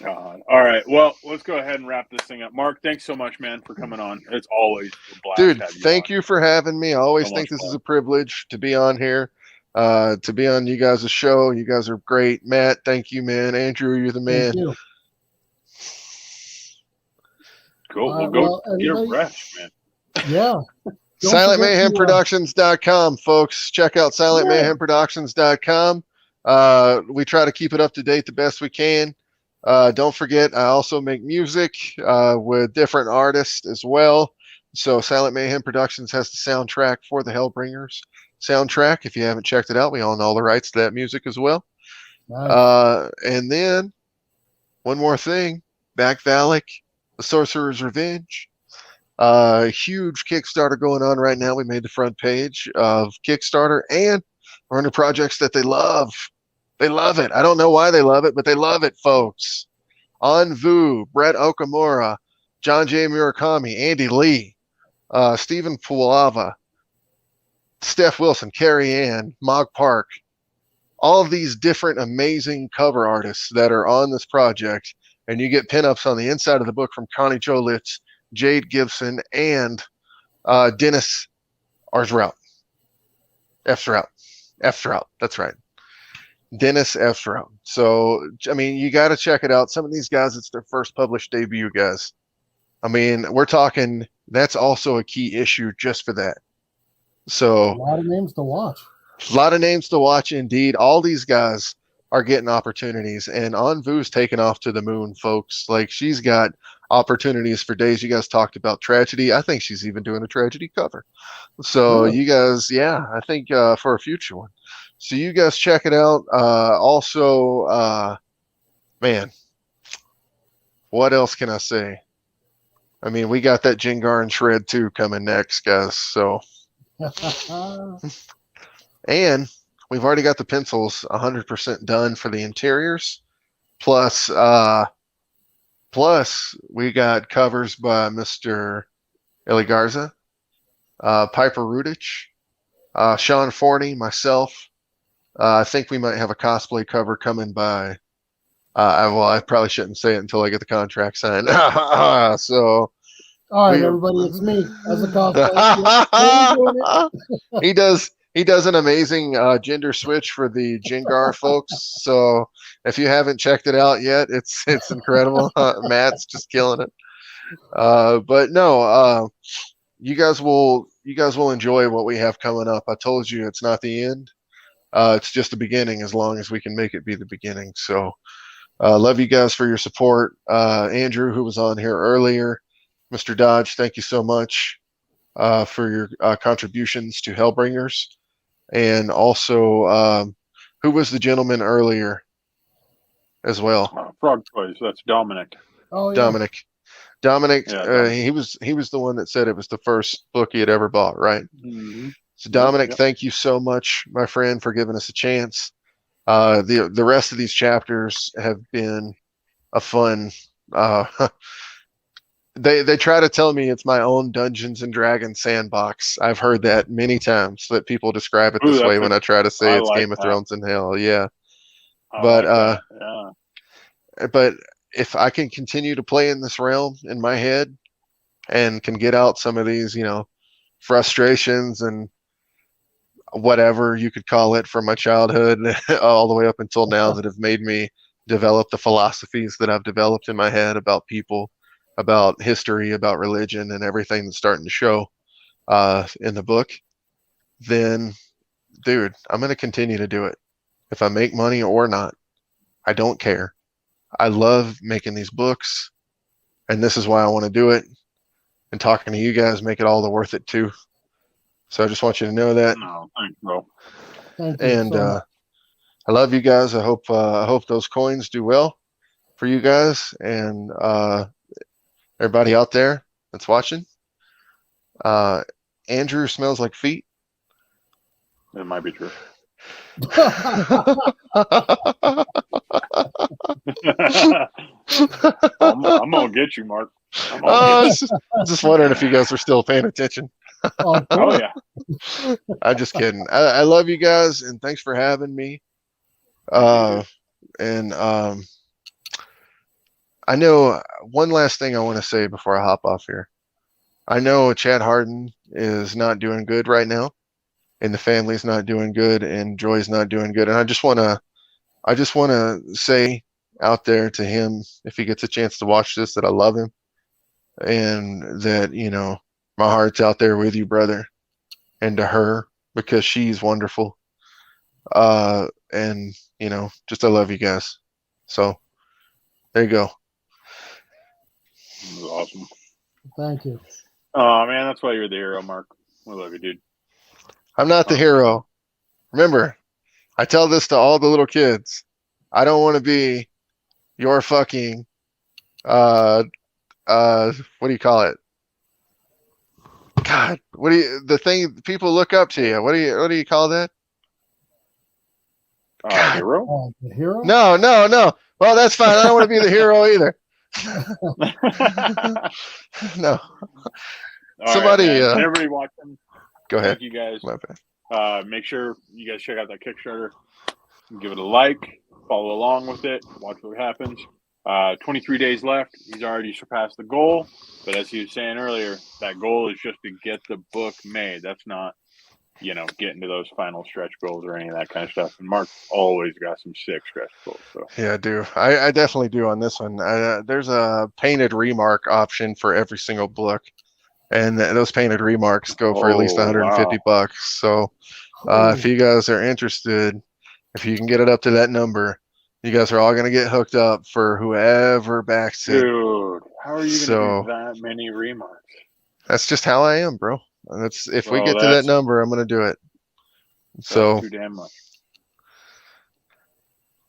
God. All right. Well, let's go ahead and wrap this thing up. Mark, thanks so much, man, for coming on. It's always a blast. Dude, thank you for having me. I always think this is a privilege to be on here, to be on you guys' show. You guys are great. Matt, thank you, man. Andrew, you're the man. Thank you. Cool. We'll go get a rest, man. Yeah. SilentMayhemProductions.com, folks. Check out SilentMayhemProductions.com. We try to keep it up to date the best we can. Don't forget, I also make music with different artists as well. So Silent Mayhem Productions has the soundtrack for the Hellbringers soundtrack. If you haven't checked it out, we own all the rights to that music as well. Nice. And then one more thing, Back Valak, The Sorcerer's Revenge. Huge Kickstarter going on right now. We made the front page of Kickstarter, and we're under projects that they love. They love it. I don't know why they love it, but they love it, folks. Anvu, Brett Okamura, John J. Murakami, Andy Lee, Stephen Pulava, Steph Wilson, Carrie Ann, Mog Park. All of these different amazing cover artists that are on this project, and you get pinups on the inside of the book from Connie Jolitz, Jade Gibson, and Dennis Arzrout. F-Strout. That's right. Dennis F-Strout. So, I mean, you got to check it out. Some of these guys, it's their first published debut, guys. I mean, we're talking, that's also a key issue just for that. So, a lot of names to watch. A lot of names to watch, indeed. All these guys are getting opportunities, and Anvu's taking off to the moon, folks. Like, she's got opportunities for days. You guys talked about tragedy. I think she's even doing a tragedy cover. So, you guys, yeah, I think for a future one. So you guys check it out. Also, man, what else can I say? I mean, we got that Jengar and Shred 2 coming next, guys. So, and we've already got the pencils 100% done for the interiors. Plus we got covers by Mr. Eli Garza, Piper Rudich, Sean Forney, myself. I think we might have a cosplay cover coming by. I probably shouldn't say it until I get the contract signed. So, all right, everybody, it's me as a cosplayer. He does an amazing gender switch for the Jengar folks. So if you haven't checked it out yet, it's incredible. Matt's just killing it. But no, you guys will enjoy what we have coming up. I told you it's not the end. It's just the beginning, as long as we can make it be the beginning. So love you guys for your support. Andrew, who was on here earlier, Mr. Dodge, thank you so much for your contributions to Hellbringers. And also, who was the gentleman earlier as well? Frog Toys. That's Dominic. Oh, yeah. Dominic. Yeah, he was the one that said it was the first book he had ever bought, right? Mm-hmm. So Dominic, thank you so much, my friend, for giving us a chance. The rest of these chapters have been a fun. They try to tell me it's my own Dungeons and Dragons sandbox. I've heard that many times, that people describe it this way when I try to say it's Game of Thrones in hell. Yeah. But if I can continue to play in this realm in my head and can get out some of these, frustrations and whatever you could call it from my childhood all the way up until now, that have made me develop the philosophies that I've developed in my head about people, about history, about religion, and everything that's starting to show in the book, then, dude, I'm going to continue to do it. If I make money or not, I don't care. I love making these books, and this is why I want to do it. And talking to you guys make it all the worth it too. So I just want you to know that. No, thanks, bro. Thank you And so much. I love you guys. I hope those coins do well for you guys and everybody out there that's watching. Andrew smells like feet. It might be true. I'm gonna get you, Mark. Just wondering if you guys are still paying attention. Oh yeah. I'm just kidding. I love you guys, and thanks for having me. I know one last thing I want to say before I hop off here. I know Chad Harden is not doing good right now, and the family's not doing good, and Joy's not doing good. And I just want to say out there to him, if he gets a chance to watch this, that I love him, and that, my heart's out there with you, brother, and to her, because she's wonderful. And just I love you guys. So there you go. That was awesome. Thank you. Oh man, that's why you're the hero, Mark. We love you, dude. I'm not the hero. Remember, I tell this to all the little kids. I don't want to be your fucking what do you call it? God, the thing people look up to you? What do you call that? Hero? The hero? No. Well, that's fine. I don't want to be the hero either. No. Somebody, right, everybody watching. Go ahead. Thank you guys. My bad. Make sure you guys check out that Kickstarter. Give it a like. Follow along with it. Watch what happens. 23 days left. He's already surpassed the goal. But as he was saying earlier, that goal is just to get the book made. That's not, getting to those final stretch goals or any of that kind of stuff. And Mark always got some sick stretch goals. So. Yeah, I do. I definitely do on this one. There's a painted remark option for every single book. And those painted remarks go for at least $150. So if you guys are interested, if you can get it up to that number, you guys are all going to get hooked up for whoever backs it. Dude, how are you going to do that many remarks? That's just how I am, bro. If we get to that number, I'm going to do it. So too damn much.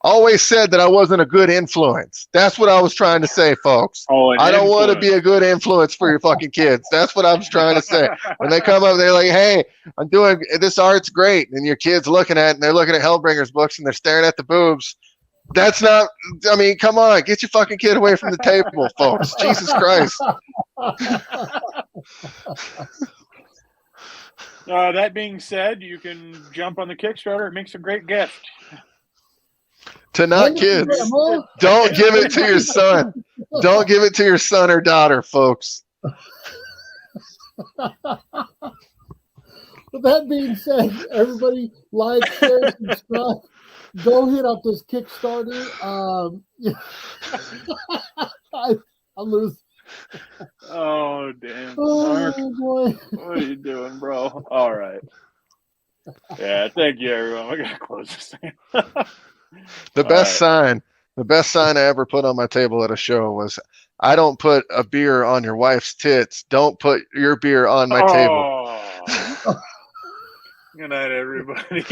always said that I wasn't a good influence. That's what I was trying to say, folks. Oh, I don't want to be a good influence for your fucking kids. That's what I was trying to say. When they come up, they're like, hey, I'm doing this, art's great. And your kid's looking at it, and they're looking at Hellbringer's books, and they're staring at the boobs. That's not, I mean, come on, get your fucking kid away from the table, folks. Jesus Christ. That being said, you can jump on the Kickstarter. It makes a great gift. To not kids. Don't give it to your son. Don't give it to your son or daughter, folks. With that being said, everybody like, share, subscribe. Go hit up this Kickstarter. I'm losing. Oh, damn. Oh, Mark, boy. what are you doing, bro? All right. Yeah, thank you, everyone. We got to close this thing. The best sign I ever put on my table at a show was, I don't put a beer on your wife's tits. Don't put your beer on my table. Good night, everybody.